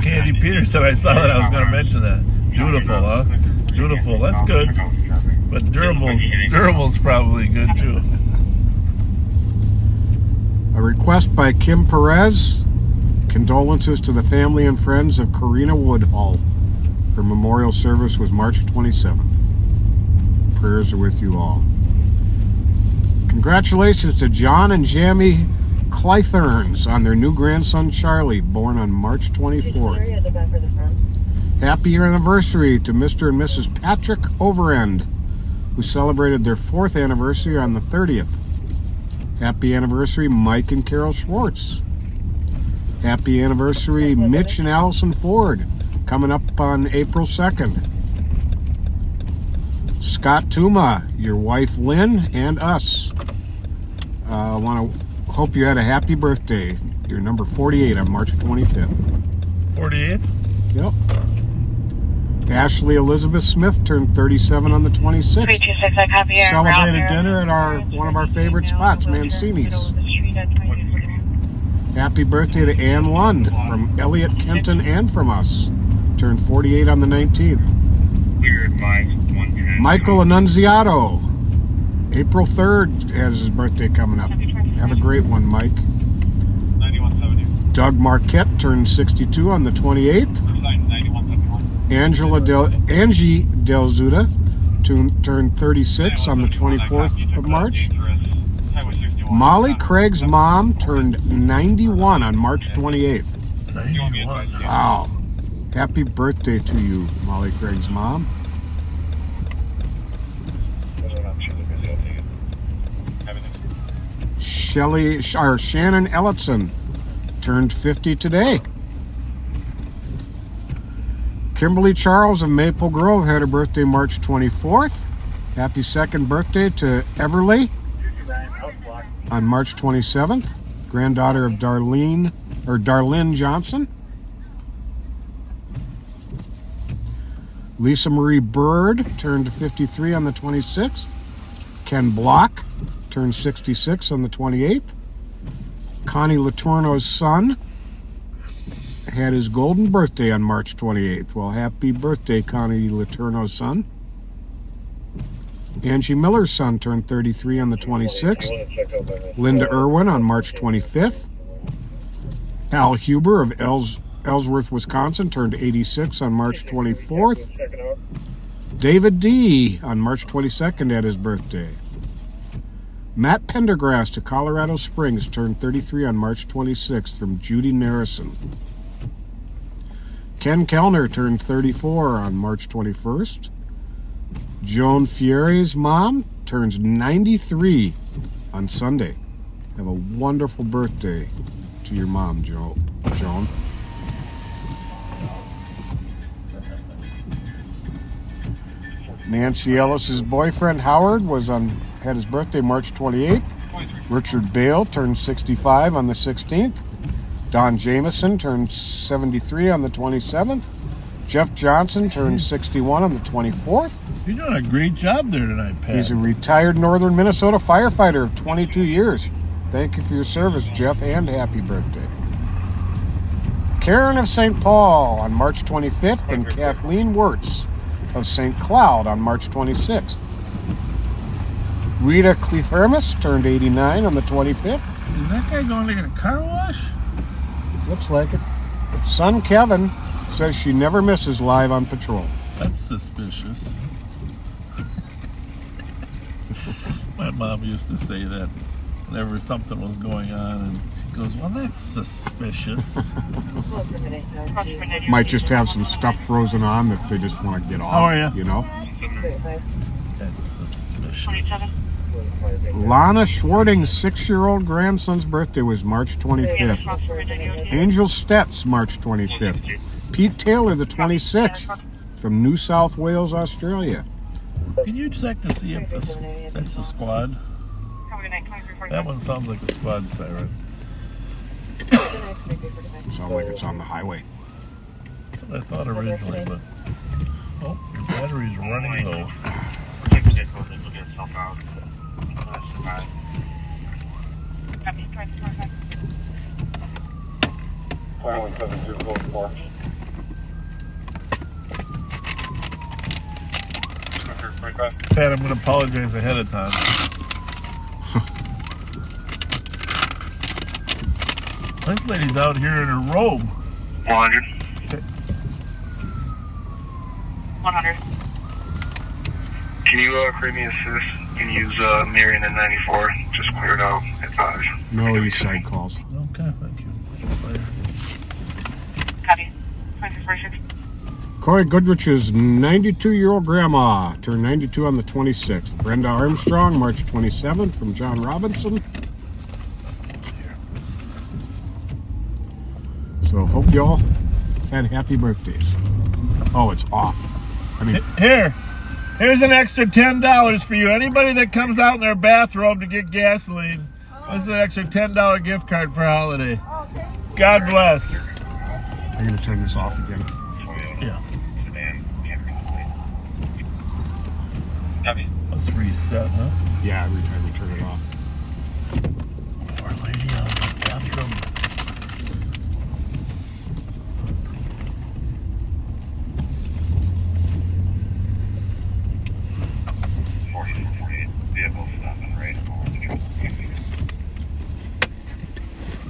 Candy Peterson, I saw that. I was going to mention that. Dutiful, huh? Dutiful. That's good. But durable's probably good too. A request by Kim Perez. Condolences to the family and friends of Karina Woodhull. Her memorial service was March 27th. Prayers are with you all. Congratulations to John and Jamie Clytherns on their new grandson Charlie, born on March 24th. Happy anniversary to Mr. and Mrs. Patrick Overend, who celebrated their 4th anniversary on the 30th. Happy anniversary, Mike and Carol Schwartz. Happy anniversary, Mitch and Allison Ford, coming up on April 2nd. Scott Tuma, your wife Lynn, and us. I want to hope you had a happy birthday. You're number 48 on March 25th. 48th? Yep. Ashley Elizabeth Smith turned 37 on the 26th. 326, I copy. Celebrated dinner at one of our favorite spots, Mancini's. Happy birthday to Ann Lund from Elliot Kenton and from us. Turned 48 on the 19th. Michael Annunziato, April 3rd, has his birthday coming up. Have a great one, Mike. 9170. Doug Marquette turned 62 on the 28th. Angie Del Zuda turned 36 on the 24th of March. Molly Craig's mom turned 91 on March 28th. 91. Wow. Happy birthday to you, Molly Craig's mom. Shannon Ellison turned 50 today. Kimberly Charles of Maple Grove had her birthday March 24th. Happy 2nd birthday to Everly on March 27th. Granddaughter of Darlene Johnson. Lisa Marie Bird turned 53 on the 26th. Ken Block turned 66 on the 28th. Connie Letourneau's son had his golden birthday on March 28th. Well, happy birthday, Connie Letourneau's son. Angie Miller's son turned 33 on the 26th. Linda Irwin on March 25th. Al Huber of Ellsworth, Wisconsin turned 86 on March 24th. David D. on March 22nd had his birthday. Matt Pendergrass to Colorado Springs turned 33 on March 26th from Judy Narrison. Ken Kellner turned 34 on March 21st. Joan Fierre's mom turns 93 on Sunday. Have a wonderful birthday to your mom, Joan. Nancy Ellis's boyfriend Howard had his birthday March 28th. Richard Bale turned 65 on the 16th. Don Jameson turned 73 on the 27th. Jeff Johnson turned 61 on the 24th. You're doing a great job there tonight, Pat. He's a retired northern Minnesota firefighter of 22 years. Thank you for your service, Jeff, and happy birthday. Karen of St. Paul on March 25th and Kathleen Wirtz of St. Cloud on March 26th. Rita Cleithermis turned 89 on the 25th. Is that guy going to get a car wash? Looks like it. Son Kevin says she never misses live on patrol. That's suspicious. My mom used to say that whenever something was going on, and she goes, well, that's suspicious. Might just have some stuff frozen on that they just want to get off. How are you? You know? That's suspicious. Lana Schwarting's 6-year-old grandson's birthday was March 25th. Angel Stetz, March 25th. Pete Taylor, the 26th, from New South Wales, Australia. Can you check to see if that's a squad? That one sounds like a squad siren. Sounds like it's on the highway. That's what I thought originally, but oh, the battery's running low. Pat, I'm going to apologize ahead of time. This lady's out here in her robe. 100. Okay. 100. Can you create me a assist? You can use Marion and 94. Just cleared out at 5. No east side calls. Okay, thank you. Copy. 2346. Corey Goodrich's 92-year-old grandma turned 92 on the 26th. Brenda Armstrong, March 27th, from John Robinson. So hope y'all had happy birthdays. Oh, it's off. I mean, here's an extra $10 for you. Anybody that comes out in their bathrobe to get gasoline, this is an extra $10 gift card for holiday. God bless. I'm going to turn this off again. Yeah. Copy. Let's reset, huh? Yeah, every time we turn it off. Our lady on the bathroom.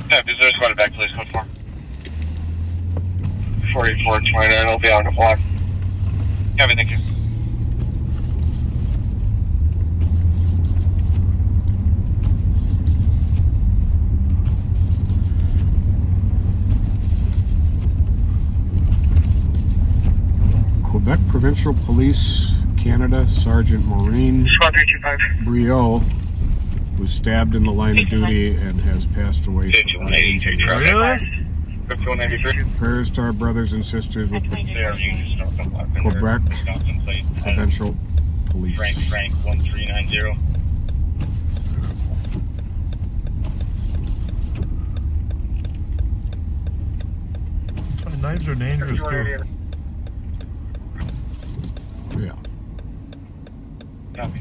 Yeah, visitor squad back, please. Code 4. 4429. I'll be on the block. Copy, thank you. Quebec Provincial Police, Canada, Sergeant Maureen Squad 325. Briot was stabbed in the line of duty and has passed away. Really? 5193. Prayers to our brothers and sisters with Quebec Provincial Police. Frank 1390. Knives are dangerous too. Yeah. Copy.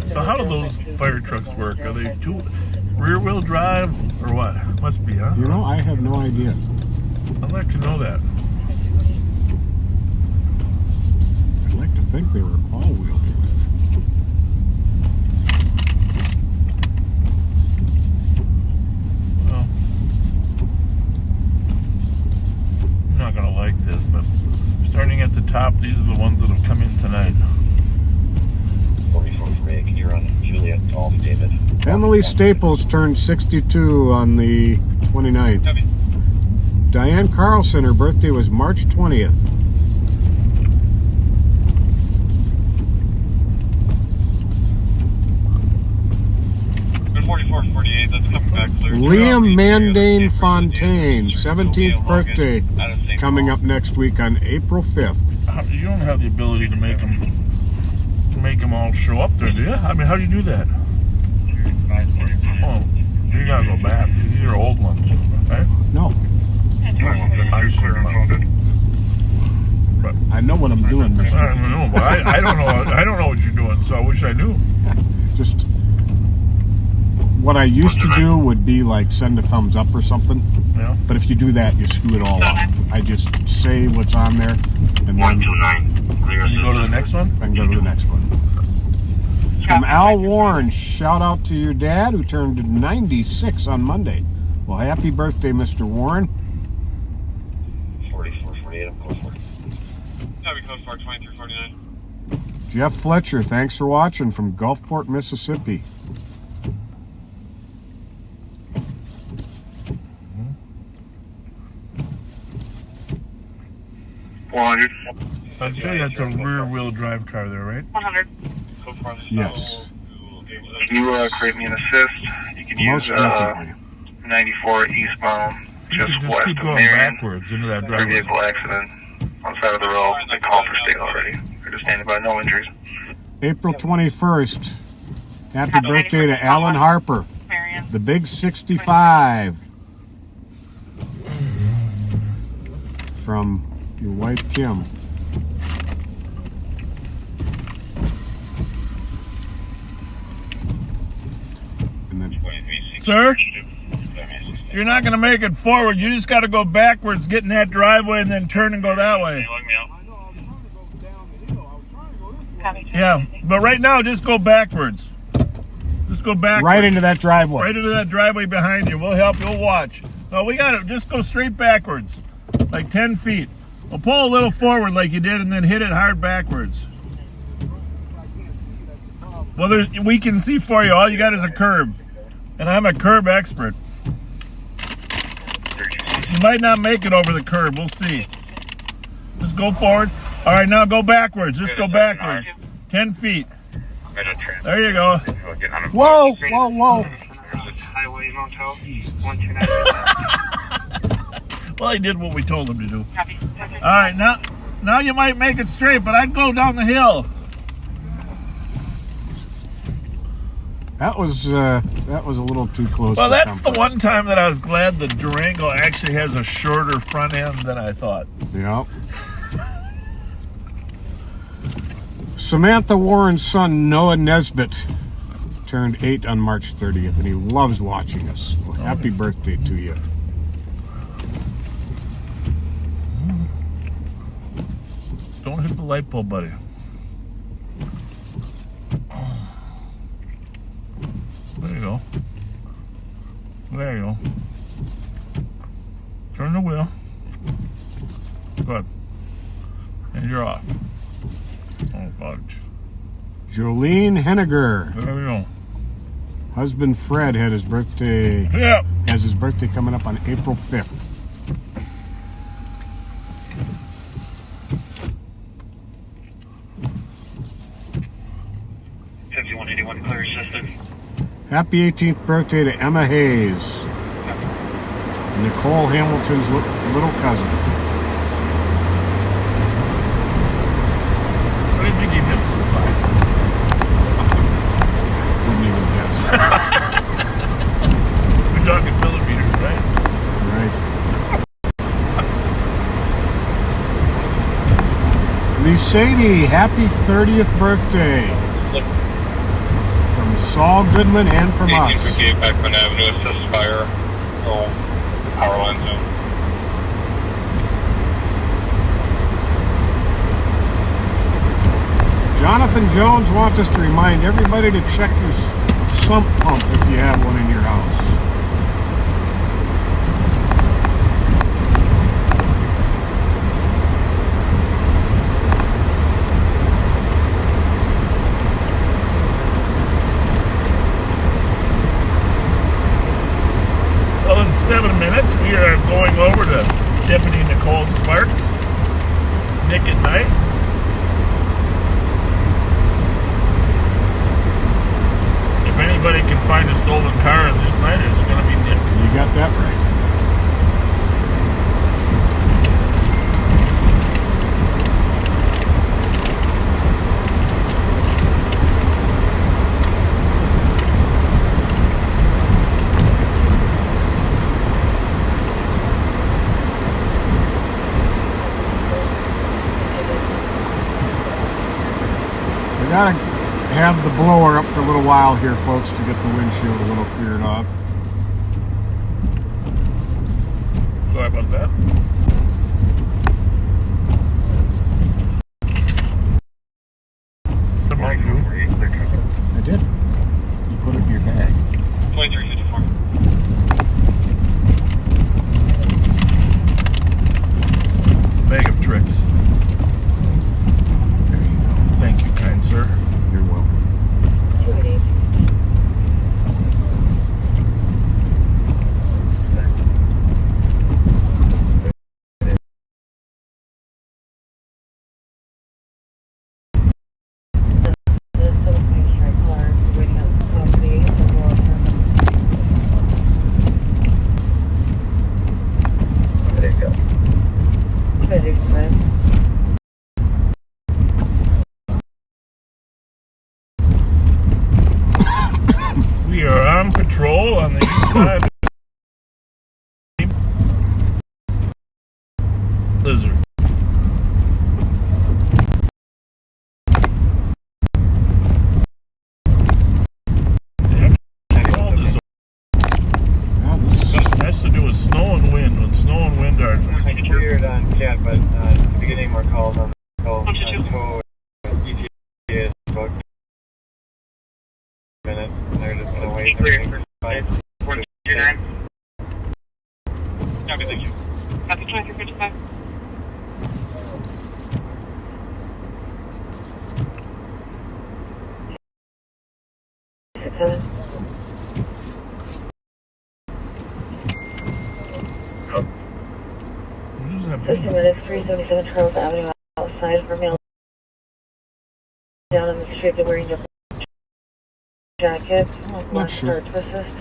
So how do those fire trucks work? Are they two rear-wheel drive or what? Must be, huh? You know, I have no idea. I'd like to know that. I'd like to think they were all-wheel drive. Well, I'm not gonna like this, but starting at the top, these are the ones that have come in tonight. 4448, can you run Juliet Golf, David? Emily Staples turned 62 on the 29th. Copy. Diane Carlson, her birthday was March 20th. Good 4448. That's coming back clear. Liam Mandane Fontaine, 17th birthday, coming up next week on April 5th. You don't have the ability to make them all show up there, do you? I mean, how do you do that? Oh, you gotta go back. These are old ones, right? No. I sure but I know what I'm doing, Mr. I don't know, but I don't know. I don't know what you're doing, so I wish I knew. Just what I used to do would be like send a thumbs up or something. Yeah. But if you do that, you screw it all up. I just say what's on there, and then 129. You go to the next one? I can go to the next one. From Al Warren, shout out to your dad who turned 96 on Monday. Well, happy birthday, Mr. Warren. 4448, I'm close for. Copy, code 42349. Jeff Fletcher, thanks for watching from Gulfport, Mississippi. I'd say that's a rear-wheel drive car there, right? 100. Yes. Can you create me an assist? You can Most use definitely. 94 eastbound, You just should just west keep of going Marion. backwards into that A driveway. vehicle accident on the side of the road. They called for state already. They're just standing by, no injuries. April 21st. Happy birthday to Alan Harper, the big 65. From your wife, Kim. And then, Sir, you're not going to make it forward. You just got to go backwards, get in that driveway, and then turn and go that way. Yeah, but right now, just go backwards. Just go backwards. right into that driveway. Right into that driveway behind you. We'll help. We'll watch. No, we got it. Just go straight backwards, like 10 feet. Well, pull a little forward like you did, and then hit it hard backwards. Well, we can see for you. All you got is a curb, and I'm a curb expert. You might not make it over the curb. We'll see. Just go forward. All right, now go backwards. Just go backwards. 10 feet. There you go. Whoa, whoa, whoa. Highway Motel 129. Well, he did what we told him to do. All right, now you might make it straight, but I'd go down the hill. That was a little too close. Well, that's the one time that I was glad the Durango actually has a shorter front end than I thought. Yep. Samantha Warren's son, Noah Nesbitt, turned 8 on March 30th, and he loves watching us. Well, happy birthday to you. Don't hit the light bulb, buddy. There you go. There you go. Turn the wheel. Good. And you're off. Oh, fudge. Jolene Henniger. There we go. Husband Fred had his birthday. Yeah. Has his birthday coming up on April 5th. Clear assistant. Happy 18th birthday to Emma Hayes, Nicole Hamilton's little cousin. What do you think he missed this by? Wouldn't even guess. We're talking millimeters, right? Right. Lee Sadie, happy 30th birthday. From Saul Goodman and from us. 1858 Beckman Avenue, assist fire. Oh, power line zone. Jonathan Jones wants us to remind everybody to check your sump pump if you have one in your house. Well, in 7 minutes, we are going over to Deputy Nicole Sparks, Nick at Night. If anybody can find a stolen car in this night, it's going to be Nick. You got that right. We gotta have the blower up for a little while here, folks, to get the windshield a little cleared off. Sorry about that. I did. You put it in your bag. 2354. Bag of tricks. There you go. Thank you, kind sir. You're welcome. 288. There you go. We are on patrol on the east side. Lizard. Has to do with snow and wind. When snow and wind are Cleared on CAT, but at the beginning more calls on the call. So ETA is about a minute. They're just going to wait. Copy, thank you. Copy 2355. System minutes 377 Charles Avenue outside for male down on the street. They're wearing their jackets. Not sure. To assist.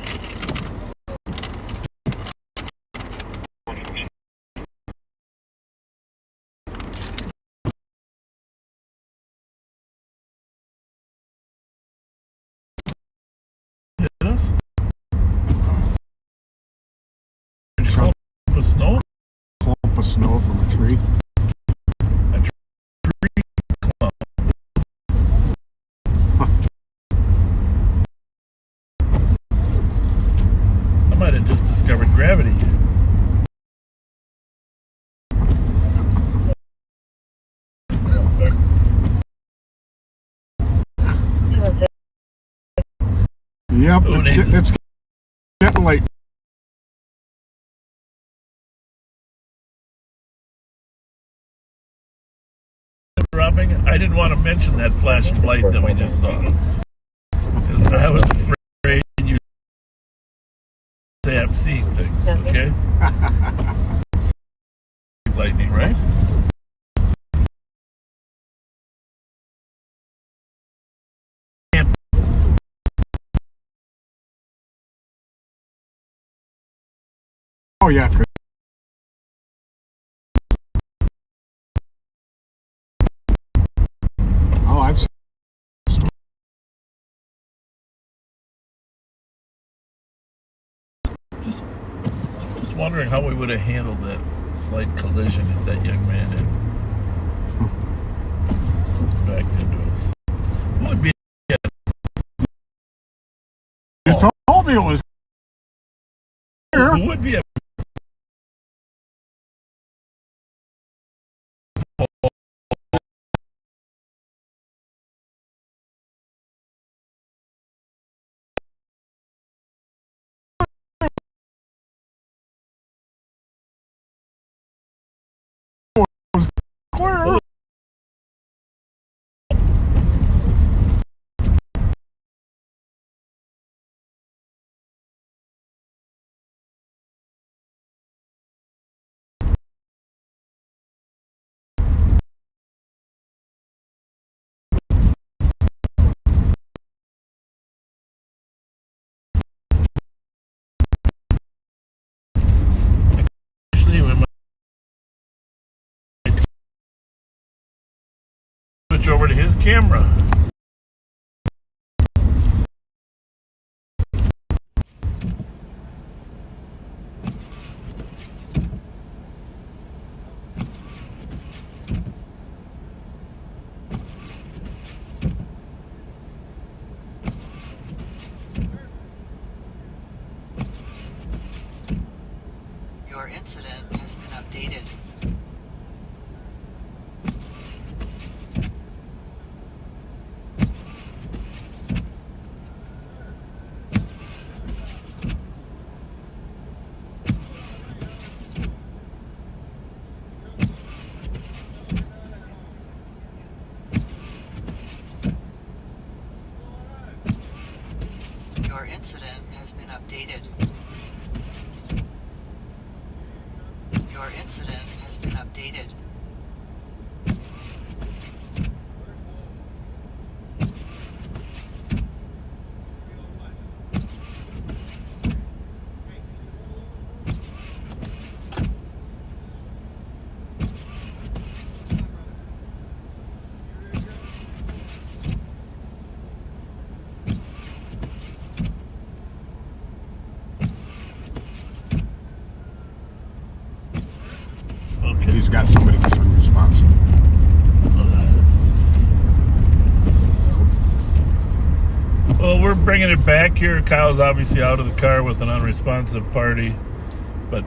Hit us? Clump of snow? Clump of snow from a tree. A tree clump. I might have just discovered gravity. Yep, it's getting late. I didn't want to mention that flashing light that we just saw. Because I was afraid you'd say I'm seeing things, okay? Lightning, right? Oh, yeah, good. Oh, I've seen Just wondering how we would have handled that slight collision if that young man had backed into us. Who would be? You told me it was here. Who would be a? Clear. Actually, we might switch over to his camera. Your incident has been updated. Your incident has been updated. Your incident has been updated. He's got somebody who's unresponsive. Well, we're bringing it back here. Kyle's obviously out of the car with an unresponsive party, but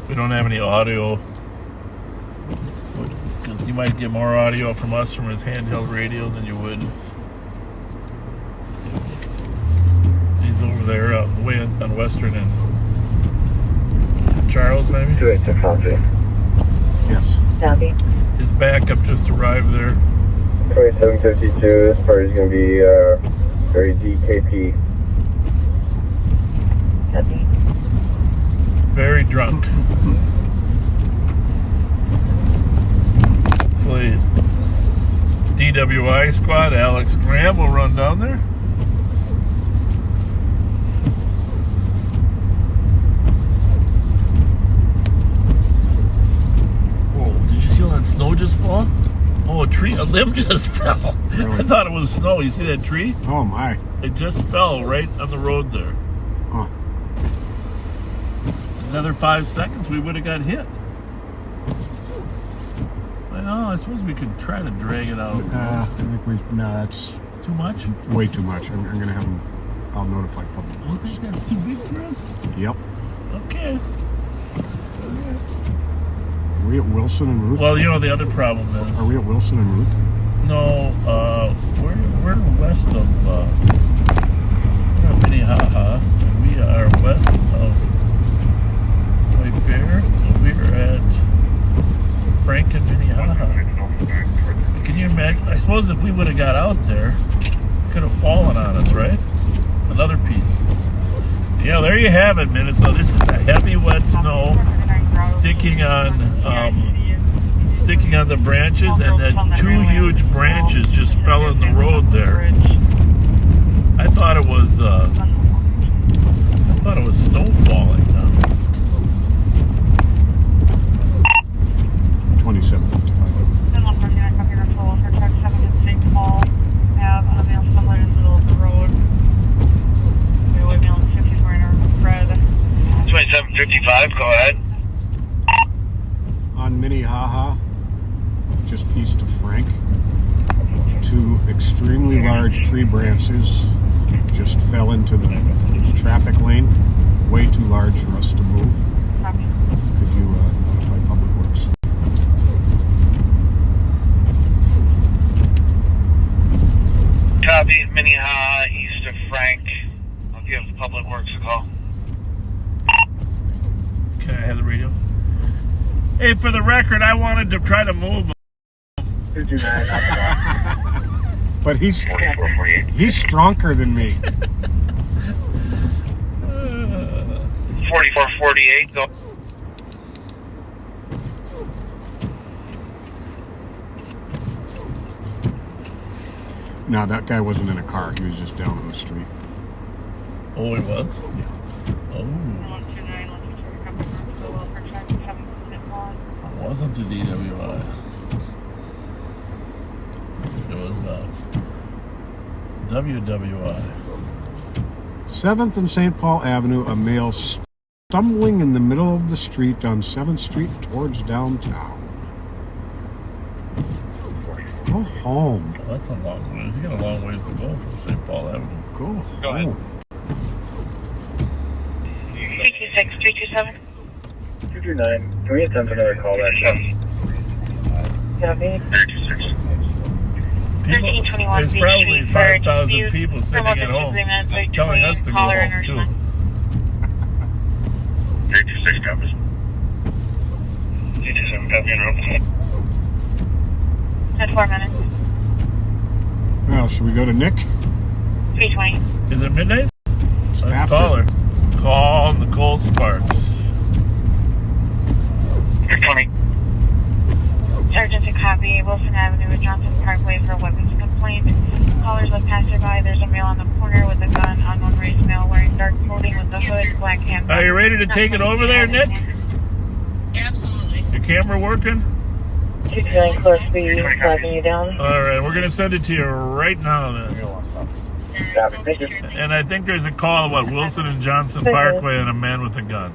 we don't have any audio. You might get more audio from us from his handheld radio than you would. He's over there way on Western and Charles, maybe? 286 Ramsey. Yes. Copy. His backup just arrived there. 2752, this party's going to be very DKP. Copy. Very drunk. Hopefully, DWI squad, Alex Graham will run down there. Whoa, did you see all that snow just fall? Oh, a limb just fell. Really? I thought it was snow. You see that tree? Oh my. It just fell right on the road there. Huh. Another 5 seconds, we would have got hit. I suppose we could try to drag it out. I think no, that's Too much? way too much. I'm going to have them, I'll notify public You works. think that's too big for us? Yep. Okay. Are we at Wilson and Ruth? Well, the other problem is... Are we at Wilson and Ruth? No, we're west of Minnehaha, and we are west of White Bear, so we're at Frank and Minnehaha. Can you imagine? I suppose if we would have got out there, it could have fallen on us, right? Another piece. Yeah, there you have it, Minnesota. This is a heavy, wet snow sticking on the branches, and then two huge branches just fell in the road there. I thought it was snow falling down. 2755. Have a male stumbled in the middle of the road. White male in 50s wearing a red. 2755, go ahead. On Minnehaha, just east of Frank, two extremely large tree branches just fell into the traffic lane. Way too large for us to move. Could you notify Public Works? Copy, Minnehaha, east of Frank. I'll give Public Works a call. Can I have the radio? Hey, for the record, I wanted to try to move. But he's 4448. stronger than me. 4448, go. No, that guy wasn't in a car. He was just down on the street. Oh, he was? Yeah. Oh. It wasn't the DWI. It was WWI. 7th and St. Paul Avenue, a male stumbling in the middle of the street on 7th Street towards downtown. Go home. Well, that's a long ways. You got a long ways to go from St. Paul Avenue. Go Go ahead. home. 326, 327. 229, can we attempt another call back? Copy. 326. People, 1321 there's Beach probably Street, 5,000 people sitting at home telling us to go home, too. 326 copies. 327 copy en route. That's 4 minutes. Well, should we go to Nick? 320. Is it midnight? Let's After. call her. Call Nicole Sparks. 320. Sergeant to copy Wilson Avenue and Johnson Parkway for a weapons complaint. Callers with passerby. There's a male on the corner with a gun. Unknown race male wearing dark clothing with a hood, black handbag. Are you ready to take it over there, Nick? Absolutely. Your camera working? 229 close speed, flagging you down. All right, we're going to send it to you right now then. Copy, thank you. And I think there's a call at Wilson and Johnson Parkway and a man with a gun.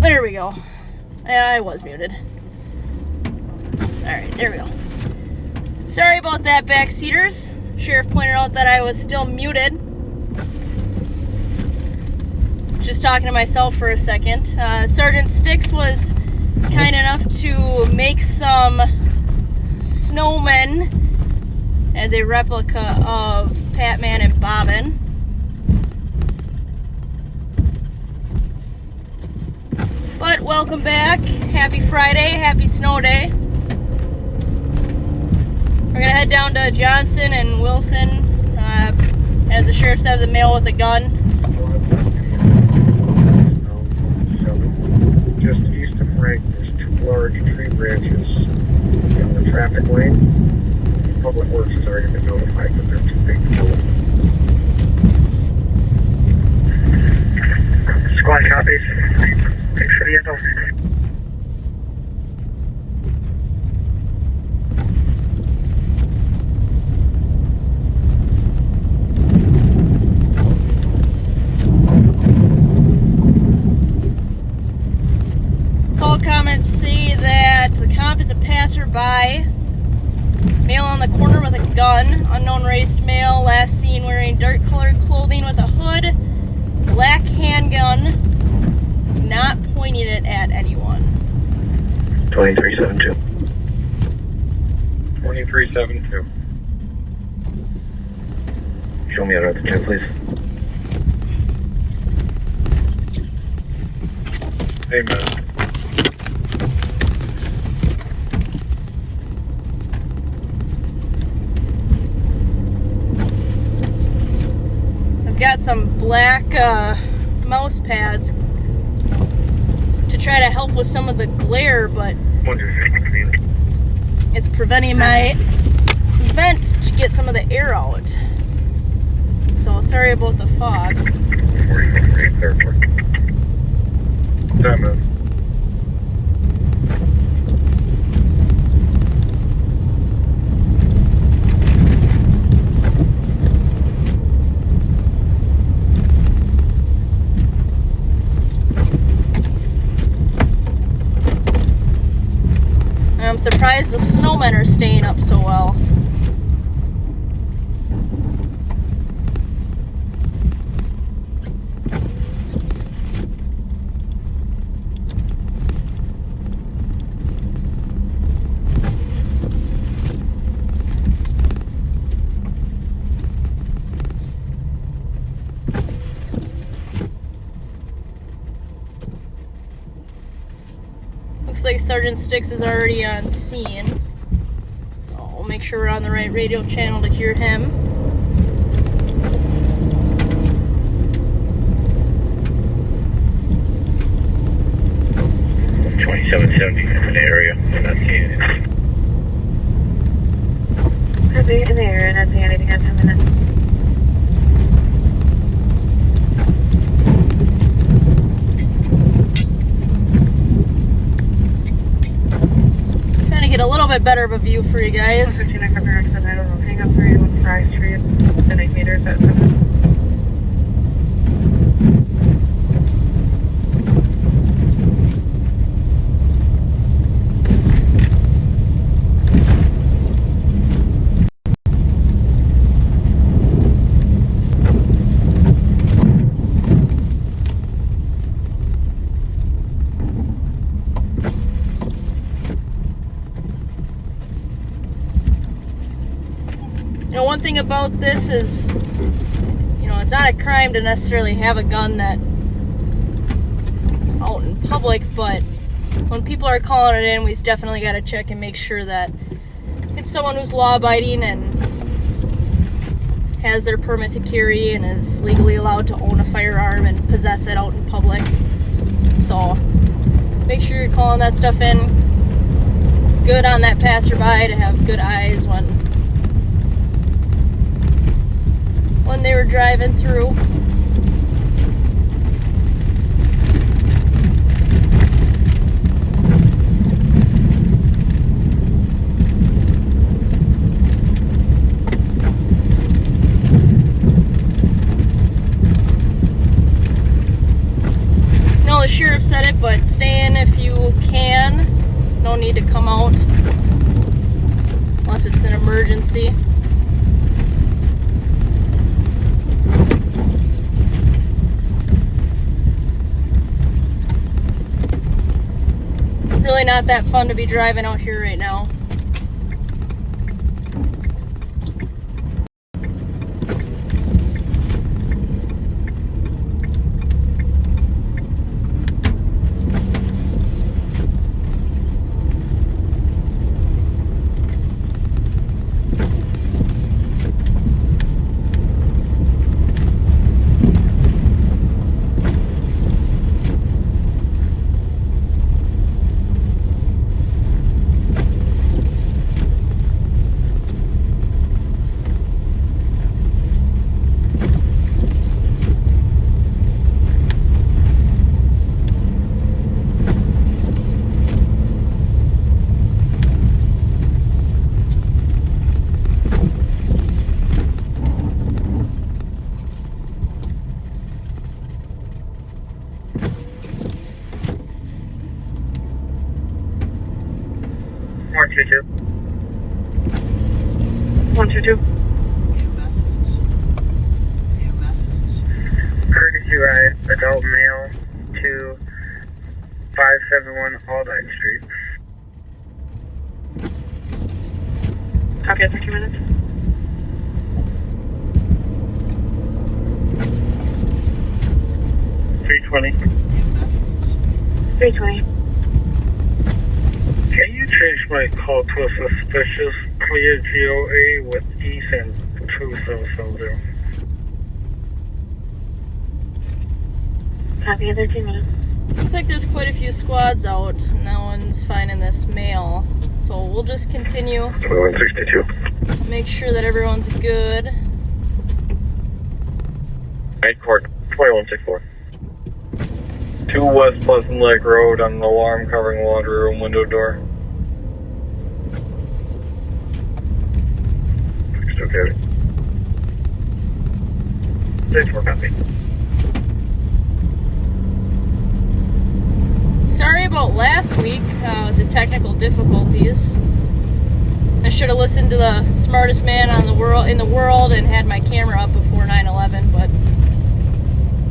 There we go. I was muted. Alright, there we go. Sorry about that, backseaters. Sheriff pointed out that I was still muted. Just talking to myself for a second. Sergeant Sticks was kind enough to make some snowmen as a replica of Patman and Bobbin. But welcome back. Happy Friday. Happy snow day. We're gonna head down to Johnson and Wilson as the sheriff said, the male with a gun. Just east of Frank, there's 2 large tree branches in the traffic lane. Public Works has already been notified that they're too big to move. Squad copies. Thanks for the info. Call comments say that the comp is a passerby. Male on the corner with a gun. Unknown raced male. Last seen wearing dark colored clothing with a hood. Black handgun. Not pointing it at anyone. 2372. 2372. Show me out of the 2, please. Amen. I've got some black mouse pads to try to help with some of the glare, but it's preventing my vent to get some of the air out. So sorry about the fog. I'm surprised the snowmen are staying up so well. Looks like Sergeant Sticks is already on scene. So we'll make sure we're on the right radio channel to hear him. In the area. I'm not seeing anything. Copy, in the area, not seeing anything at 10 minutes. Trying to get a little bit better of a view for you guys. 15, I cover your exit. I don't know. Hang up for you with Fry Street within 8 meters at 7. You know, one thing about this is, you know, it's not a crime to necessarily have a gun that out in public, but when people are calling it in, we definitely got to check and make sure that it's someone who's law-abiding and has their permit to carry and is legally allowed to own a firearm and possess it out in public. So make sure you're calling that stuff in. Good on that passerby to have good eyes when they were driving through. No, the sheriff said it, but stay in if you can. No need to come out unless it's an emergency. Really not that fun to be driving out here right now. Courtesy ride, adult male to 571 Aldine Street. Copy at 30 minutes. $320. 320. Can you change my call to a suspicious clear GOA with Ethan 2770? Copy at 13 minutes. Looks like there's quite a few squads out. No one's finding this male. So we'll just continue. 2162. Make sure that everyone's good. Night Court 2164. 2 West Pleasant Lake Road on an alarm covering laundry room window door. Still good. 64 copy. Sorry about last week with the technical difficulties. I should have listened to the smartest man in the world and had my camera up before 9/11, but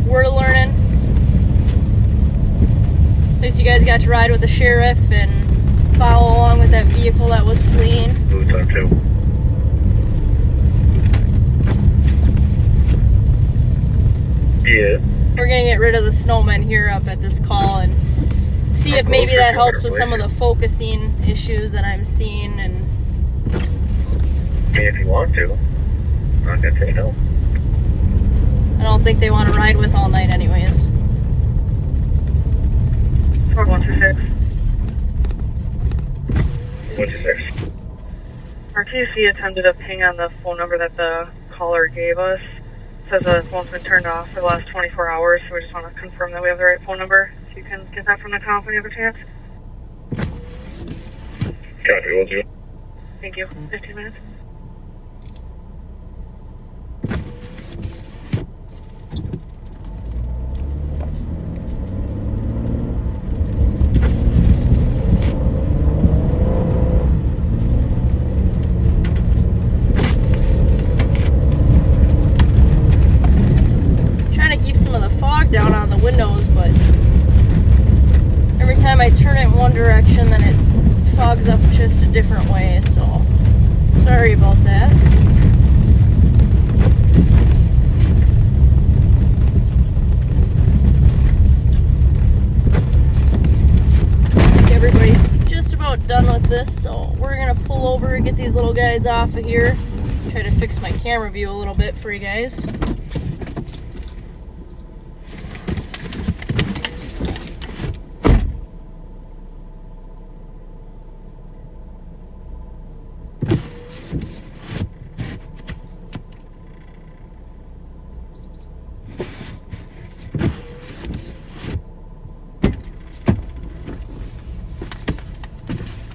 we're learning. At least you guys got to ride with the sheriff and follow along with that vehicle that was fleeing. Who's on 2? Yeah. We're gonna get rid of the snowmen here up at this call and see if maybe that helps with some of the focusing issues that I'm seeing. And if you want to, I'm not gonna say no. I don't think they want to ride with all night anyways. 4126. 126. Our TC attempted a ping on the phone number that the caller gave us. It says the phone's been turned off for the last 24 hours, so we just want to confirm that we have the right phone number. So you can get that from the comp when you have a chance. Copy, will do. Thank you. 15 minutes. Down on the windows, but every time I turn it in one direction then it fogs up just a different way, so sorry about that. I think everybody's just about done with this, so we're gonna pull over and get these little guys off of here. Try to fix my camera view a little bit for you guys.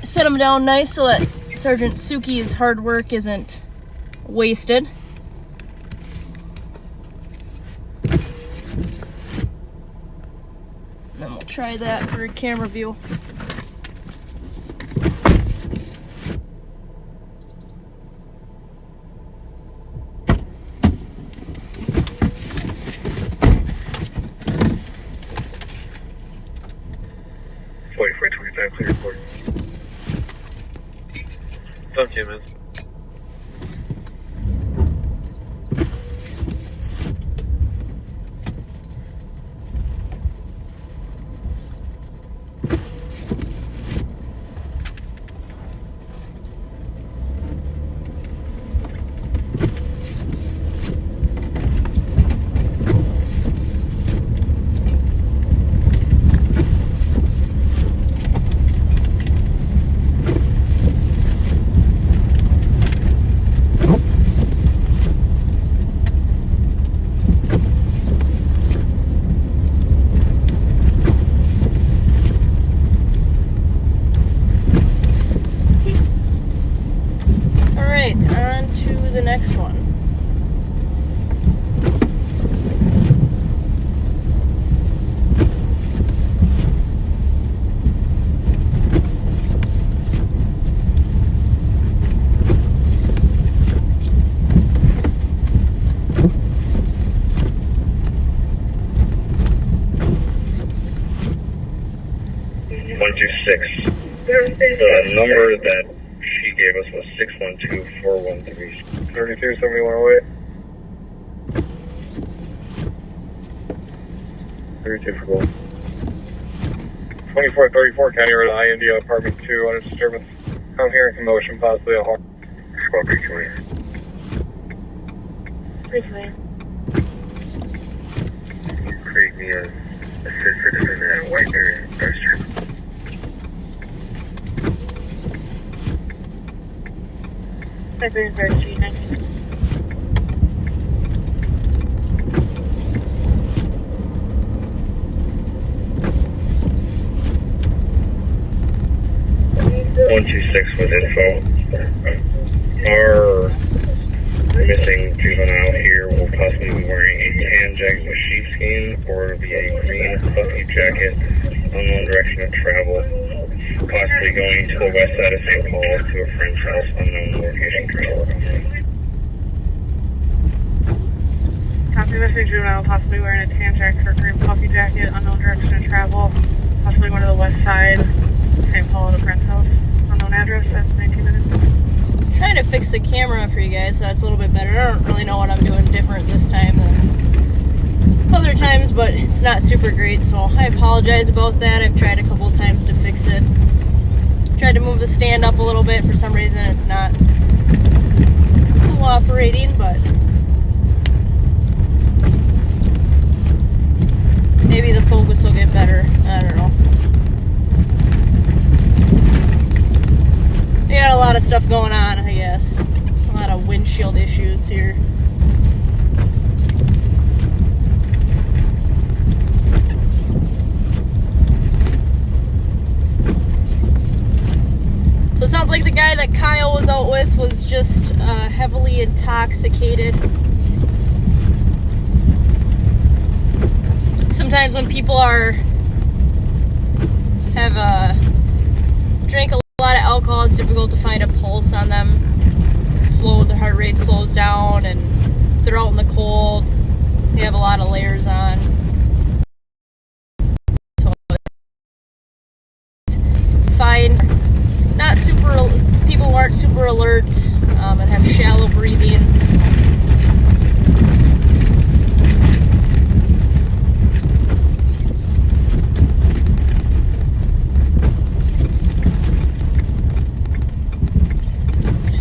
Set them down nice so that Sergeant Suki's hard work isn't wasted. Then we'll try that for a camera view. Clear report. Okay, man. On to the next one. The number that she gave us was 612-413. 32, somebody went away. 32 for gold. 2434 County Road IND apartment 2 under disturbance. I'm hearing commotion, possibly a harm. Squad recently. Briefly. Create me a citizen in that white area. Register. February 3rd, 19. With info. Our missing juvenile here will possibly be wearing a tan jacket with sheepskin or be a green puffy jacket, unknown direction of travel, possibly going to the west side of St. Paul to a friend's house, unknown location control. Copy, missing juvenile possibly wearing a tan jacket or green puffy jacket, unknown direction of travel, possibly going to the west side, St. Paul at a friend's house. Unknown address, that's 19 minutes. I'm trying to fix the camera for you guys so that's a little bit better. I don't really know what I'm doing different this time than other times, but it's not super great, so I apologize about that. I've tried a couple of times to fix it. Tried to move the stand up a little bit. For some reason it's not cooperating, but maybe the focus will get better. I don't know. We got a lot of stuff going on, I guess. A lot of windshield issues here. So it sounds like the guy that Kyle was out with was just heavily intoxicated. Sometimes when people have drank a lot of alcohol, it's difficult to find a pulse on them. The heart rate slows down, and they're out in the cold. They have a lot of layers on. So find people who aren't super alert and have shallow breathing.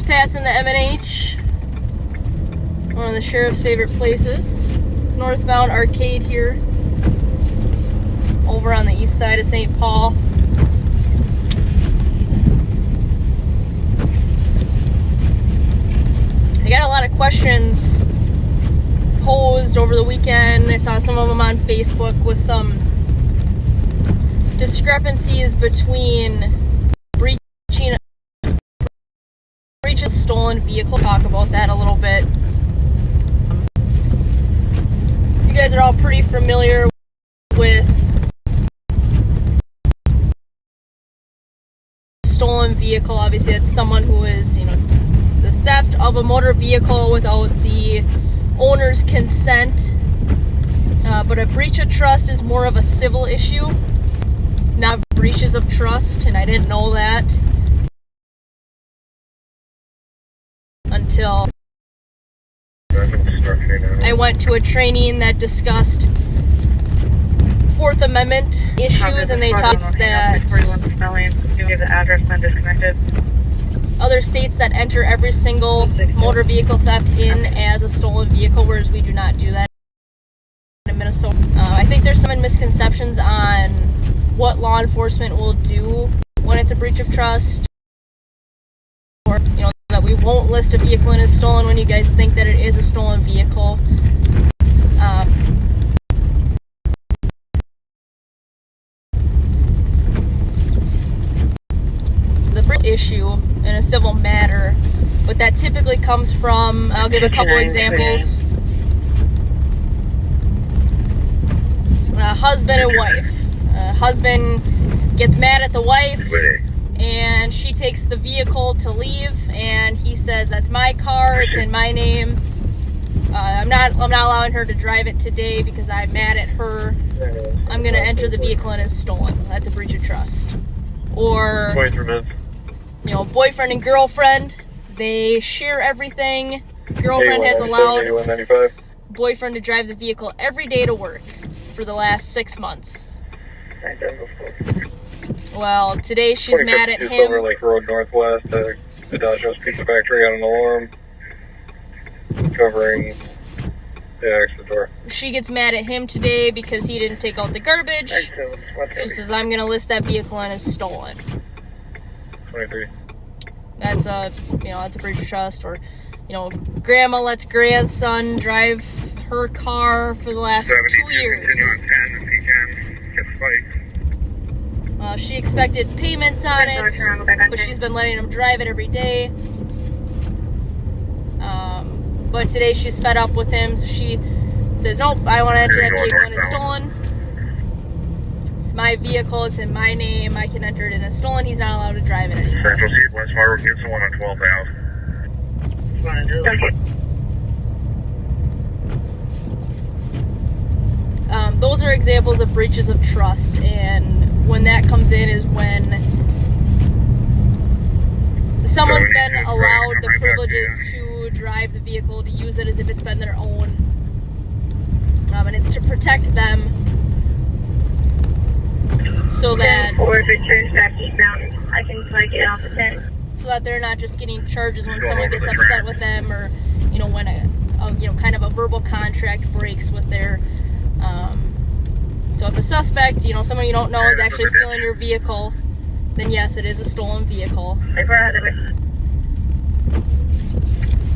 Passing the M&H, one of the sheriff's favorite places. Northbound Arcade here, over on the east side of St. Paul. I got a lot of questions posed over the weekend. I saw some of them on Facebook with some discrepancies between breaching a stolen vehicle. Talk about that a little bit. You guys are all pretty familiar with vehicle, obviously it's someone who is, the theft of a motor vehicle without the owner's consent. But a breach of trust is more of a civil issue, not breaches of trust, and I didn't know that until I went to a training that discussed Fourth Amendment issues, and they taught that other states that enter every single motor vehicle theft in as a stolen vehicle, whereas we do not do that in Minnesota. I think there's some misconceptions on what law enforcement will do when it's a breach of trust, or that we won't list a vehicle in as stolen when you guys think that it is a stolen vehicle. The breach issue in a civil matter, but that typically comes from, I'll give a couple examples. Husband and wife. Husband gets mad at the wife, and she takes the vehicle to leave, and he says, "That's my car. It's in my name. I'm not allowing her to drive it today because I'm mad at her. I'm going to enter the vehicle and it's stolen." That's a breach of trust. Or, boyfriend and girlfriend. They share everything. Girlfriend has allowed boyfriend to drive the vehicle every day to work for the last 6 months. Well, today she's mad at him. Silver Lake Road Northwest, the Dodge House Pizza Factory got an alarm covering the exit door. She gets mad at him today because he didn't take out the garbage. She says, "I'm going to list that vehicle and it's stolen." 23. That's a breach of trust. Or, grandma lets grandson drive her car for the last 2 years. She expected payments on it, but she's been letting him drive it every day. But today she's fed up with him, so she says, "Nope, I want to enter that vehicle and it's stolen. It's my vehicle, it's in my name, I can enter it in as stolen. He's not allowed to drive it anymore." Central Seat, West Fargo, get someone on 12,000. Those are examples of breaches of trust, and when that comes in is when someone's been allowed the privileges to drive the vehicle, to use it as if it's been their own, and it's to protect them so that they're not just getting charges when someone gets upset with them, or when a kind of a verbal contract breaks with their so if a suspect, someone you don't know is actually stealing your vehicle, then yes, it is a stolen vehicle.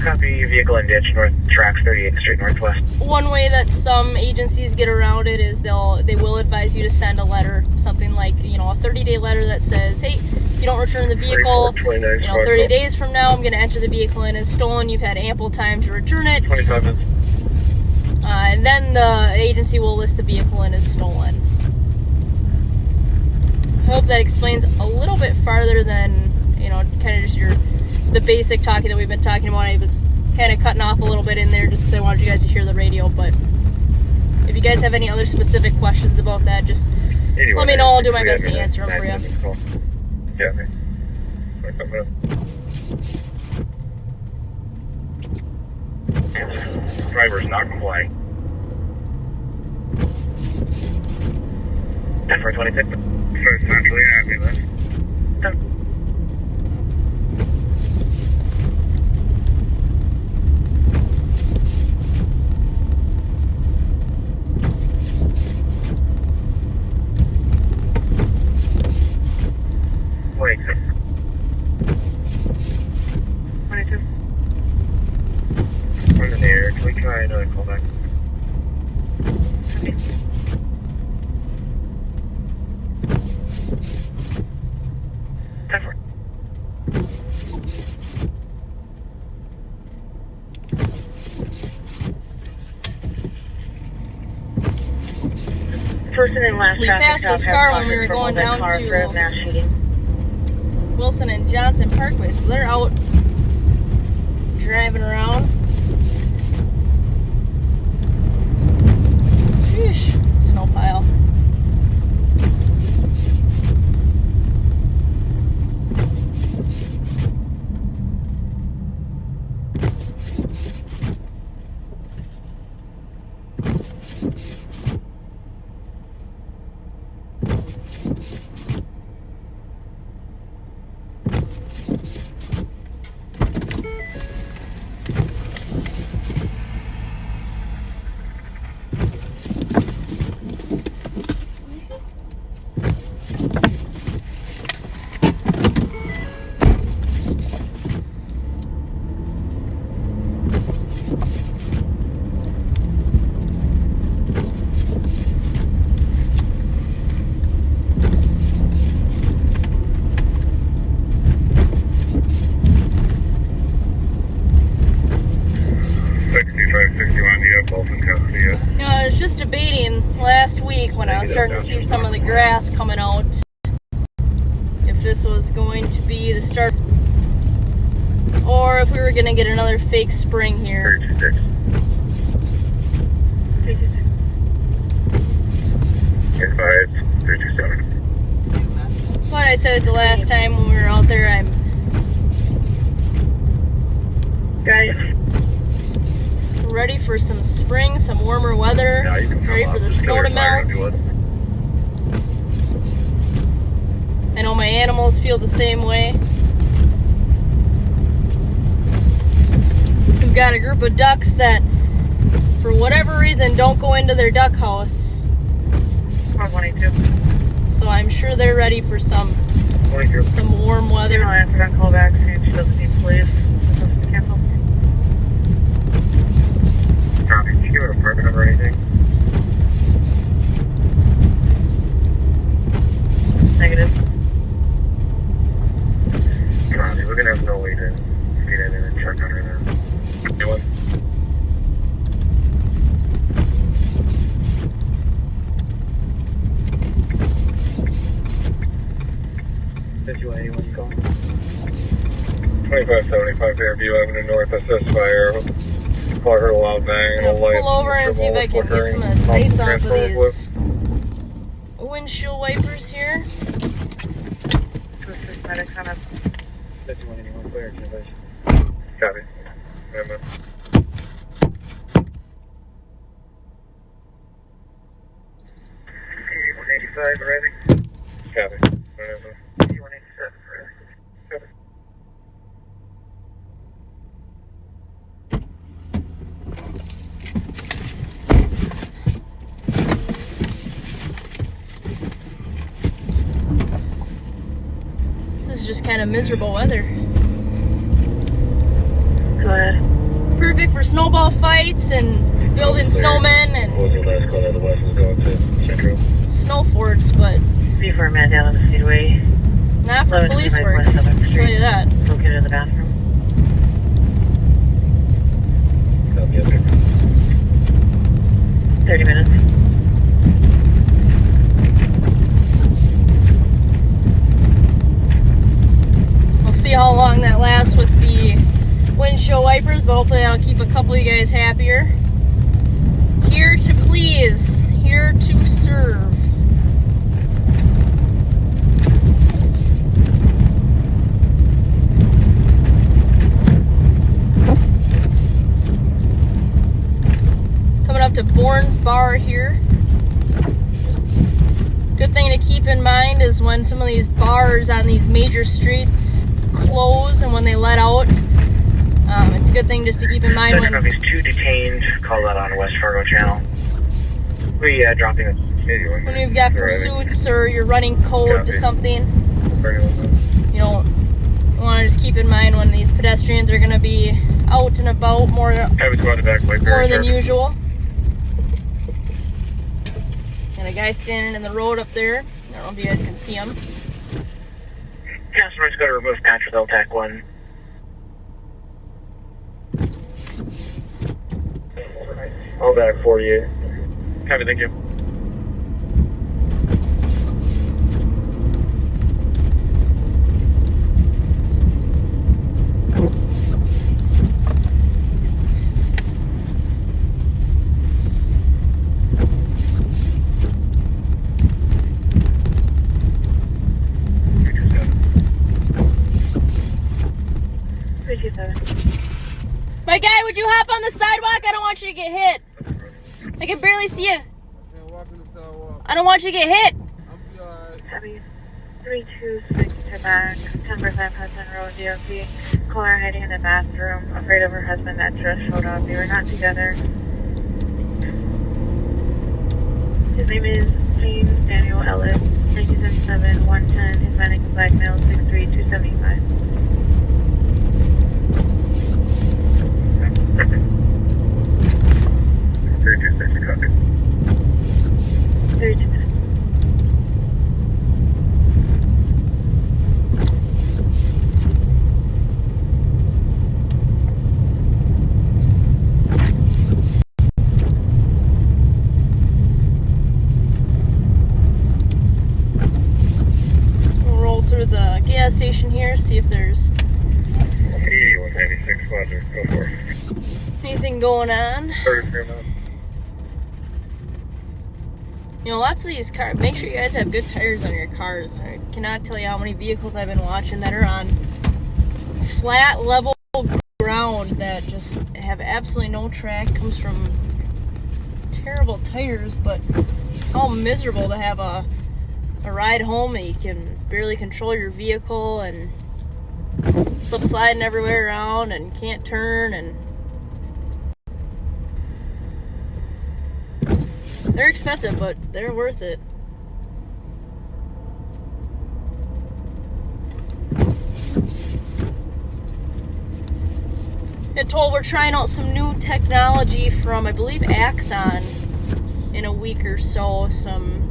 Copy, vehicle in ditch, north tracks 38th Street Northwest. One way that some agencies get around it is they will advise you to send a letter, something like, a 30-day letter that says, "Hey, if you don't return the vehicle, 30 days from now, I'm going to enter the vehicle in as stolen. You've had ample time to return it." 25 minutes. And then the agency will list the vehicle in as stolen. I hope that explains a little bit farther than, kind of just the basic talking that we've been talking about. I was kind of cutting off a little bit in there just because I wanted you guys to hear the radio, but if you guys have any other specific questions about that, just let me know. I'll do my best to answer them for you. Yeah, driver's not complying. 10-4-26. First centrally ambulance. Wait. 22. We're in the air. Can we try another callback? Okay. Person in last we passed this car when we were going down to Wilson and Johnson Parkway, so they're out driving around. Sheesh, it's a snow pile. I was just debating last week when I was starting to see some of the grass coming out if this was going to be the start or if we were going to get another fake spring here. 327. What I said the last time when we were out there, I'm ready for some spring, some warmer weather, ready for the snow to melt. I know my animals feel the same way. We've got a group of ducks that, for whatever reason, don't go into their duck house. 122. So I'm sure they're ready for some warm weather. I'll answer that call back. See if she doesn't need police. Cancel. Copy. Did you give an apartment number or anything? Negative. Copy. We're gonna have no way to get in there and check on her now. Anyone? Anyone going? 2575 Fairview Avenue North, assist fire. Call her a loud bang and a light. Pull over and see if I can get some of this ice off of these windshield wipers here. Medics on us. 5181 clear, copy. I'm up. 185 arriving. Copy. 187 arriving. Copy. This is just kind of miserable weather. Go ahead. Perfect for snowball fights and building snowmen and What was your last call? The west was going to Central. snow forts, but Be for a man down on the speedway. not for police work. I'll tell you that. Located in the bathroom. Copy up there. 30 minutes. We'll see how long that lasts with the windshield wipers, but hopefully that'll keep a couple of you guys happier. Here to please, here to serve. Coming up to Bourne's Bar here. Good thing to keep in mind is when some of these bars on these major streets close and when they let out, it's a good thing just to keep in mind when these two detained. Call that on West Fargo Channel. We dropping a when you've got pursuits or you're running code to something. You know, you want to just keep in mind when these pedestrians are going to be out and about more than usual. And a guy standing in the road up there. I don't know if you guys can see him. Customers go to remove patch with LTAC 1. All back for you. Copy, thank you. would you hop on the sidewalk? I don't want you to get hit. I can barely see you. I don't want you to get hit. Copy. 326 to back, 10% Hudson Road, DOC. Caller hiding in the bathroom, afraid of her husband that just showed up. They were not together. His name is James Daniel Ellis, 1977, 110, Hispanic, black male, 6'3", 275. We'll roll through the gas station here, see if there's 196 Fletcher, go for it. anything going on. 33 minutes. You know, lots of these cars, make sure you guys have good tires on your cars. I cannot tell you how many vehicles I've been watching that are on flat, level ground that just have absolutely no track. Comes from terrible tires, but how miserable to have a ride home and you can barely control your vehicle and slip sliding everywhere around and can't turn, and they're expensive, but they're worth it. Been told we're trying out some new technology from, I believe, Axon in a week or so. Some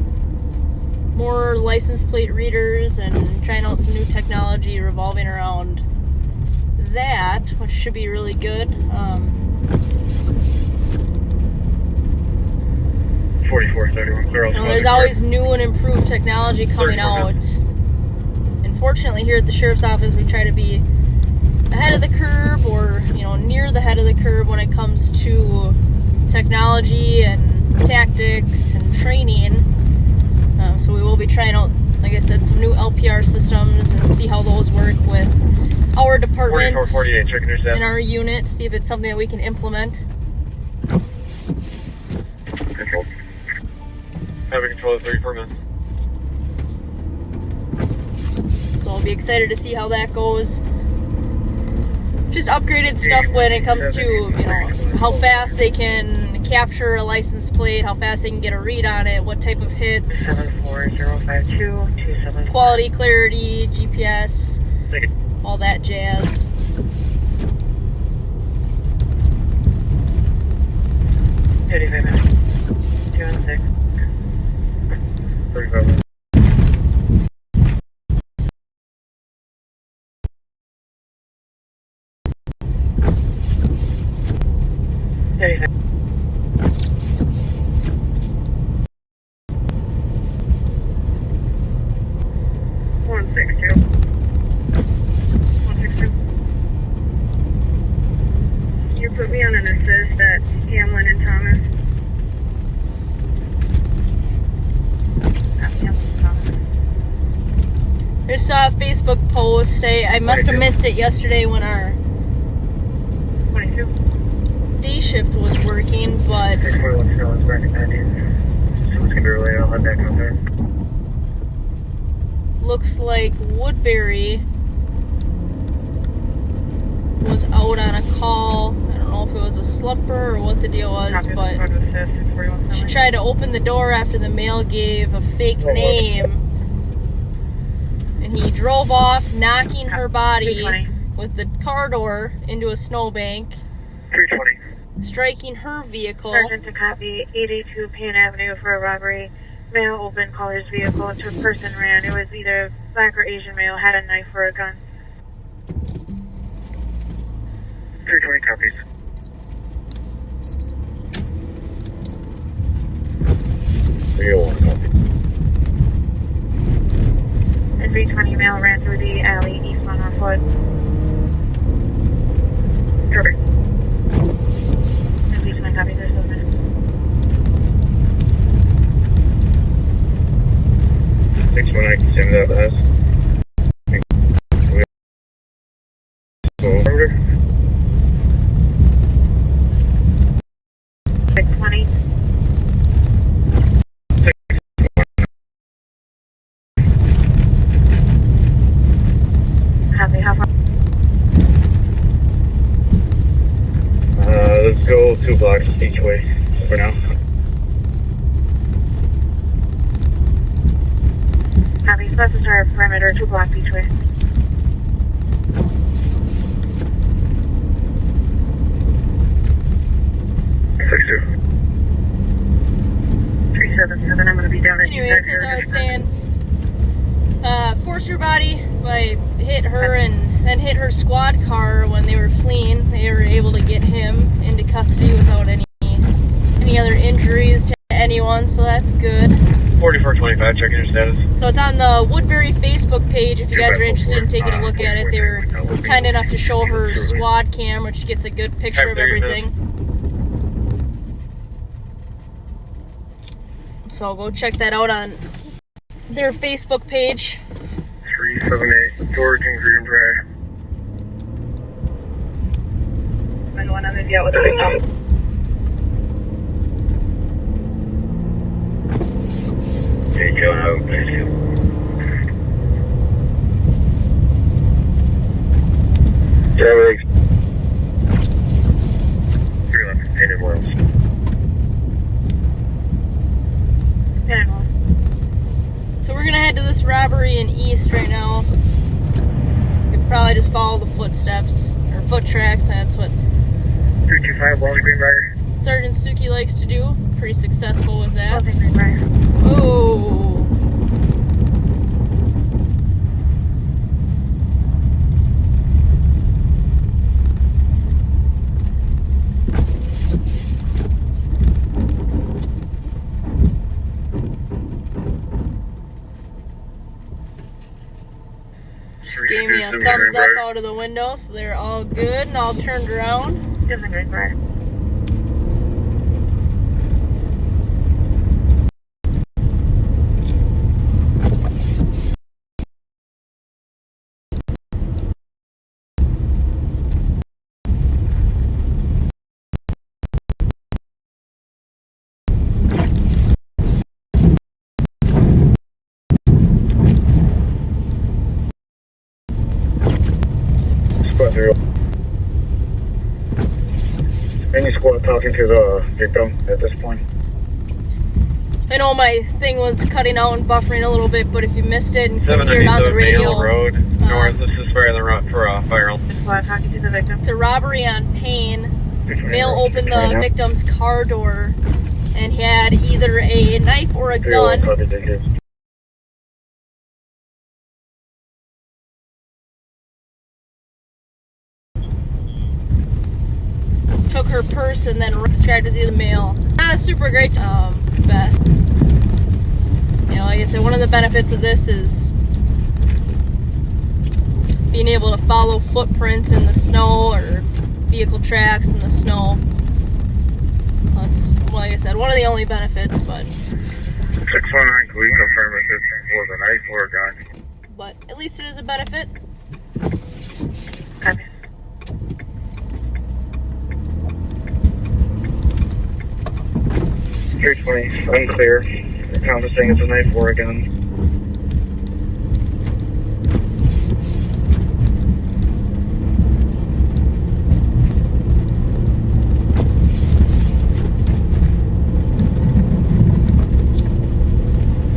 more license plate readers and trying out some new technology revolving around that, which should be really good. 4431, there's always new and improved technology coming out. Unfortunately, here at the sheriff's office, we try to be ahead of the curve, or near the head of the curve when it comes to technology and tactics and training. So we will be trying out, like I said, some new LPR systems and see how those work with our department and our unit, see if it's something that we can implement. Control. Having control of 34 minutes. So I'll be excited to see how that goes. Just upgraded stuff when it comes to, how fast they can capture a license plate, how fast they can get a read on it, what type of hits, 74052 quality, clarity, GPS, all that jazz. minutes. 216. 35 minutes. You put me on an assist at Hamlin and Thomas. I just saw a Facebook post. I must have missed it yesterday when our 22. day shift was working, but looks like Woodbury was out on a call. I don't know if it was a slumper or what the deal was, but she tried to open the door after the male gave a fake name, and he drove off, knocking her body with the car door into a snowbank, 320. striking her vehicle. Sergeant to copy 882 Payne Avenue for a robbery. Male opened caller's vehicle. Two person ran. It was either black or Asian male, had a knife or a gun. 320 copies. And 320 male ran through the alley eastbound on foot. Copy. And 320 copies, there's no minute. 619, send that to us. 2 blocks each way for now. Copy. Specify perimeter 2 blocks each way. I'm going to be down at Anyways, as I was saying, forced her body by hit her and then hit her squad car when they were fleeing. They were able to get him into custody without any other injuries to anyone, so that's good. 4425, checking your status. So it's on the Woodbury Facebook page if you guys are interested in taking a look at it. They were kind enough to show her squad cam, which gets a good picture of everything. So go check that out on their Facebook page. 378 George and Greenbrier. I'm going to be out with the victim. Hey, Joe, how please you? Trevor, 311, anywhere else. So we're gonna head to this robbery in East right now. You could probably just follow the footsteps or foot tracks. That's what 325 Walnut Greenbrier. Sergeant Suki likes to do. Pretty successful with that. Greenbrier. Oh. Gave me a thumbs up out of the window, so they're all good and all turned around. Any squad talking to the victim at this point? I know my thing was cutting out and buffering a little bit, but if you missed it and couldn't hear it on the radio, Road, north. This is for the fire. Squad talking to the victim. It's a robbery on Payne. Male opened the victim's car door and he had either a knife or a gun. Took her purse and then described as either male. Not a super great best. You know, like I said, one of the benefits of this is being able to follow footprints in the snow or vehicle tracks in the snow. That's, like I said, one of the only benefits, but 619, can we confirm if this was a knife or a gun? But at least it is a benefit. Copy. .320, unclear. The count is saying it's a knife or a gun.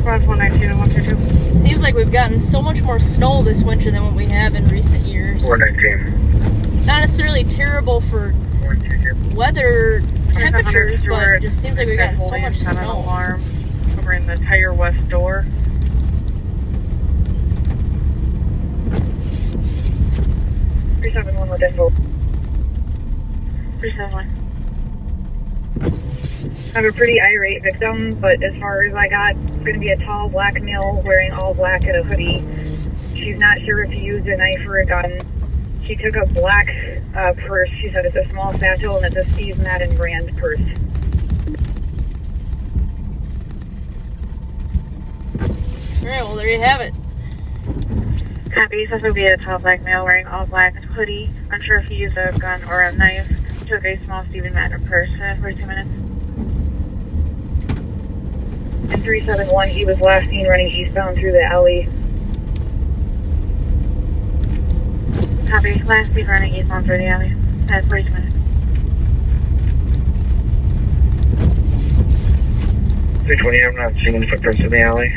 Squad 192 and 122. Seems like we've gotten so much more snow this winter than what we have in recent years. 419. Not necessarily terrible for weather temperatures, but it just seems like we've gotten so much An snow. alarm over in the tire west door. With info. 371. I have a pretty irate victim, but as far as I got, it's going to be a tall black male wearing all black and a hoodie. She's not sure if he used a knife or a gun. She took a black purse. She said it's a small satchel and it's a Steve Madden brand purse. Alright, well there you have it. Copy. This will be a tall black male wearing all black hoodie. Unsure if he used a gun or a knife. Took a small Stephen Madden purse. 42 minutes. In 371, he was last seen running eastbound through the alley. Copy. Last seen running eastbound through the alley. 42 minutes. 320, I'm not seeing any footprints in the alley.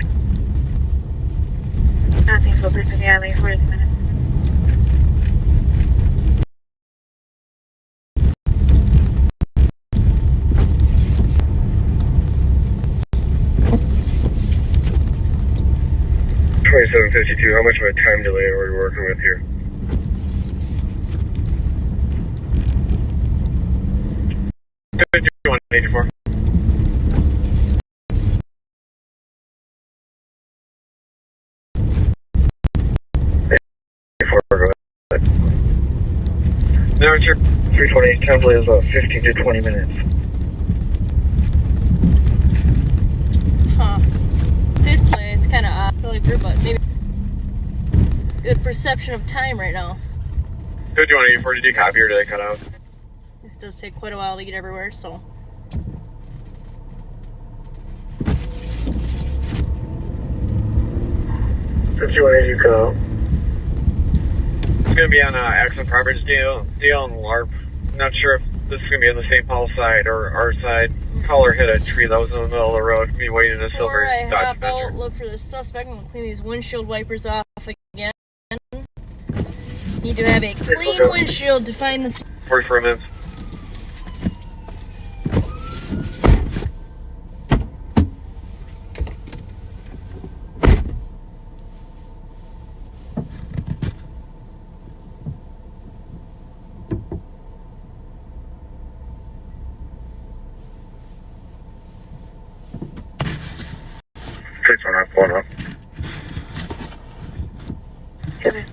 Nothing footprints in the alley, 40 minutes. $27.52, how much of a time delay are we working with here? $51.84. No, it's your 320, time delay is about 15 to 20 minutes. Huh. 15, it's kind of odd, really weird, but maybe good perception of time right now. 5184, did you copy or did I cut out? This does take quite a while to get everywhere, so. 5180, go. It's going to be on Accent Properties deal and LARP. Not sure if this is going to be on the St. Paul side or our side. Caller hit a tree that was in the middle of the road. Me waiting in a silver Before I Dodge hop out, Avenger. look for the suspect. I'm going to clean these windshield wipers off again. Need to have a clean windshield to find the... 44 minutes. Going up. Kevin.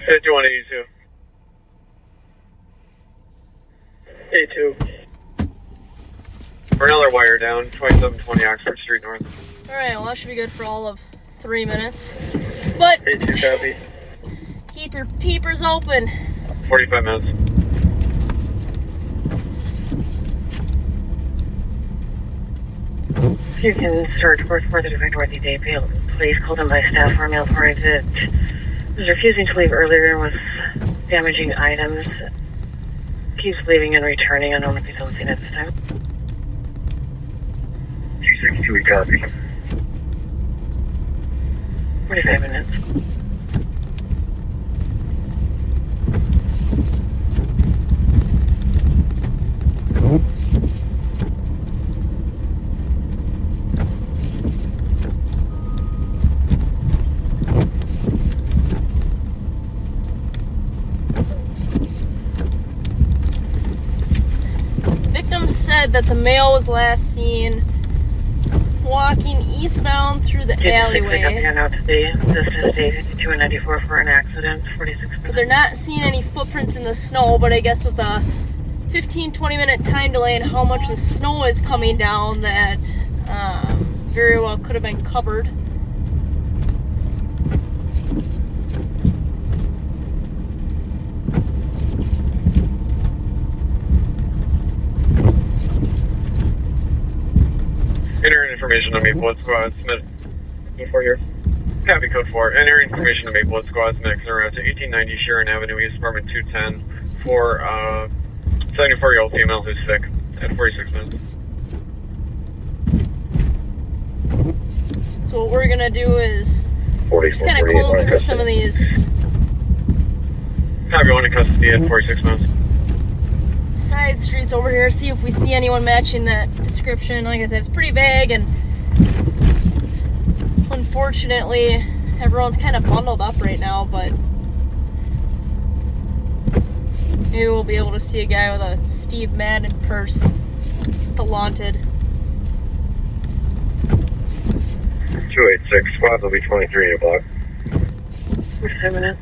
$51.82. 82. For another wire down, 2720 Oxford Street North. Alright, well that should be good for all of 3 minutes. But 82 copy. keep your peepers open. 45 minutes. You can search for 435 Northeast Dayfield. Please call them by staff for a mail for exit. Was refusing to leave earlier with damaging items. Keeps leaving and returning. I don't know if he's on scene at this time. 262, we copy. 45 minutes. Victim said that the male was last seen walking eastbound through the alleyway. Out today. This is day 52 and 94 for an accident. 46 minutes. But they're not seeing any footprints in the snow, but I guess with a 15-20 minute time delay and how much the snow is coming down, that very well could have been covered. Enter information to Maplewood Squad, submit. Code 4 here. Copy code 4. Enter information to Maplewood Squad, submit route to 1890 Sharon Avenue East, apartment 210 for 74-year-old female who's sick at 46 minutes. So what we're gonna do is 44, just kind of comb through some of these Copy 1 in custody at 46 minutes. side streets over here, see if we see anyone matching that description. Like I said, it's pretty vague, and unfortunately everyone's kind of bundled up right now, but maybe we'll be able to see a guy with a Steve Madden purse, the Launted. 286, squad will be 23 o'clock. 45 minutes.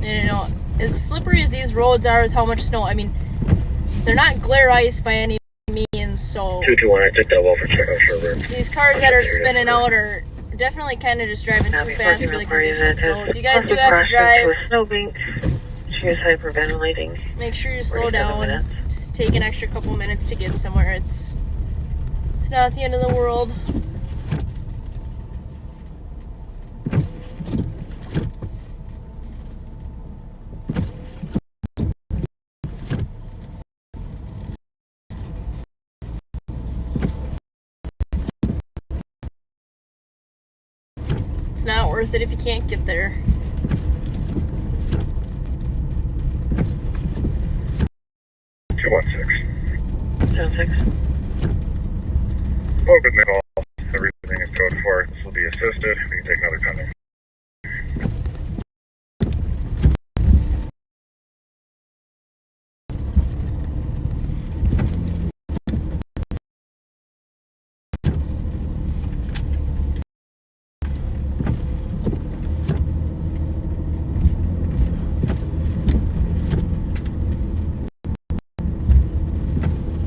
You know, as slippery as these roads are with how much snow, I mean, they're not glare ice by any means, so 221, I took double for check out Sherburne. these cars that are spinning out are definitely kind of just driving too fast for the conditions. So if you guys do have to drive, Snow bank. She is hyperventilating. make sure you slow down. Just take an extra couple minutes to get somewhere. It's not the end of the world. It's not worth it if you can't get there. Open middle. Everything is code 4. This will be assisted. We can take another contact.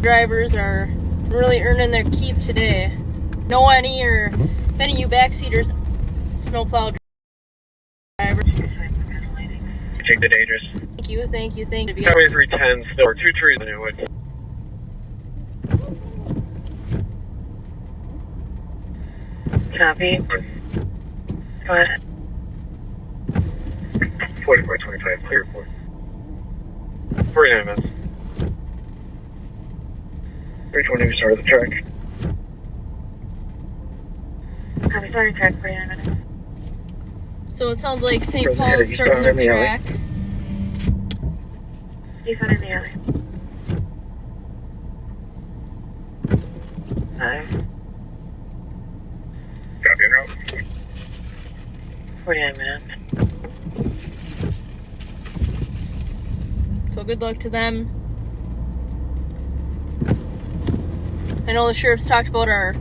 Drivers are really earning their keep today. Know any or if any of you backseaters snowplow drivers? Check the dangerous. Thank you. Highway 310, there were 2 trees in it. Copy. Go ahead. 4425, clear for 49 minutes. 320, we started the track. Copy, starting track 49 minutes. So it sounds like St. Paul is starting their track. East in the alley. 5. Copy en route. 49 minutes. So good luck to them. I know the sheriff's talked about our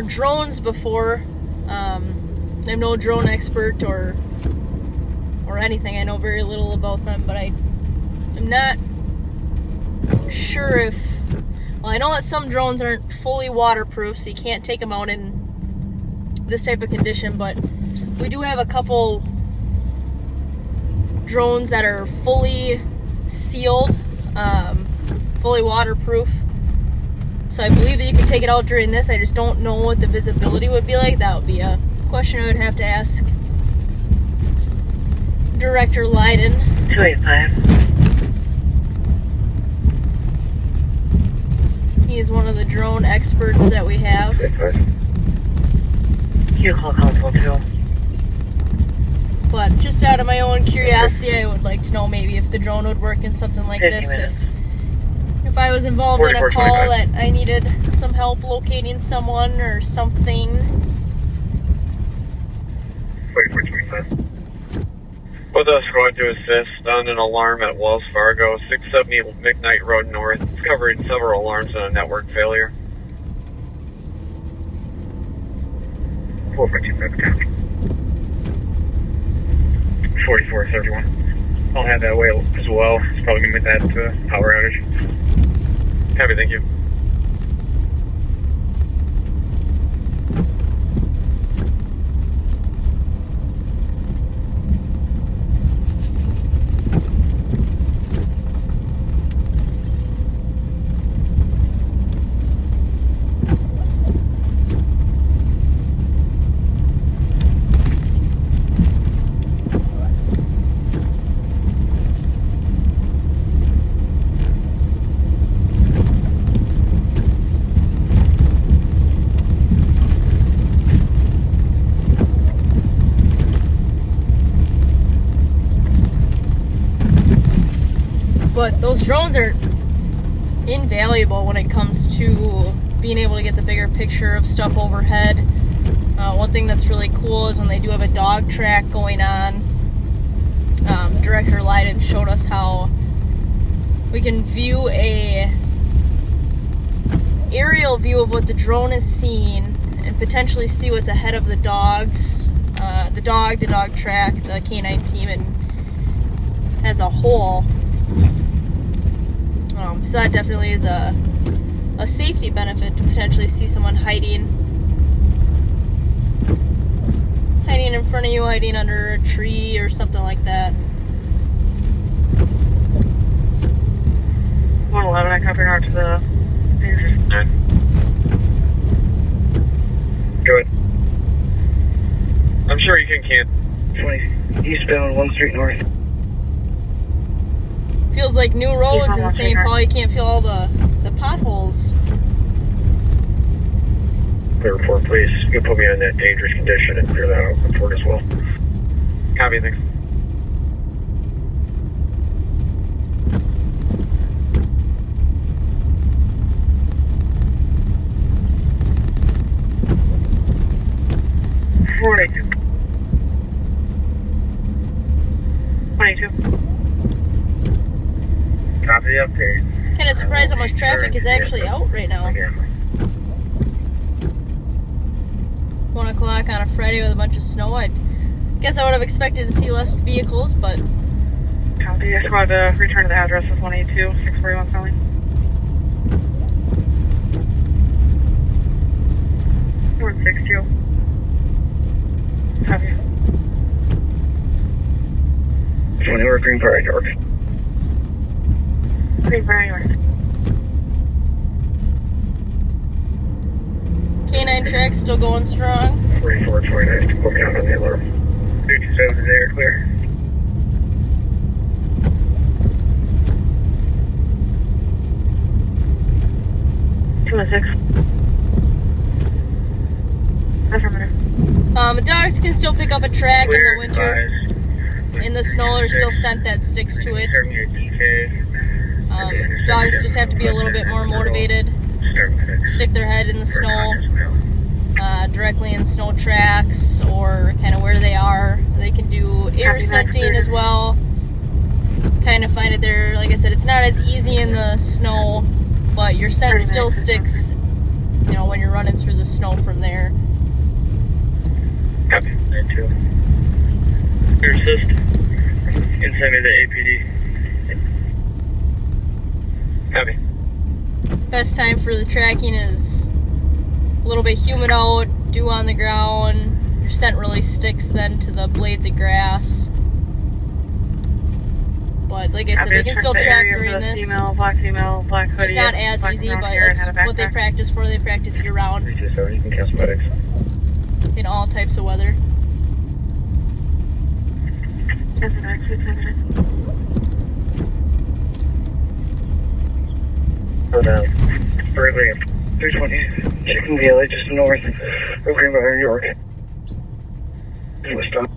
drones before. I'm no drone expert or anything. I know very little about them, but I'm not sure if... Well, I know that some drones aren't fully waterproof, so you can't take them out in this type of condition, but we do have a couple drones that are fully sealed, fully waterproof. So I believe that you can take it out during this. I just don't know what the visibility would be like. That would be a question I would have to ask Director Leiden. 285. He is one of the drone experts that we have. You call console 2. But just out of my own curiosity, I would like to know maybe if the drone would work in something like this. If I was involved in a call that I needed some help locating someone or something. 4425. With us going to assist on an alarm at Wells Fargo, 670 McKnight Road North. It's covering several alarms on a network failure. 4425. 4471. I'll have that way as well. It's probably going to make that power outage. Copy, thank you. But those drones are invaluable when it comes to being able to get the bigger picture of stuff overhead. One thing that's really cool is when they do have a dog track going on. Director Leiden showed us how we can view a aerial view of what the drone is seeing and potentially see what's ahead of the dogs, the dog track, the canine team, and as a whole. So that definitely is a safety benefit to potentially see someone hiding in front of you, hiding under a tree or something like that. 111, I copy out to the dangerous. Go ahead. I'm sure you can camp. 20 eastbound 1 Street North. Feels like new roads in St. Paul. You can't feel all the potholes. Clear report, please. You can put me on that dangerous condition and clear that out report as well. Copy, thanks. $482. 22. Copy the update. Kind of surprised how much traffic is actually out right now. 1 o'clock on a Friday with a bunch of snow. I guess I would have expected to see less vehicles, but... Copy. I just wanted to return to the address of 182, 641 Sully. North 62. Copy. 20 North Green Prairie, York. Green Prairie, York. K9 track still going strong. 4429, book out on the alarm. 227 is air clear. Affirmative. The dogs can still pick up a track in the winter. In the snow, there's still scent that sticks to it. Dogs just have to be a little bit more motivated. Stick their head in the snow, directly in snow tracks, or kind of where they are. They can do air scenting as well. Kind of find it there. Like I said, it's not as easy in the snow, but your scent still sticks, you know, when you're running through the snow from there. Copy. 92. Air assist. Inside me the APD. Copy. Best time for the tracking is a little bit humid out, dew on the ground. Your scent really sticks then to the blades of grass. But like I said, they can still track during this. Black female, black hoodie. It's not as easy, but it's what they practice for. They practice year round. 327, you can cancel medics. In all types of weather. Berkeley, 320, Chicken Valley, just north of Green Prairie, York. Stop.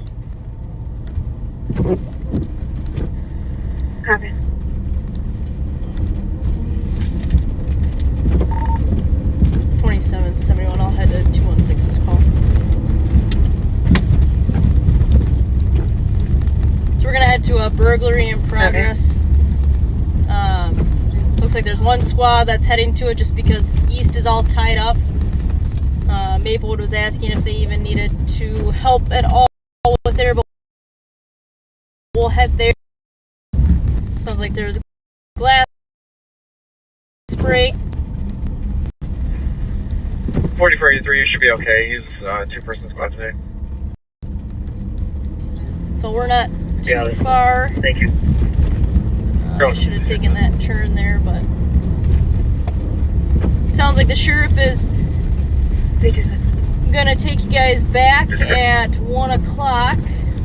Copy. $27.71. I'll head to 216's call. So we're gonna head to a burglary in progress. Looks like there's one squad that's heading to it just because East is all tied up. Maplewood was asking if they even needed to help at all with there, but we'll head there. Sounds like there's a glass break. 4483, you should be okay. He's two-person squad today. So we're not too far. Thank you. I should have taken that turn there, but sounds like the sheriff is gonna take you guys back at 1 o'clock,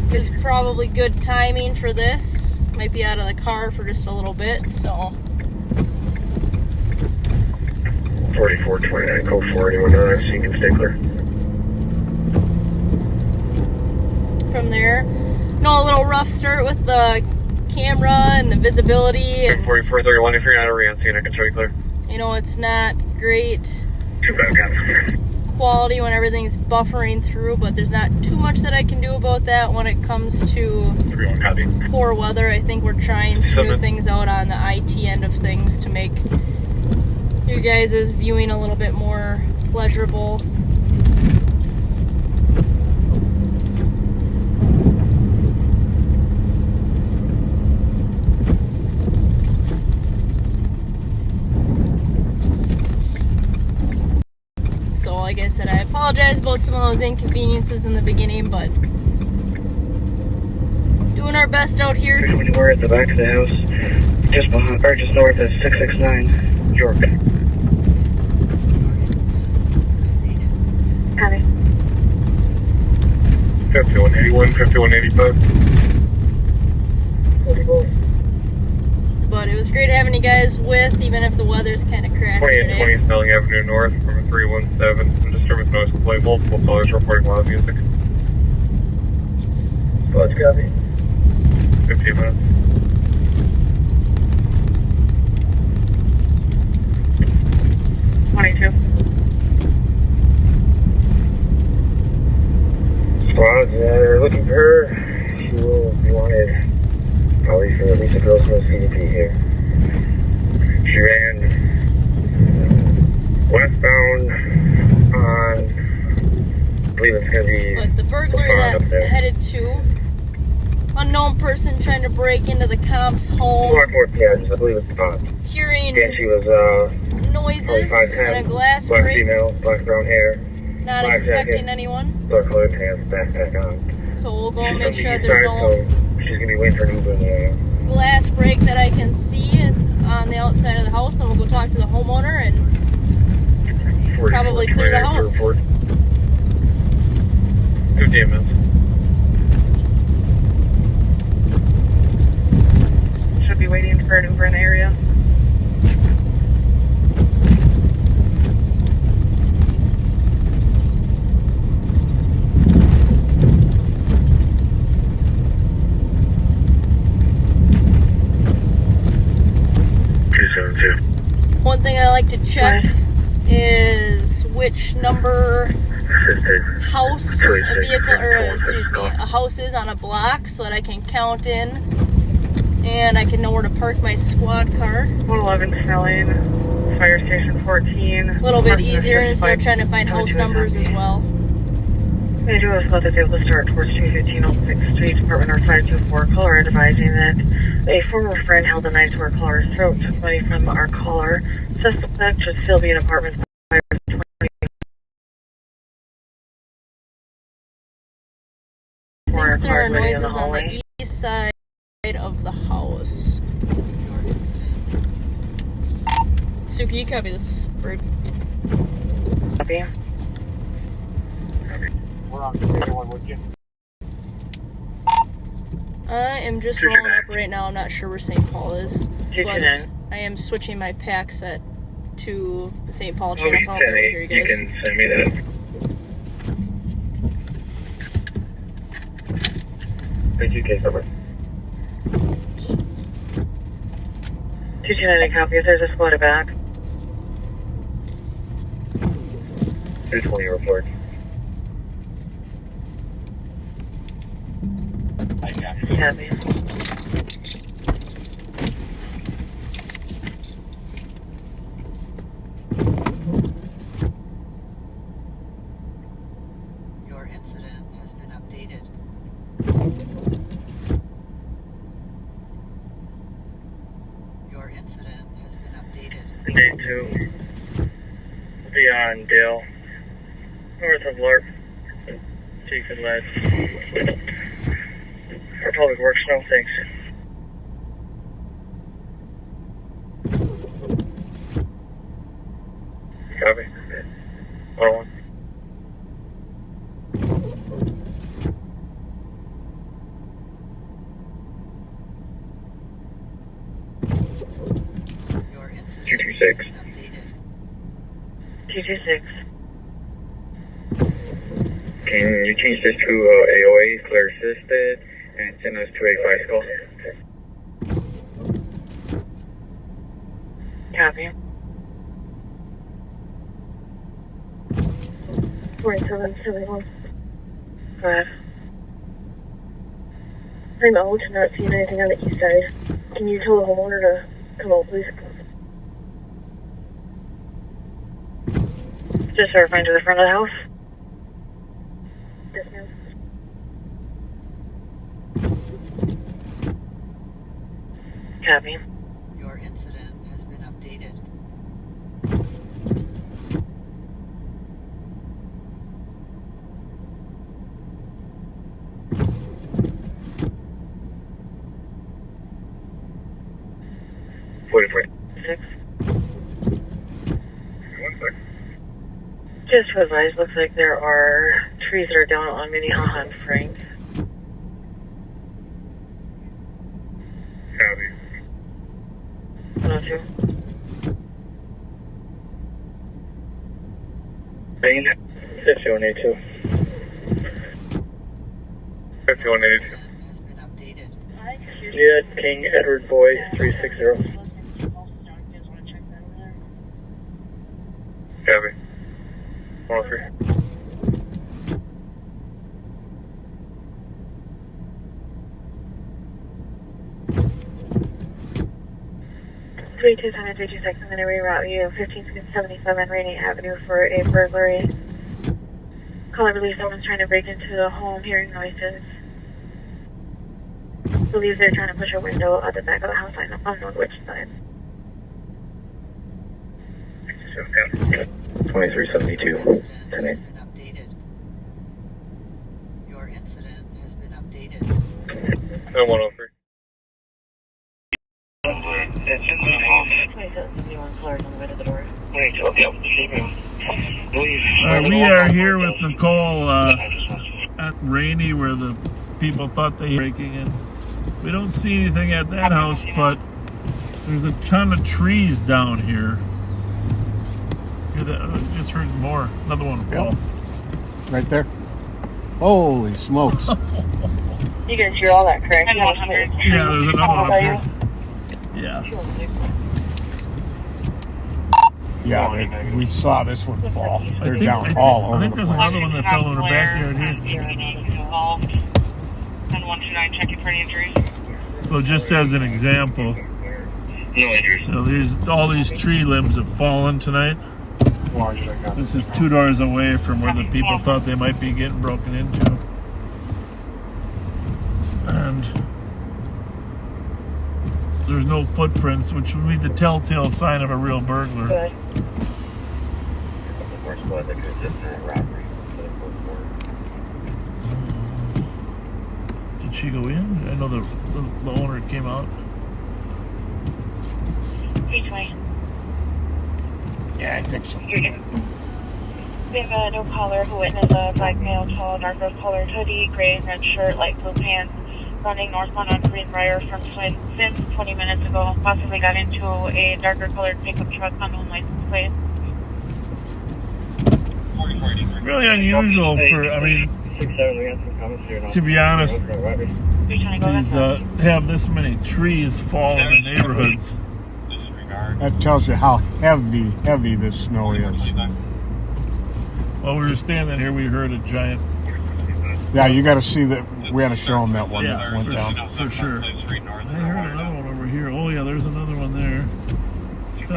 which is probably good timing for this. Might be out of the car for just a little bit, so. 4429, code 4, anyone on so you can stay clear. From there, a little rough start with the camera and the visibility. And 4431, if you're not a Ramsey, I can show you clear. You know, it's not great Too bad, guys. quality when everything's buffering through, but there's not too much that I can do about that when it comes to poor weather. I think we're trying some new things out on the IT end of things to make you guys' viewing a little bit more pleasurable. So like I said, I apologize about some of those inconveniences in the beginning, but doing our best out here. We're at the back of the house. Just behind, or just north of 669 York. Copy. 5181, 5185. But it was great having you guys with, even if the weather's kind of crappy 2820 today. Snelling Avenue North from 317. Disturbance noise complaint. Multiple callers reporting loud music. Let's copy. 15 minutes. Squad, they're looking for her. She will be wanted probably for at least a girl's no CDP here. She ran westbound on, I believe it's going to be... But the burglary that headed to unknown person trying to break into the comp's home. Yeah, I believe it's spot. Hearing Yeah, she was, noises 5'10", and a glass black break. female, black brown hair. Not black expecting jacket, anyone. dark colored pants, backpack on. So we'll go and make She's sure that gonna there's be no so she's going to be waiting for an Uber. glass break that I can see on the outside of the house. Then we'll go talk to the homeowner and probably clear the house. 15 minutes. Should be waiting for an Uber in the area. One thing I like to check is which number house a vehicle, or excuse me, a house is on a block, so that I can count in and I can know where to park my squad car. 111 Snelling, Fire Station 14. A little bit easier instead of trying to find house numbers as well. I do have thought that they will start towards 215 Old 6th Street, Department North 524. Caller advising that a former friend held a knife to our caller's throat, took money from our caller. Suspect should still be in apartment 520. I think there are noises on the east side of the house. Suki, you copy this bird. Copy. We're on 21 with you. I am just rolling up right now. I'm not sure where St. Paul is. But I am switching my pack set to the St. Paul channel, so I'll be able to hear you guys. You can send me that. Thank you, case number. 229 copy. If there's a squad back. 220 report. Copy. Your incident has been updated. Your incident has been updated. Day 2 will be on Dale, north of Lark, Chief and Lead. For public works, no thanks. Copy. 101. Your incident 226. has been updated. 226. Can you change this to AOA, Clear Assisted, and send us to a 5 call? Copy. 4771. Go ahead. I'm out, not seeing anything on the east side. Can you tell the homeowner to come out, please? Just verifying to the front of the house. Yes, ma'am. Copy. Your incident has been updated. 6. Just to advise, looks like there are trees that are down on Minnehaha and Frank. Copy. 102. Main. 5182. 5182. Has been updated. Juliet King Edward Boy 360. Copy. 103. Three 232 seconds, I'm going to reroute you 1577 Rainy Avenue for a burglary. Call, I believe someone's trying to break into the home, hearing noises. Believes they're trying to push a window at the back of the house. I don't know which side. 2372. Has been updated. Your incident has been updated. No 103. It's in the house. 2771 Florida on the way to the door. We are here with Nicole at Rainy, where the people thought they were breaking in. We don't see anything at that house, but there's a ton of trees down here. I just heard more. Another one fall. Right there. Holy smokes. You guys hear all that, correct? Yeah, there's another one up here. Yeah. Yeah, we saw this one fall. They're down I think, all over I think the there's place. another one that fell in her backyard here. Involved. 129, checking for any injuries. So just as an example, No injuries. all these tree limbs have fallen tonight. This is 2 doors away from where the people thought they might be getting broken into. And there's no footprints, which would be the telltale sign of a real burglar. Good. Did she go in? I know the owner came out. 320. Yeah, I think so. We have a new caller who witnessed a black male, tall, dark rose colored hoodie, gray and red shirt, light blue pants, running northbound on Greenbrier from since 20 minutes ago. Possibly got into a darker colored pickup truck, unknown license plate. Really unusual for, I mean, to be honest, these have this many trees fall in the neighborhoods. That tells you how heavy this snow is. While we were standing here, we heard a giant. Yeah, you got to see that. We had to show them that one that Yeah, went down. for sure. I heard another one over here. Oh yeah, there's another one there. Looks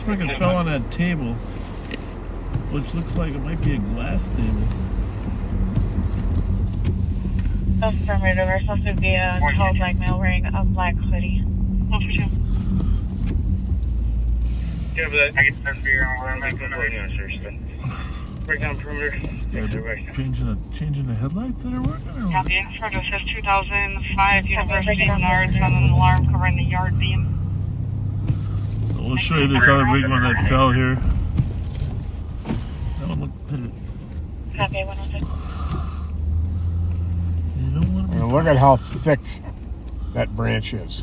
like it fell on that table, which looks like it might be a glass table. Affirmative. There's supposed to be a tall black male wearing a black hoodie. 142. Yeah, but I can send for your break down perimeter. Changing the headlights that are working? Or Copy. Fletcher says 2005 University Nards on an alarm covering the yard beam. So we'll show you this other big one that fell here. That one looked to, Copy. 106. you don't want to And look at how thick that branch is.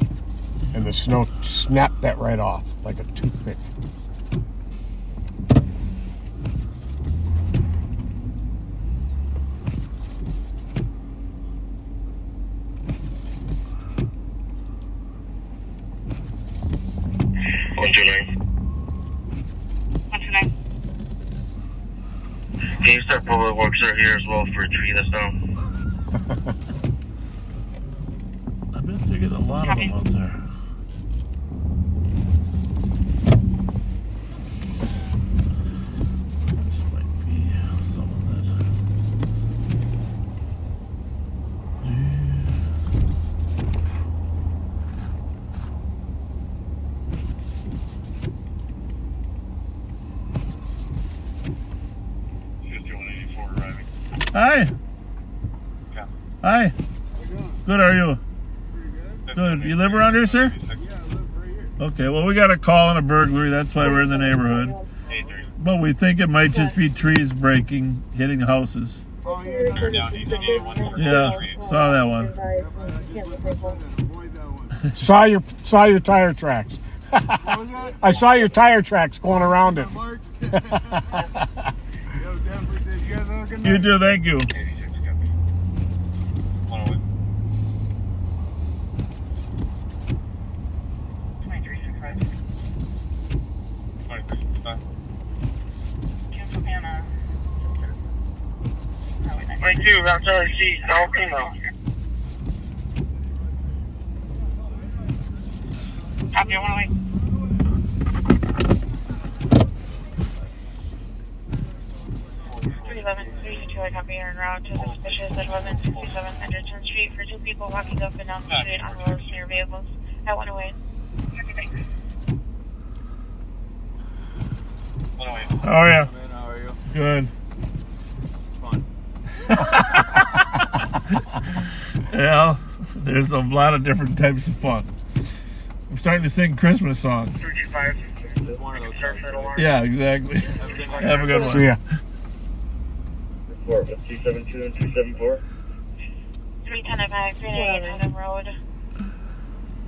And the snow snapped that right off like a toothpick. Can you start public works are here as well for a tree that's down? I bet they get a lot of them out there. This might be someone that. Hi. Yeah. Hi. Good, are you? Pretty Good. You live around here, sir? Yeah, I live right here. Okay, well, we got a call on a burglary. That's why we're in the neighborhood. But we think it might just be trees breaking, hitting houses. Yeah, saw that one. Saw your tire tracks. I saw your tire tracks going around it. You do, thank you. Right, two, route C, all female. Copy, 108. 311, I copy en route to suspicious at 1167 Henderson Street for two people walking up and down the street on roads near vehicles. At 108. How are you? How are you? Good. Fun. Yeah, there's a lot of different types of fun. I'm starting to sing Christmas songs. 325. It's one of those songs. Yeah, exactly. Have a good one. See ya. Report with 272 and 274. 310 398 Adam Road.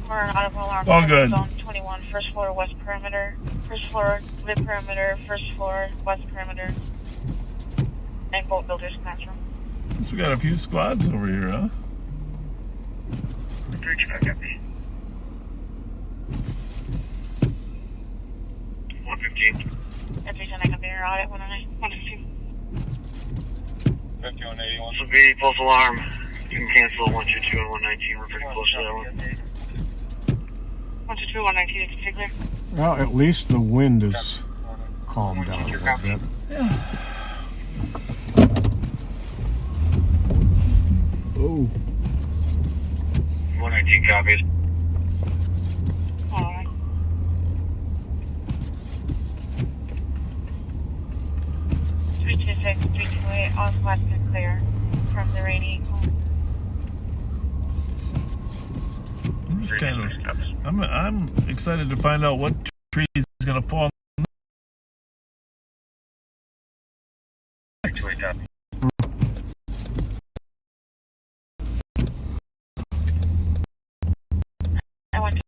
For an audible alarm. All good. Zone 21, first floor west perimeter. First floor mid perimeter. First floor west perimeter. And boat builders classroom. So we got a few squads over here, huh? 325, copy. 115. At 310 I copy your audit 109. 115. 5181. So B, false alarm. You can cancel 122 and 119. We're pretty close to that one. 122, 119 is clear. Well, at least the wind is calmed down a little bit. Yeah. Oh. 119 copies. Alright. 326, 328, all squads can clear from the rainy eagle. I'm just kind of, I'm excited to find out what tree is going to fall next. I went to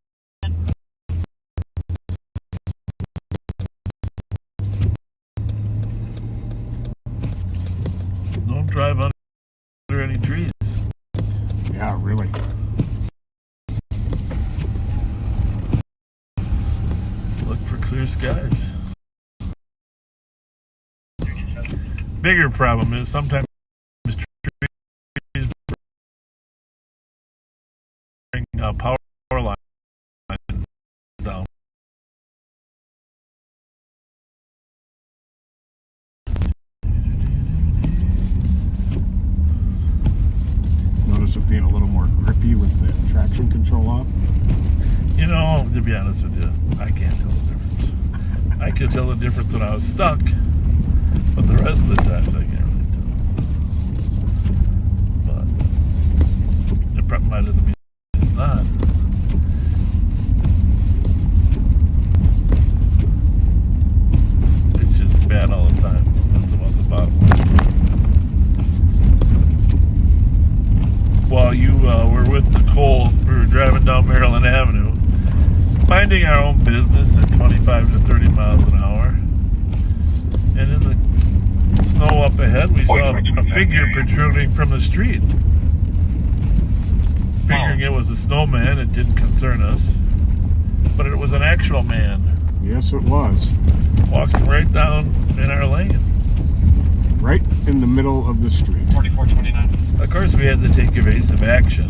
Don't drive under any trees. Yeah, really. Look for clear skies. Bigger problem is sometimes trees bring power lines down. Notice it being a little more grippy with the traction control off. You know, to be honest with you, I can't tell the difference. I could tell the difference when I was stuck, but the rest of the times I can't really tell. But the problem doesn't mean it's not. It's just bad all the time. That's about the bottom line. While you were with Nicole, we were driving down Maryland Avenue, minding our own business at 25 to 30 miles an hour. And in the snow up ahead, we saw a figure protruding from the street. Figuring it was a snowman, it didn't concern us. But it was an actual man. Yes, it was. Walking right down in our lane. Right in the middle of the street. 4429. Of course, we had to take evasive action.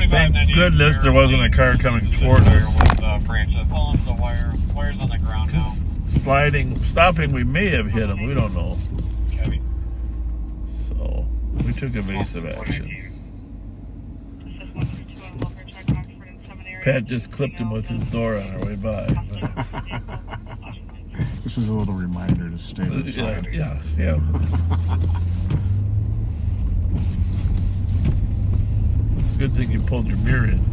Thank goodness there wasn't a car coming toward us. Because stopping, we may have hit him. We don't know. So we took evasive action. Pat just clipped him with his door on our way by. This is a little reminder to stay to the side. Yeah. It's a good thing you pulled your mirror in.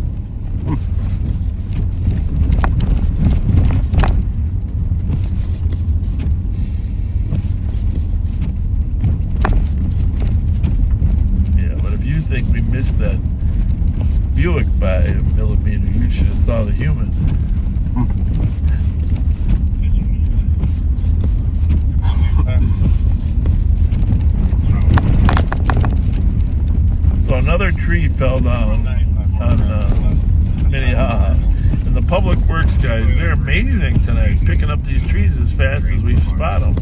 Yeah, but if you think we missed that Buick by a millimeter, you should have saw the human. So another tree fell down on Minnehaha. And the public works guys, they're amazing tonight, picking up these trees as fast as we spot them.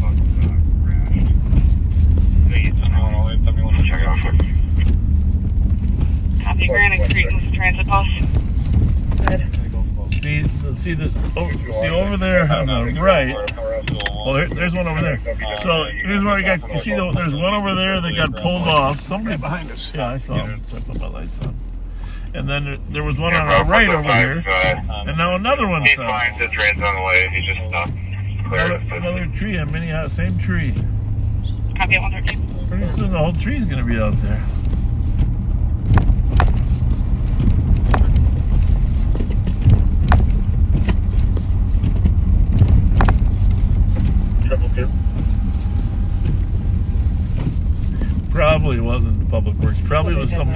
Copy, Granite Creek was a transit bus. See over there on the right. Well, there's one over there. So here's what we got. You see, there's one over there that got pulled off. Somebody behind us. Yeah, I saw him. So I put my lights on. And then there was one on our right over here. And now another one fell. The train's on the way. He just stopped. Another tree on Minnehaha, same tree. Copy, 113. Pretty soon the whole tree's going to be out there. Probably wasn't the public works. Probably was some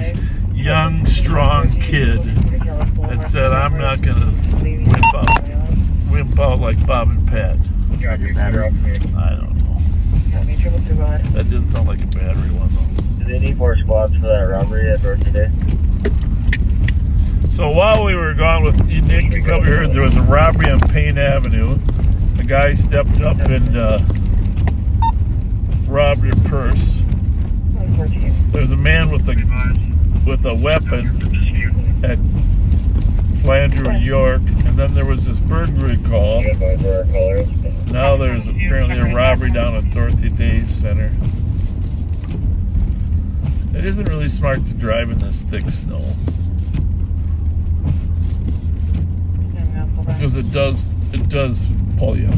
young, strong kid that said, "I'm not gonna wimp out like Bob and Pat." I don't know. That didn't sound like a battery one though. Do they need more squads for that robbery at Dorothy Day? So while we were gone with Nick, you probably heard there was a robbery on Payne Avenue. A guy stepped up and robbed your purse. There's a man with a weapon at Fletcher, York, and then there was this burglary call. Now there's apparently a robbery down at Dorothy Day Center. It isn't really smart to drive in this thick snow, because it does pull you.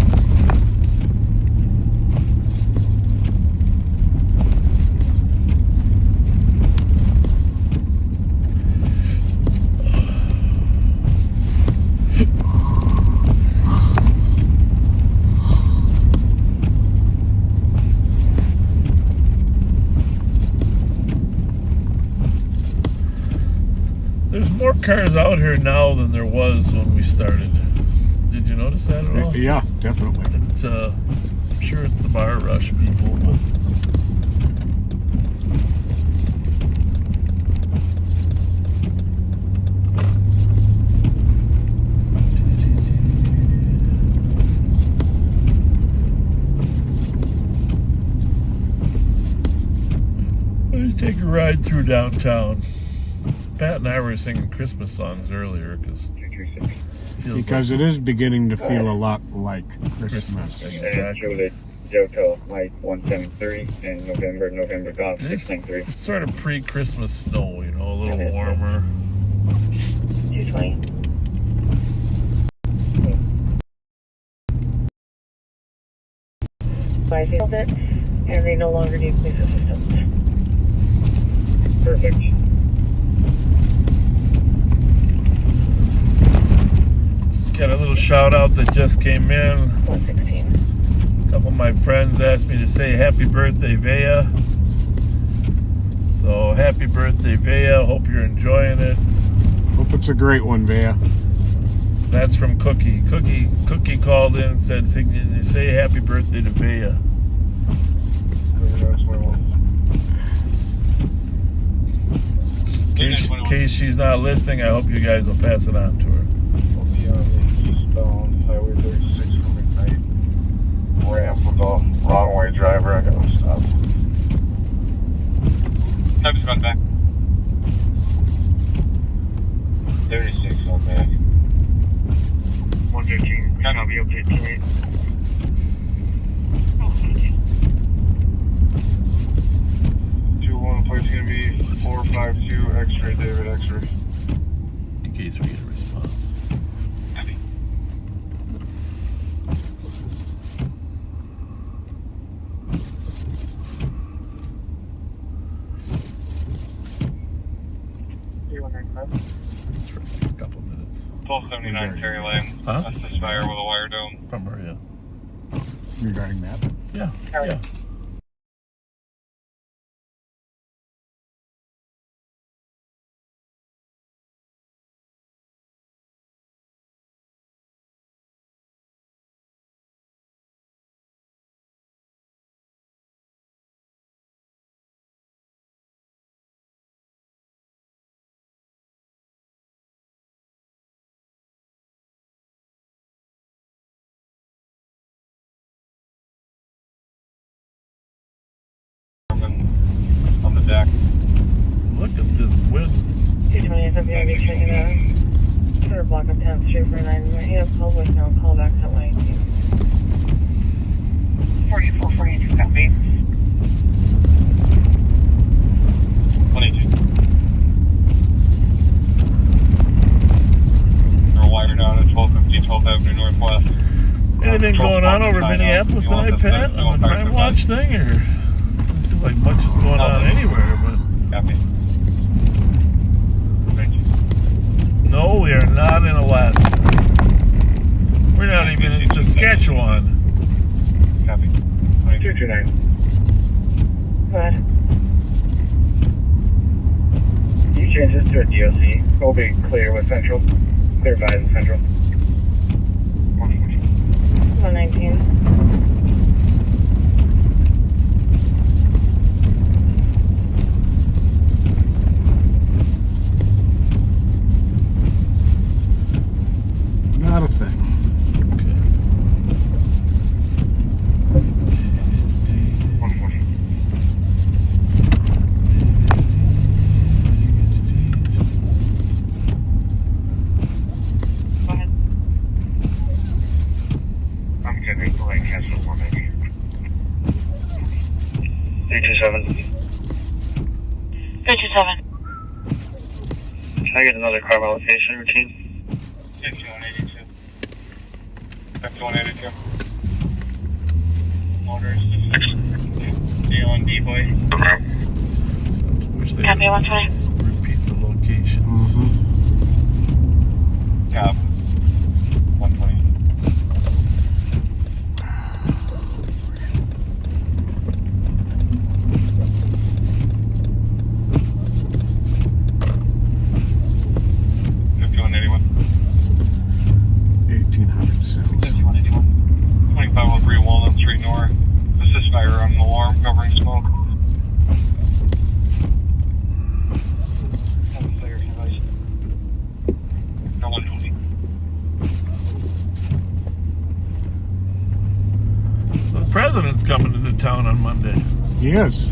There's more cars out here now than there was when we started. Did you notice that at all? Yeah, definitely. I'm sure it's the bar rush people, but let's take a ride through downtown. Pat and I were singing Christmas songs earlier because it is beginning to feel a lot like Christmas. Exactly. Johto, Mike 173, and November Golf 693. It's sort of pre-Christmas snow, you know, a little warmer. 220. I feel it, and they no longer need police assistance. Perfect. Got a little shout out that just came in. 116. A couple of my friends asked me to say happy birthday, Vea. So happy birthday, Vea. Hope you're enjoying it. Hope it's a great one, Vea. That's from Cookie. Cookie called in and said, say happy birthday to Vea. In case she's not listening, I hope you guys will pass it on to her. We'll be on the eastbound Highway 36 from McKnight. Ramp with the wrong way driver. I gotta stop. Time to run back. 36 on back. 115. Time I'll be okay tonight. Plate's gonna be 452 X-ray David X-ray. In case we get a response. It's for the next couple of minutes. 1279 Cherry Lane. Huh? Assist fire with a wire dome. From her, yeah. Regarding that. Yeah, yeah. On the deck. Look at this wind. 220 is going to be checking a third block of 10th Street for 9. You have call voicemail, call back at 118. 4442, copy. 182. They're wired down at 1250 12th Avenue Northwest. Anything going on over Minneapolis tonight, Pat, on the Crime Watch thing, or doesn't seem like much is going on anywhere, but... Copy. No, we are not in Alaska. We're not even in Saskatchewan. Copy. 229. Go ahead. You change this to a DOC. We'll be clear with Central. Clear by the Central. 119. Not a thing. Okay. 140. Go ahead. I'm good. We'll go ahead and cancel 190. 327. 327. Can I get another car location routine? 5182. 5182. Motors. D1 D-Boy. Wish they Copy, would 120. repeat the locations. Cab. 120. The president's coming into town on Monday. He is.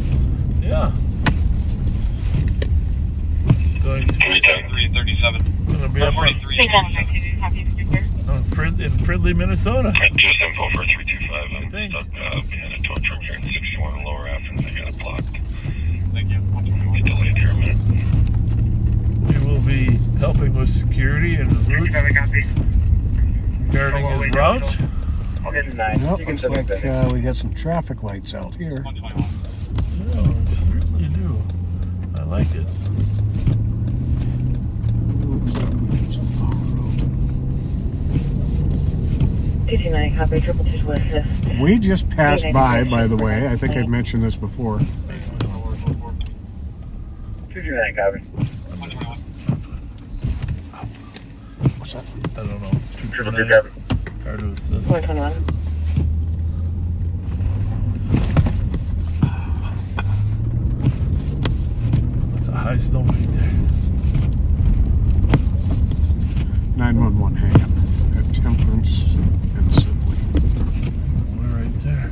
Yeah. He's going to 337. Gonna be up on, 310. Copy, speaker. in Fridley, Minnesota. Just info for 325. I'm Thank stuck behind a tow truck here in 61 and Lower Athens. I got it blocked. Thank you. Get delayed here a minute. He will be helping with security and route Copy. regarding his route. I'll get 9. Well, You can looks send it like there. we got some traffic lights out here. 121. Yeah, I certainly do. I like it. Looks like we got some power road. 229, copy, 222 to assist. We just passed by the way. I think I've mentioned this before. 229, copy. What's that? I don't know. 222, copy. Hard to assist. 121. That's a high snowbank there. 911 hang up at Temperance and Sibley. We're right there.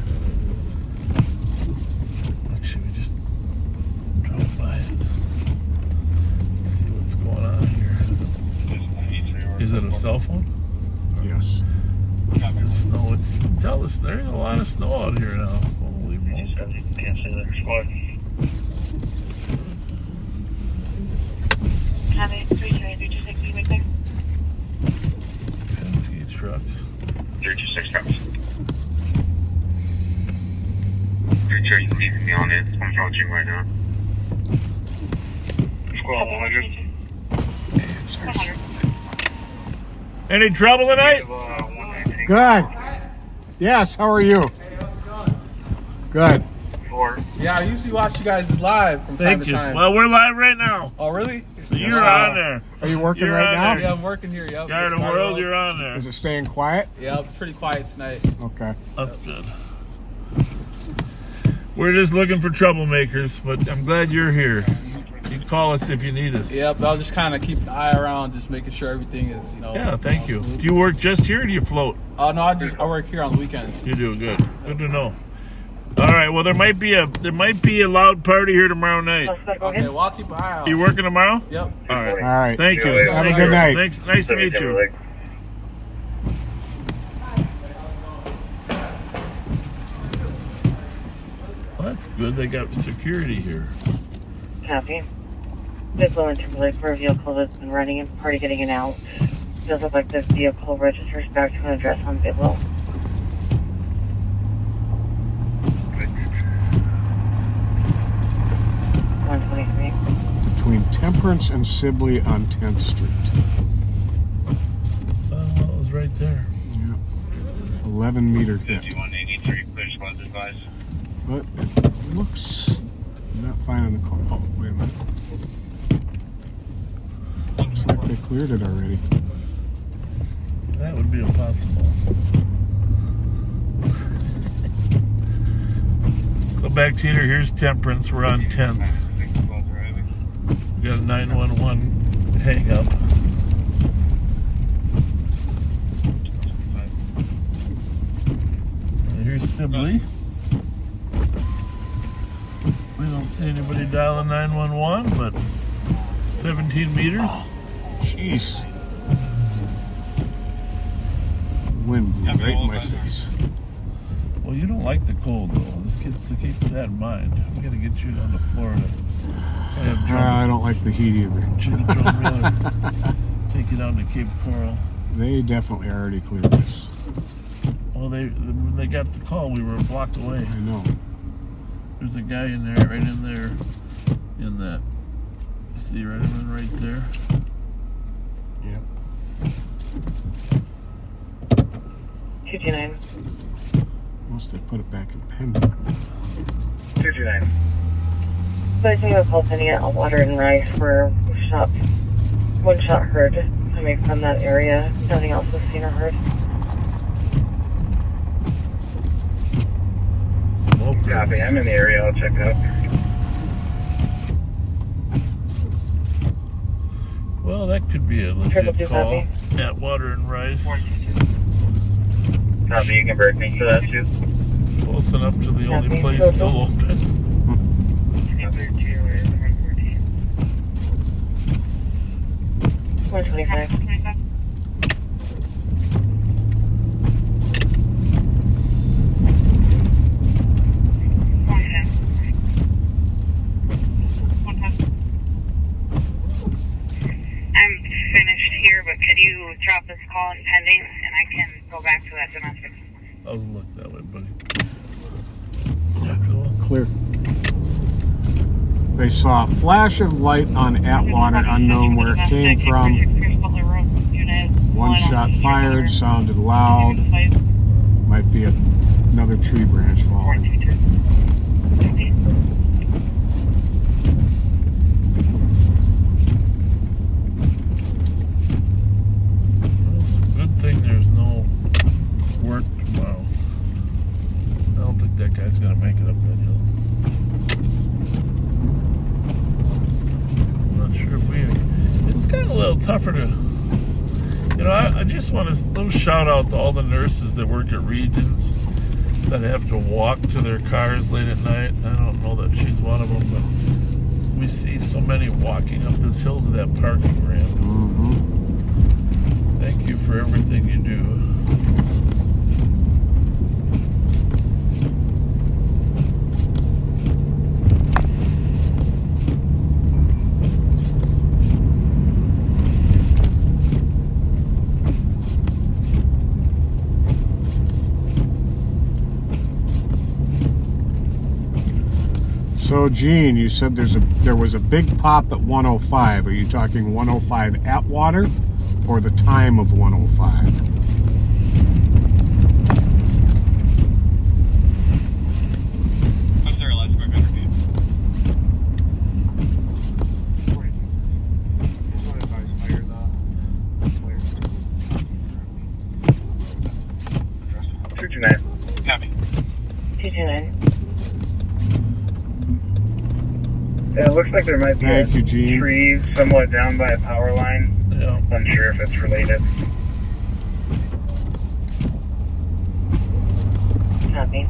Actually, we just drove by it. Let's see what's going on here. Is it a cell phone? Yes. The snow, it's, you can tell us there's a lot of snow out here now. Holy moly. Can't see their squad. Copy, 328, 326, you make there? Penske truck. 326 comes. 330, leaving me on it. I'm approaching right now. Squad 100. Any trouble tonight? Good. Yes, how are you? Good. Yeah, I usually watch you guys live from time Thank to you. time. Well, we're live right now. Oh, really? You're on there. Are you working You're right on now? there. Yeah, I'm working here. Yep. Garden World, you're on there. Is it staying quiet? Yeah, it's pretty quiet tonight. Okay. That's good. We're just looking for troublemakers, but I'm glad you're here. You can call us if you need us. Yep, I'll just kind of keep an eye around, just making sure everything is, you know. Yeah, thank you. smooth. Do you work just here or do you float? Oh no, I work here on the weekends. You do, good. Good to know. All right, well there might be a loud party here tomorrow night. Okay, well I'll keep an eye out. You working tomorrow? Yep. All right. All right. Thank you. Have a good night. Thanks. Nice to meet you. Well, that's good. They got security here. Copy. Vehicle and Timberlake for a vehicle that's been running and party getting in and out. Does look like this vehicle registers back to an address on Bidwell. Between Temperance and Sibley on 10th Street. Well, it was right there. Yeah. 11-meter hit. 5183, clear squad advised. But it looks not fine on the car. Oh, wait a minute. Looks like they cleared it already. That would be impossible. So back to here. Here's Temperance. We're on 10th. We got a 911 hang up. And here's Sibley. We don't see anybody dialing 911, but 17 meters. Jeez. Wind blew right in my face. Well, you don't like the cold, though. This kids to keep that in mind. We got to get you down to Florida. I don't like the heat either. Take you down to Cape Coral. They definitely already cleared this. Well, when they got the call, we were a block away. I know. There's a guy in there, right in there, in that. You see, right there. Yep. 229. Must have put it back in pending. 229. So I think I'll call pending at Water and Rice for one shot heard coming from that area. Nothing else was seen or heard. Smoke. Copy, I'm in the area, I'll check it out. Well, that could be a legit call. Copy. At Water and Rice. Copy, you can break me for that too. Close enough to the only place still open. 125. I'm finished here, but could you drop this call in pending and I can go back to that domestic? Doesn't look that way, buddy. Clear. They saw a flash of light on Atwater, unknown where it came from. One shot fired, sounded loud. Might be another tree branch falling. Well, it's a good thing there's no work tomorrow. I don't think that guy's gonna make it up that hill. I'm not sure if it's kind of a little tougher to, you know, I just want a little shout out to all the nurses that work at Regions that have to walk to their cars late at night. I don't know that she's one of them, but we see so many walking up this hill to that parking ramp. Thank you for everything you do. So, Gene, you said there was a big pop at 105. Are you talking 105 Atwater or the time of 105. Copy. 229. It looks like there might be Thank you, a Gene. tree somewhat down by a power line. Yeah. Unsure if it's related. Copy.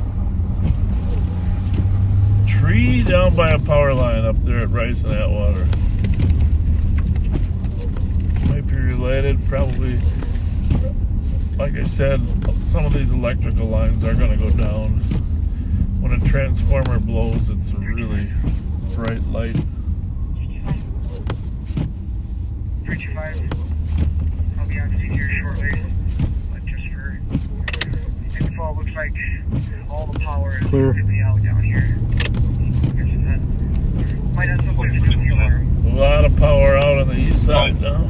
Tree down by a power line up there at Rice and Atwater. Might be related, probably. Like I said, some of these electrical lines are going to go down. When a transformer blows, it's a really bright light. 325. I'll be on scene here shortly. But just for info, it looks like all the power is Clear. completely out down here. Might have something to do with the alarm. A lot of power out on the east side now.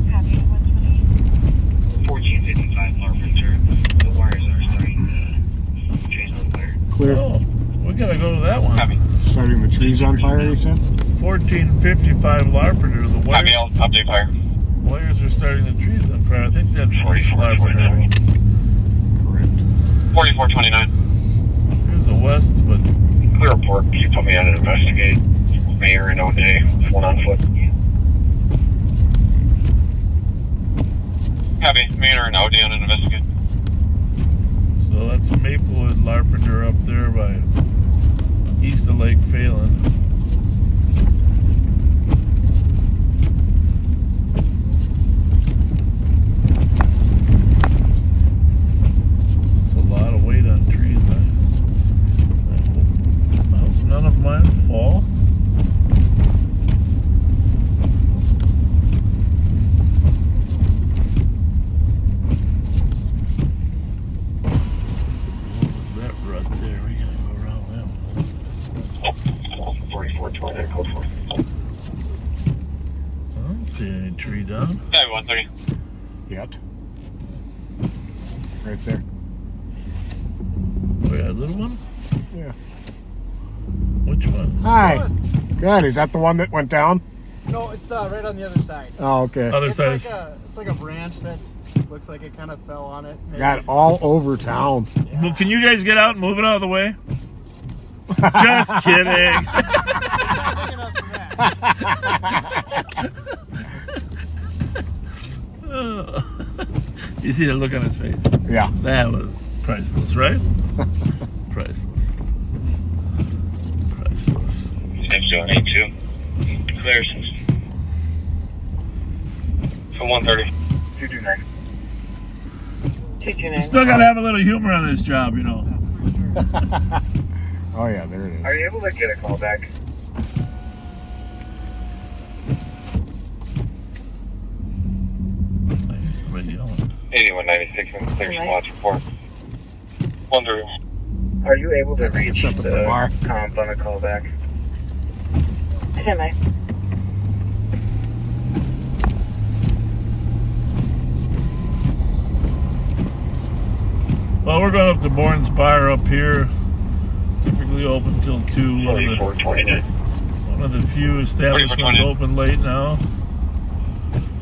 Copy. 120. 1455 Larpenter. The wires are starting to chase on fire. Clear. Oh, we gotta go to that one. Copy. Starting the trees on fire, you said? 1455 Larpenter. The Copy, wires, I'll update fire. wires are starting the trees on fire. I think that's 4429. Larpenter. 4429. Here's the west, but Clear report. Can you put me on an investigate? Mayor and O'Day. One on foot. Copy. Mayor and O'Day on an investigate. so that's Maplewood Larpenter up there by east of Lake Phelan. It's a lot of weight on trees. I hope none of mine fall. That rut there, we gotta go around that one. 4429, code 4. I don't see any tree down. Copy, 130. Yet. Right there. Oh yeah, little one? Yeah. Which one? Hi. Good. Is that the one that went down? No, it's right on the other side. Oh, okay. Other It's side. it's like a branch that looks like it kind of fell on it. Maybe. Got all over town. Well, can you guys get out and move it out of the way? Just kidding. It's not big enough for that. You see the look on his face? Yeah. That was priceless, right? Priceless. Priceless. Zone 82. Clear. For 130. 229. 229. You still gotta have a little humor on this job, you know. Oh, yeah, there it Are is. you able to get a call back? I hear somebody yelling. 8196 and clear Alright. spots report. 130. Are you able to reach up at the bar. comp on a call back? Stand by. Well, we're going up to Bourne's Bar up here. Typically open till 2. One of 4429. the few establishments 4429. open late now.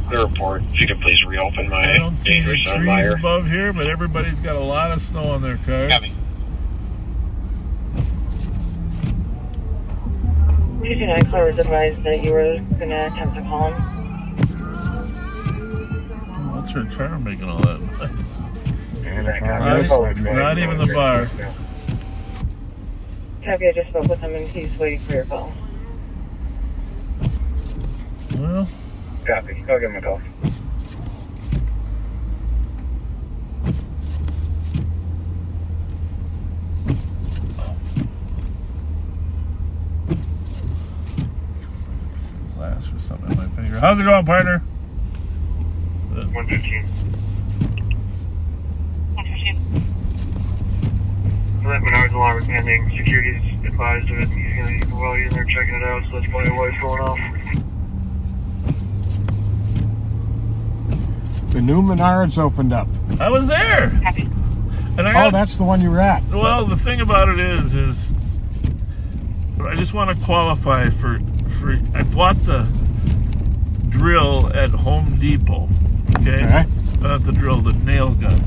Clear report. If you could please reopen my I don't see any dangerous trees Meyer. above here, but everybody's got a lot of snow on their cars. Copy. 229, Claire was advised that you were going to attempt to call him. What's her car making all that noise? And It's not even the bar. Copy, I just spoke with him and he's waiting for your call. Well, Copy. I'll give him a call. it's like a piece of glass or something in my finger. How's it going, partner? 115. 115. Let Menard's alarm is pending. Security's advised of it. He's while he's in there checking it out, so that's probably why it's going off. new Menards opened up. I was there. And I Oh, that's the one you were at. Well, the thing about it is I just want to qualify for I bought the drill at Home Depot. Okay. Not the drill, the nail gun.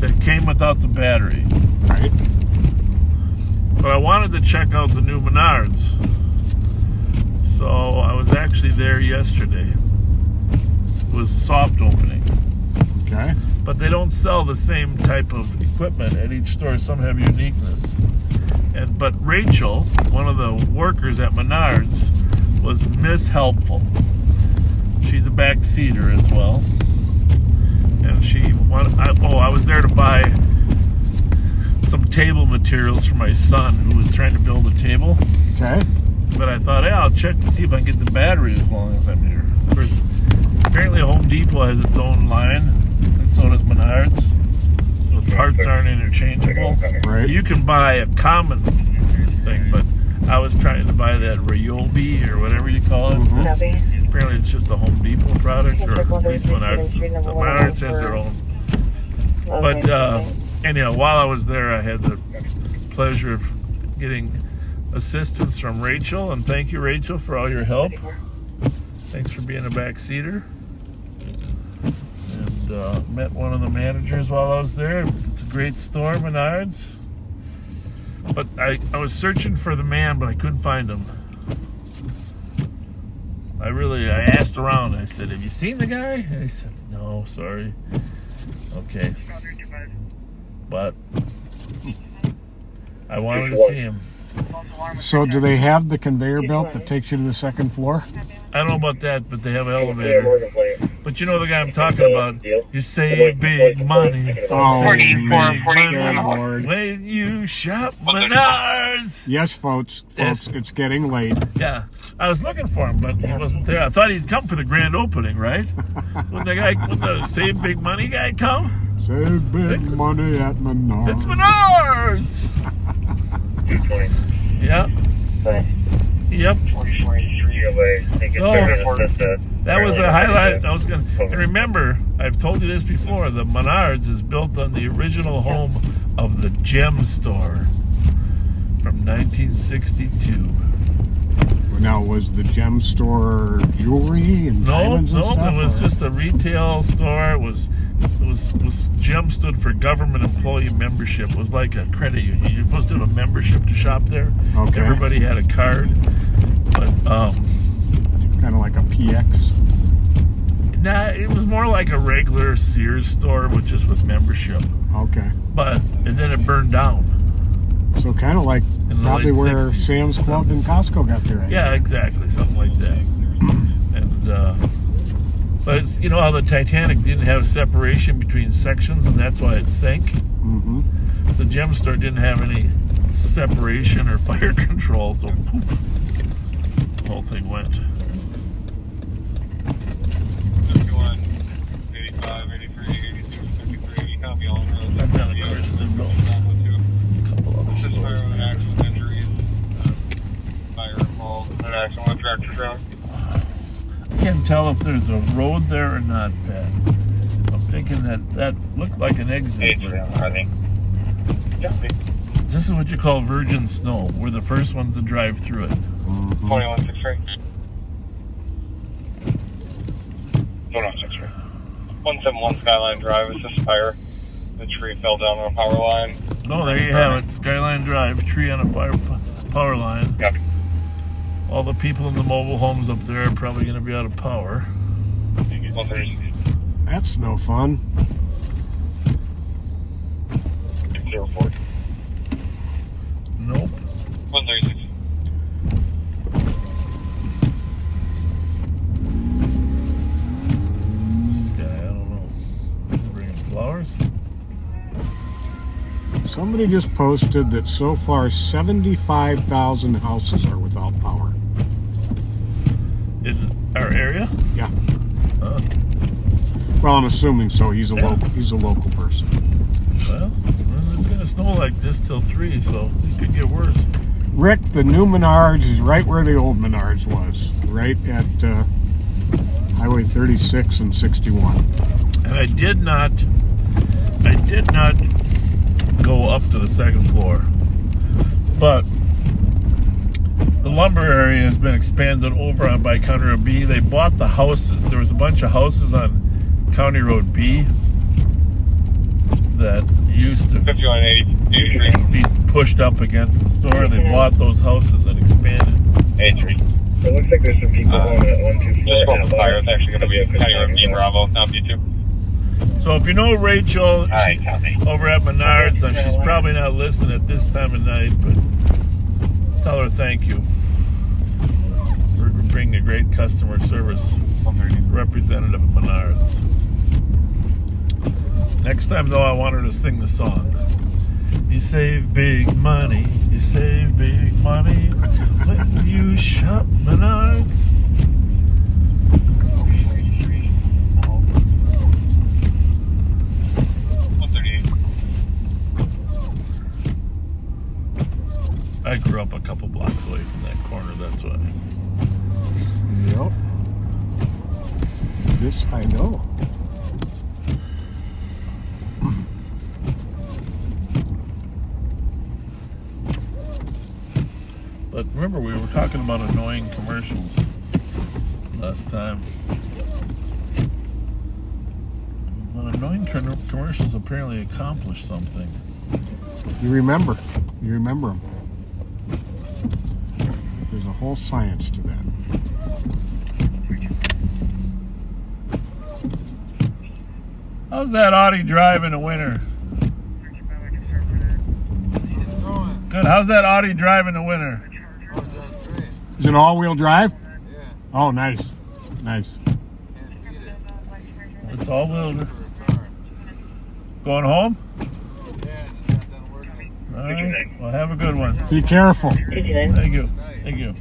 That came without the battery. Right. But I wanted to check out the new Menards. So I was actually there yesterday. It was a soft opening. Okay. But they don't sell the same type of equipment at each store. Some have uniqueness. But Rachel, one of the workers at Menards, was mishelpful. She's a backseater as well. And I was there to buy some table materials for my son who was trying to build a table. Okay. But I thought, hey, I'll check to see if I can get the battery as long as I'm here. Of course, apparently Home Depot has its own line, and so does Menards. So the parts aren't interchangeable. Right. You can buy a common thing, but I was trying to buy that Ryobi or whatever you call it. Mm-hmm. Apparently it's just a Home Depot product, or at least Menards. Menards has their own. But anyhow, while I was there, I had the pleasure of getting assistance from Rachel, and thank you, Rachel, for all your help. Thanks for being a backseater. And met one of the managers while I was there. It's a great store, Menards. But I was searching for the man, but I couldn't find him. I asked around. I said, have you seen the guy? And he said, no, sorry. Okay. But I wanted to see him. So do they have the conveyor belt that takes you to the second floor? I don't know about that, but they have an elevator. But you know the guy I'm talking about. You save big money. Oh, Save big good money Lord. when you shop Menards. Yes, folks, it's getting late. Yeah, I was looking for him, but he wasn't there. I thought he'd come for the grand opening, right? Would the Save Big Money guy come? Save big money at Menards. It's Menards. 220. Yep. Yep. 4483 So that was a highlight. And remember, I've told you this before, the Menards is built on the original home of the Gem Store from 1962. Now, was the Gem Store jewelry and diamonds and stuff? No, it was just a retail store. It was Gem stood for Government Employee Membership. It was like a credit union. You're supposed to have a membership to shop there. Okay. Everybody had a card, but kind of like a PX. Nah, it was more like a regular Sears store, with membership. Okay. And then it burned down. So kind of like probably where 60s, Sam's Club and Costco got their idea. Yeah, exactly, something like that. And but it's, you know how the Titanic didn't have separation between sections, and that's why it sank. Mm-hmm. The Gem Store didn't have any separation or fire control, so poof, the whole thing went. 51, 85, 83, 82, 53. You can't be on road. And then of course the roads. Fire with accident injuries, fire involved, an accident with tractor truck. I can't tell if there's a road there or not, Pat. I'm thinking that looked like an exit. I think. This is what you call virgin snow. We're the first ones to drive through it. 2163. 2163. 171 Skyline Drive. It's just fire. The tree fell down on a power line. Oh, there you have it. Skyline Drive, tree on a power line. Yep. All the people in the mobile homes up there are probably going to be out of power. That's no fun. 04. Nope. 136. This guy, I don't know. Is he bringing flowers? Somebody just posted that so far 75,000 houses are without power. In our area? Yeah. Well, I'm assuming so. He's a local person. Well, it's going to snow like this till 3, so it could get worse. Rick, the new Menards is right where the old Menards was, right at Highway 36 and 61. And I did not go up to the second floor. But the lumber area has been expanded over on by County Road B. They bought the houses. There was a bunch of houses on County Road B that used to be pushed up against the store. They bought those houses and expanded. 83. It looks like there's some people going at 124. Just going for fire. It's actually going to be a County Road B Bravo, not B2. So if you know Rachel over at Menards, she's probably not listening at this time of night, but tell her thank you for being a great customer service representative of Menards. Next time, though, I want her to sing the song. You save big money, you save big money when you shop Menards. I grew up a couple blocks away from that corner, that's why. Yep. This I know. But remember, we were talking about annoying commercials last time. Well, annoying commercials apparently accomplish something. You remember them. There's a whole science to that. How's that Audi drive in the winter? Good. How's that Audi drive in the winter? Is it all-wheel drive? Yeah. Oh, nice. Nice. It's all-wheel. Going home? All right. Well, have a good one. Be careful. Thank you. Thank you.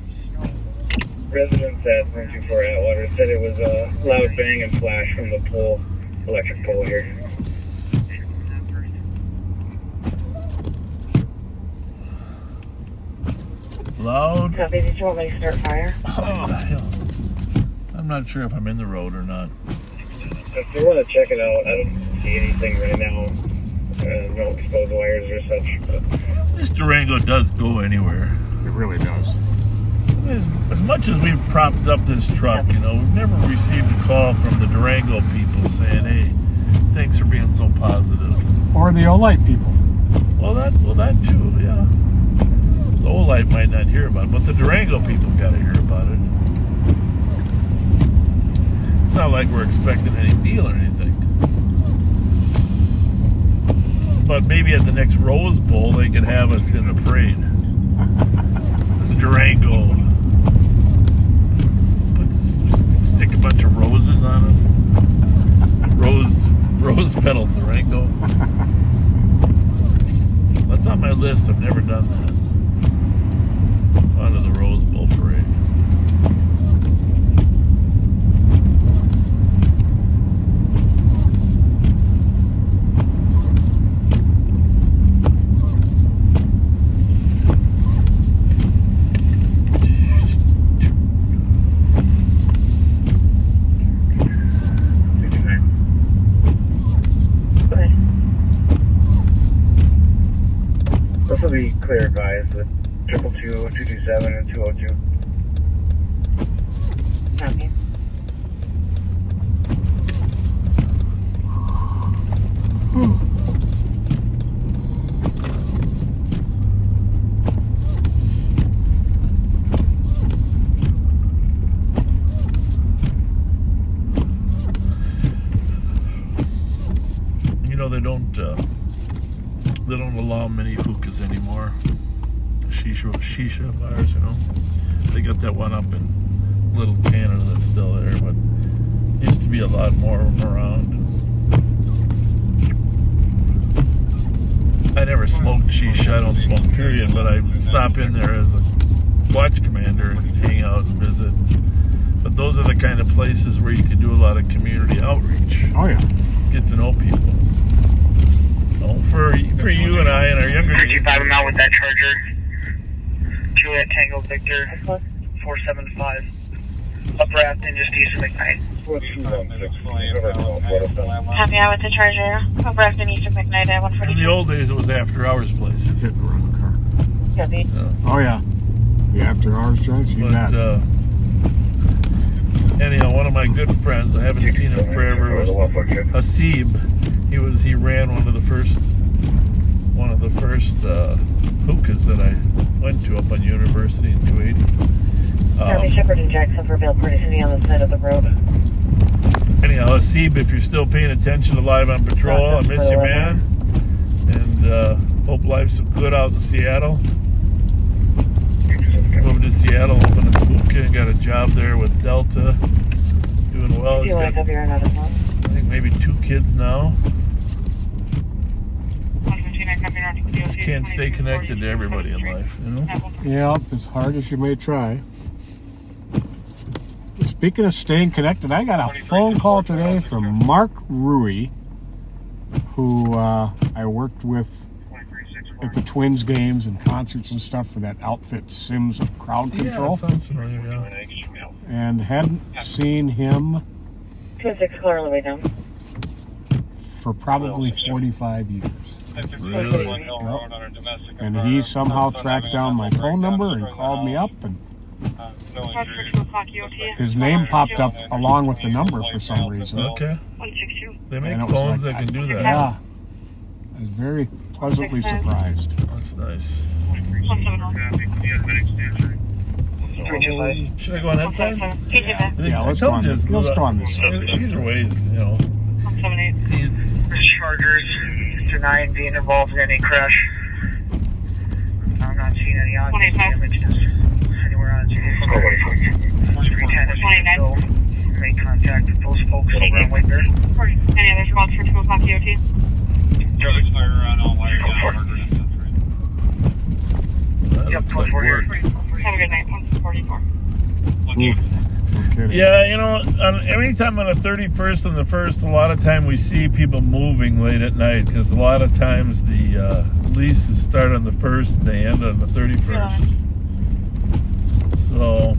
Residents at 124 Atwater said it was a loud bang and flash from the pole, electric pole here. Loud. Copy. Did you want me to start fire? Oh, hell. I'm not sure if I'm in the road or not. If you want to check it out, I don't see anything right now. No exposed wires or such. But This Durango does go anywhere. It really does. As much as we've propped up this truck, you know, we've never received a call from the Durango people saying, "Hey, thanks for being so positive." Or the Olight people. Well, that too, yeah. The Olight might not hear about it, but the Durango people got to hear about it. It's not like we're expecting any deal or anything. But maybe at the next Rose Bowl, they could have us in the parade. Durango. Stick a bunch of roses on us. Rose petal Durango. That's on my list. I've never done that. Onto the Rose Bowl parade. this will be clear advised with 222, 227, and 202. Copy. You know, they don't allow many hookahs anymore. Shisha bars, you know. They got that one up in Little Canada that's still there, but used to be a lot more of them around. I never smoked shisha. I don't smoke, period, but I stop in there as a watch commander and hang out and visit. But those are the kind of places where you can do a lot of community outreach. Oh, yeah. Get to know people. So for you and I and our younger days. 35 I'm out with that Charger. Juliet Tango Victor 475. Upper Athens, just east of McKnight. Happy out with the Charger. Abreast and east of McKnight at 140. In the old days, it was after hours places. Hit and run car. Copy. Oh yeah, the after hours joints. You bet. But anyhow, one of my good friends, I haven't seen him forever, was Hasib. He ran one of the first hookahs that I went to up on University in 280. Copy, Shepherd and Jackson for Vale Party City on the side of the road. Anyhow, Hasib, if you're still paying attention to Live on Patrol, I miss you, man. And hope life's good out in Seattle. Moved to Seattle, opened a hookah, got a job there with Delta. Doing well. Do you want to copy or another one? I think maybe 2 kids now. Just can't stay connected to everybody in life, you know? Yeah, as hard as you may try. Speaking of staying connected, I got a phone call today from Mark Rui, who I worked with at the Twins games and concerts and stuff for that outfit Sims Crowd Control. Yeah, sounds familiar, yeah. And hadn't seen him 26 clear all the way down. for probably 45 years. Really? Yep. And he somehow tracked down my phone number and called me up, and his name popped up along with the number for some reason. Okay. They make And it was phones like, that can do that. Yeah. I was very pleasantly surprised. That's nice. Should I go on that side? Yeah, let's go on this. Let's go on this side. Either ways, you know. See, Chargers denied being involved in any crash. I'm not seeing any obvious damages anywhere on the 310 is go make contact with those folks over on Whitbeard. Any other spots for 2 o'clock EOT? Charlie's fire on all wires down. that looks like work. Have a good night. 144. Yeah, you know, every time on the 31st and the 1st, a lot of time we see people moving late at night because a lot of times the leases start on the 1st and they end on the 31st. So,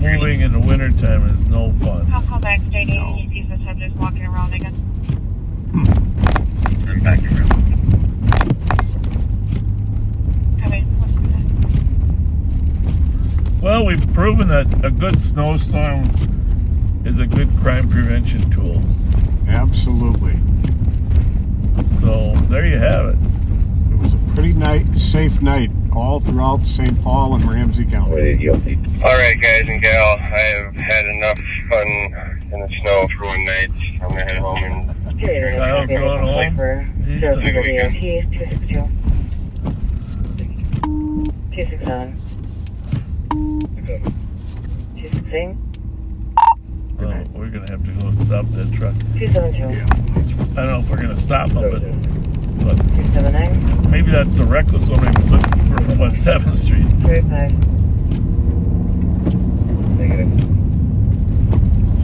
moving in the wintertime is no fun. I'll call back stating he's the subject walking around again. I'm back around. Well, we've proven that a good snowstorm is a good crime prevention tool. Absolutely. So, there you have it. It was a pretty safe night all throughout St. Paul and Ramsey County. All right, guys and gal, I have had enough fun in the snow for one night. I'm gonna head home and. Kyle's going home. He's 262. 267. 268. Oh, we're going to have to go stop that truck. 272. I don't know if we're going to stop them, but 279. maybe that's the reckless one. Maybe look for West 7th Street. 35.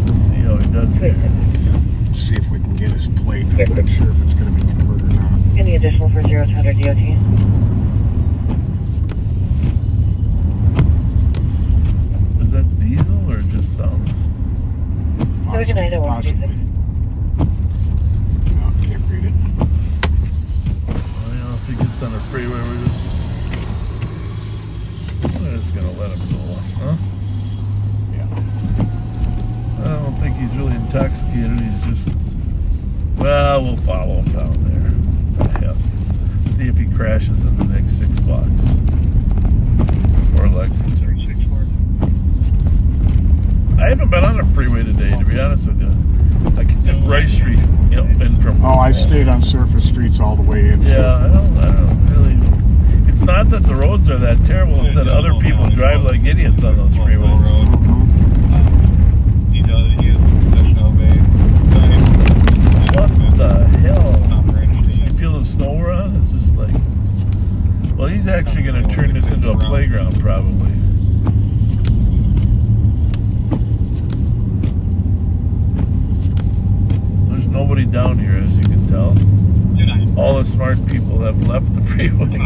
Let's see how he does here. Let's see if we can get his plate. I'm not sure if it's going to be covered or not. Any additional for 0 to 100 DOT? Is that diesel or it just sounds? Have a good night at 136. No, can't read it. Well, you know, if he gets on the freeway, we're just going to let him go, huh? Yeah. I don't think he's really intoxicated. He's just, well, we'll follow him down there. What the hell? See if he crashes in the next 6 blocks before Lexington. I haven't been on the freeway today, to be honest with you. I could take Rice Street, you know, in from. Oh, I stayed on surface streets all the way in. Yeah, I don't really. It's not that the roads are that terrible. It's that other people drive like idiots on those freeways. What the hell? You feel the snow we're on? It's just like. Well, he's actually going to turn this into a playground, probably. There's nobody down here, as you can tell. All the smart people have left the freeway.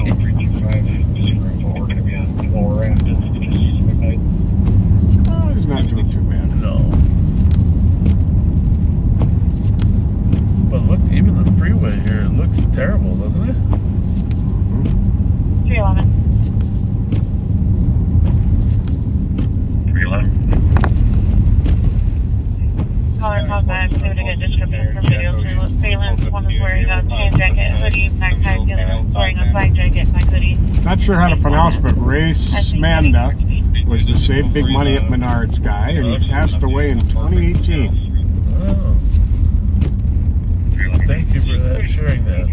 Oh, he's not doing too bad. No. But look, even the freeway here, it looks terrible, doesn't it? 311. 311. Caller called back. They would get description for video surveillance. One was wearing a tan jacket, hoodie, backpack. The other was wearing a black jacket, black hoodie. Not sure how to pronounce, but Ray Smanda was the Save Big Money at Menards guy, and he passed away in 2018. Oh. So thank you for that, sharing that.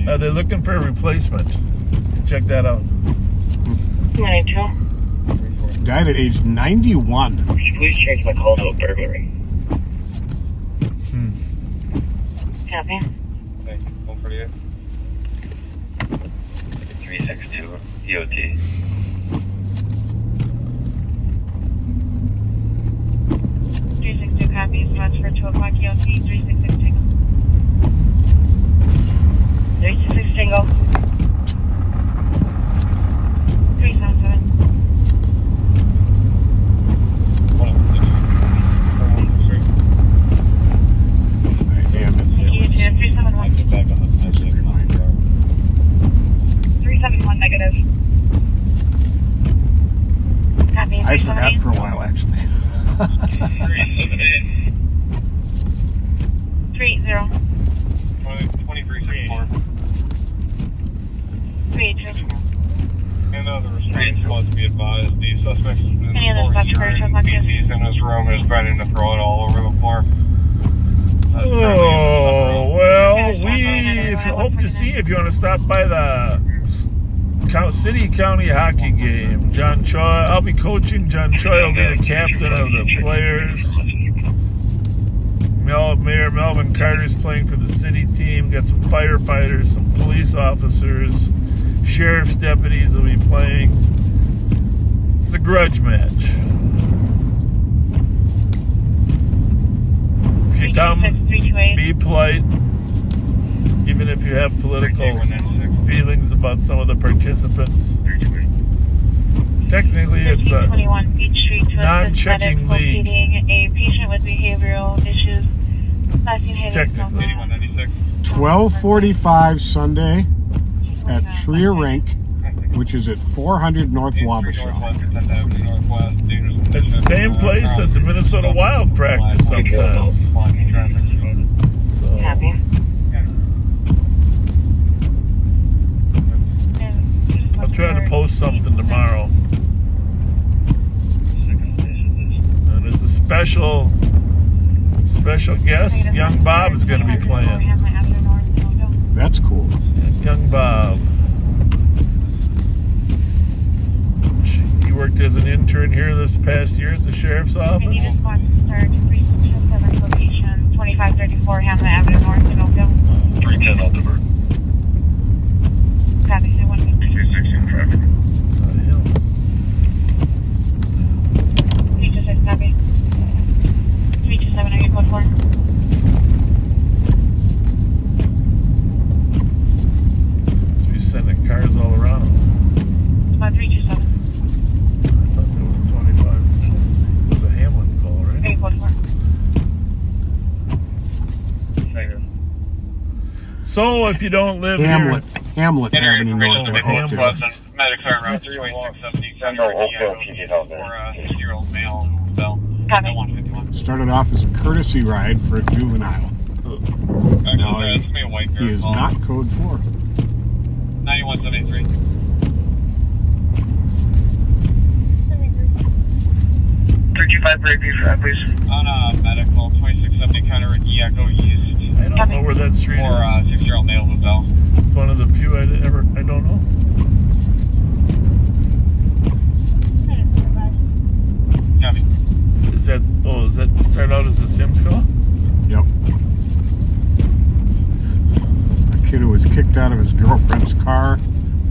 Are they looking for a replacement? Check that out. 92. Died at age 91. Would you please change my call to a burglary? Copy. Okay, 148. 362 DOT. 362 copies. Watch for 2 o'clock EOT. 366 Tango. 366 Tango. 377. Damn it. You too. 371. That's a reminder. 371 negative. Copy. I forgot for a while, actually. 30. 2364. 382. And the restraints must be advised. The suspect has been Any other such urine feces in his room and is threatening to throw it all over the floor. Oh, well, we hope to see if you want to stop by the city county hockey game. John Choi, I'll be coaching. John Choi will be the captain of the players. Mayor Melvin Carter's playing for the city team. Got some firefighters, some police officers, sheriff's deputies will be playing. It's a grudge match. If you come, be polite, even if you have political feelings about some of the participants. Technically, it's a 21 Beach Street to non-checking league. A patient with behavioral issues. Technically. 12:45 Sunday at Trier Rink, which is at 400 North Wabasha. It's the same place that the Minnesota Wild practice sometimes. So, Happy. I'll try to post something tomorrow. And there's a special guest. Young Bob is going to be playing. That's cool. Young Bob. He worked as an intern here this past year at the sheriff's office. 2534 Hamlet Avenue North in Oakville. 310 Aldeburgh. Copy. 316 traffic. 326 copy. 327 are you code 4? Must be sending cars all around. It's about 327. I thought that was 25. It was a Hamlet call, right? Are you code 4? So if you don't live Hamlet Entering Avenue North. information to Maple Medics are around 31670. For a 6-year-old male who fell at 151. Started off as a courtesy ride for a juvenile. Now he is not code 4. 9173. 325 Breakview, please. On a medical 2670 Counter Echo East. I don't know where that street For a is. 6-year-old male who fell. It's one of the few I don't know. Copy. Does that start out as a Sims call? Yep. A kid who was kicked out of his girlfriend's car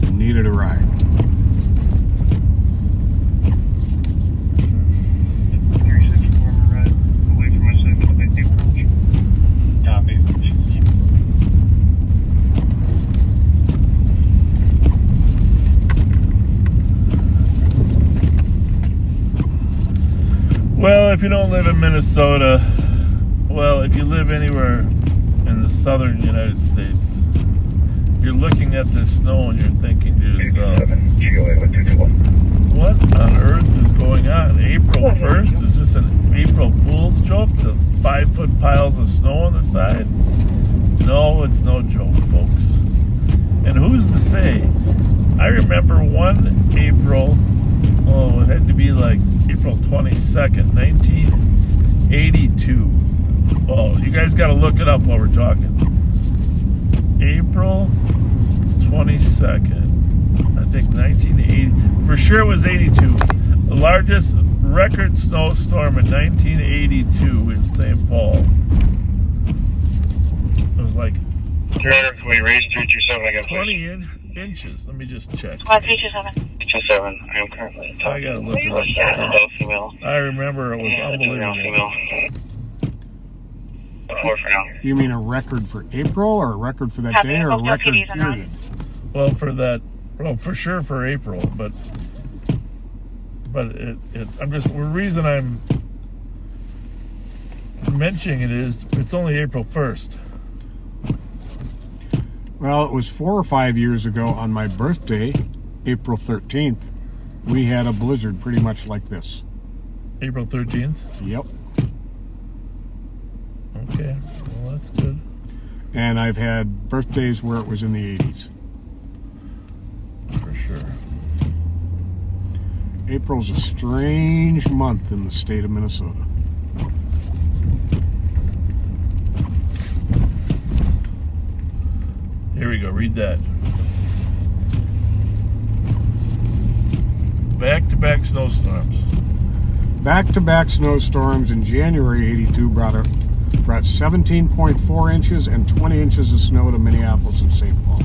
and needed a ride. Copy. Well, if you don't live in Minnesota, well, if you live anywhere in the southern United States, you're looking at this snow and you're thinking to yourself, what on earth is going on? April 1st? Is this an April Fool's joke? There's 5-foot piles of snow on the side? No, it's no joke, folks. And who's to say? I remember one April, it had to be like April 22nd, 1982. Oh, you guys got to look it up while we're talking. April 22nd, I think 1980. For sure it was 82. The largest record snowstorm in 1982 in St. Paul. It was like 20 inches. Let me just check. 327. 27. I am currently I gotta look it up. I remember it was unbelievable. For now. You mean a record for April, or a record for that day, or a record period? Well, for sure for April, but the reason I'm mentioning it is it's only April 1st. Well, it was 4 or 5 years ago on my birthday, April 13th, we had a blizzard pretty much like this. April 13th? Yep. Okay, well that's good. And I've had birthdays where it was in the 80s. For sure. April's a strange month in the state of Minnesota. Here we go, read that. Back-to-back snowstorms. Back-to-back snowstorms in January 82 brought 17.4 inches and 20 inches of snow to Minneapolis and St. Paul.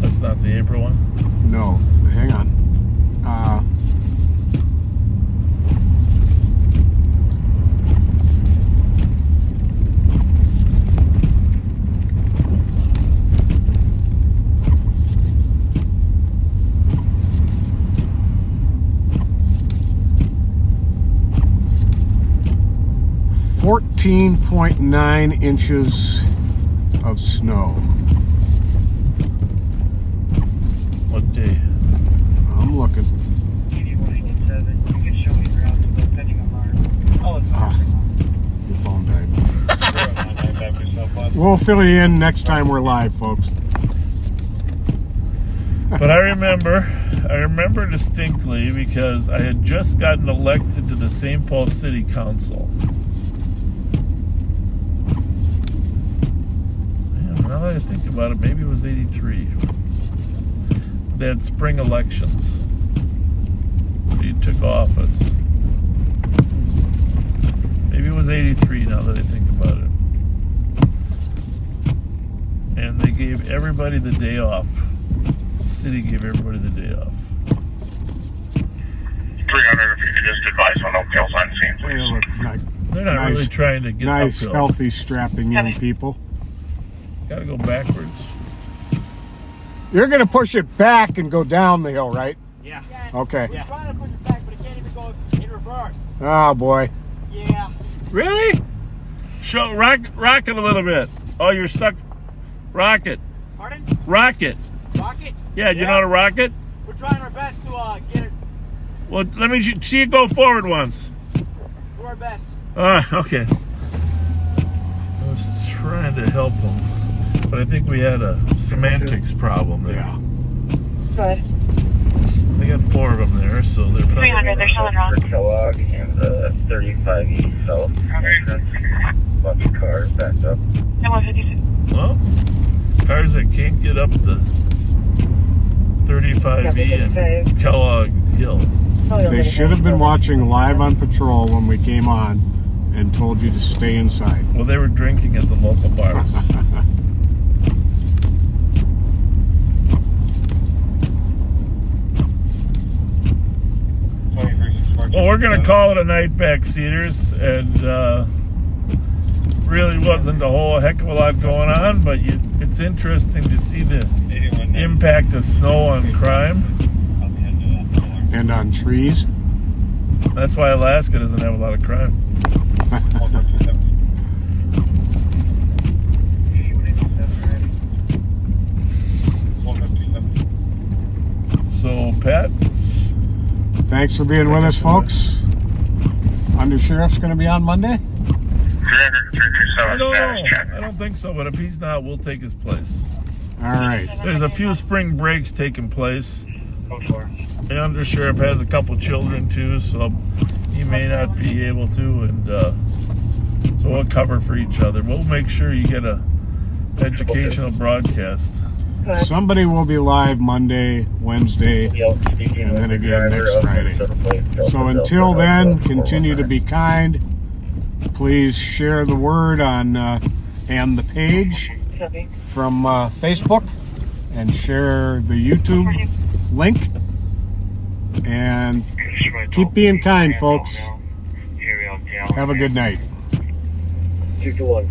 That's not the April one? No, hang on. 14.9 inches of snow. What day? I'm looking. 8187. You can show me your house pending on mine. Oh, it's Your phone died. We'll fill you in next time we're live, folks. But I remember distinctly because I had just gotten elected to the St. Paul City Council. Now that I think about it, maybe it was 83. They had spring elections. So you took office. Maybe it was 83 now that I think about it. And they gave everybody the day off. The city gave everybody the day off. 300 if you could just advise on Oakdale's on scene, please. They're not really trying to get nice, uphill. healthy, strapping young people. Gotta go backwards. You're gonna push it back and go down the hill, right? Yeah. Okay. We're trying to push it back, but it can't even go in reverse. Oh boy. Yeah. Really? Show rock it a little bit. Oh, you're stuck. Rock it. Pardon? Rock it. Rock it? Yeah, you know how to rock it? We're trying our best to get it. Well, let me see it go forward once. Do our best. Okay. I was trying to help them, but I think we had a semantics problem there. Yeah. Good. They got 4 of them there, so they're probably 300, they're selling wrong. Kellogg and 35 East South. Bunch of cars backed up. And 156. Well, cars that can't get up the 35E and Kellogg Hill. They should have been watching live on patrol when we came on and told you to stay inside. Well, they were drinking at the local bars. Well, we're going to call it a night, backseaters, and really wasn't a whole heck of a lot going on, but it's interesting to see the impact of snow on crime. And on trees. That's why Alaska doesn't have a lot of crime. So, Pat, thanks for being with us, folks. Undersheriff's going to be on Monday? I don't know. I don't think so, but if he's not, we'll take his place. All right. There's a few spring breaks taking place. The undersheriff has a couple children too, so he may not be able to, and so we'll cover for each other. We'll make sure you get a educational broadcast. Somebody will be live Monday, Wednesday, and then again next Friday. So until then, continue to be kind. Please share the word on and the page from Facebook, and share the YouTube link. And keep being kind, folks. Have a good night. 2 to 1.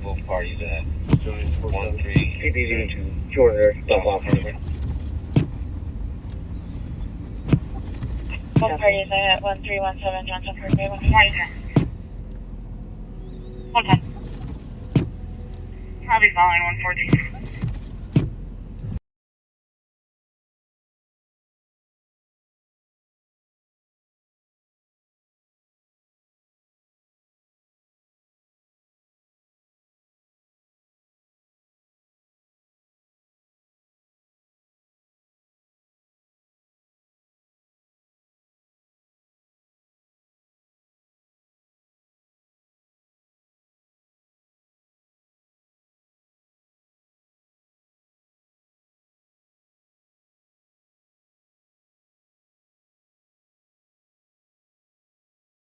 Both parties at 1-3. CBV 200. Stop off. Both parties at 1317 Johnson Parkway. 110. I'll be following 114.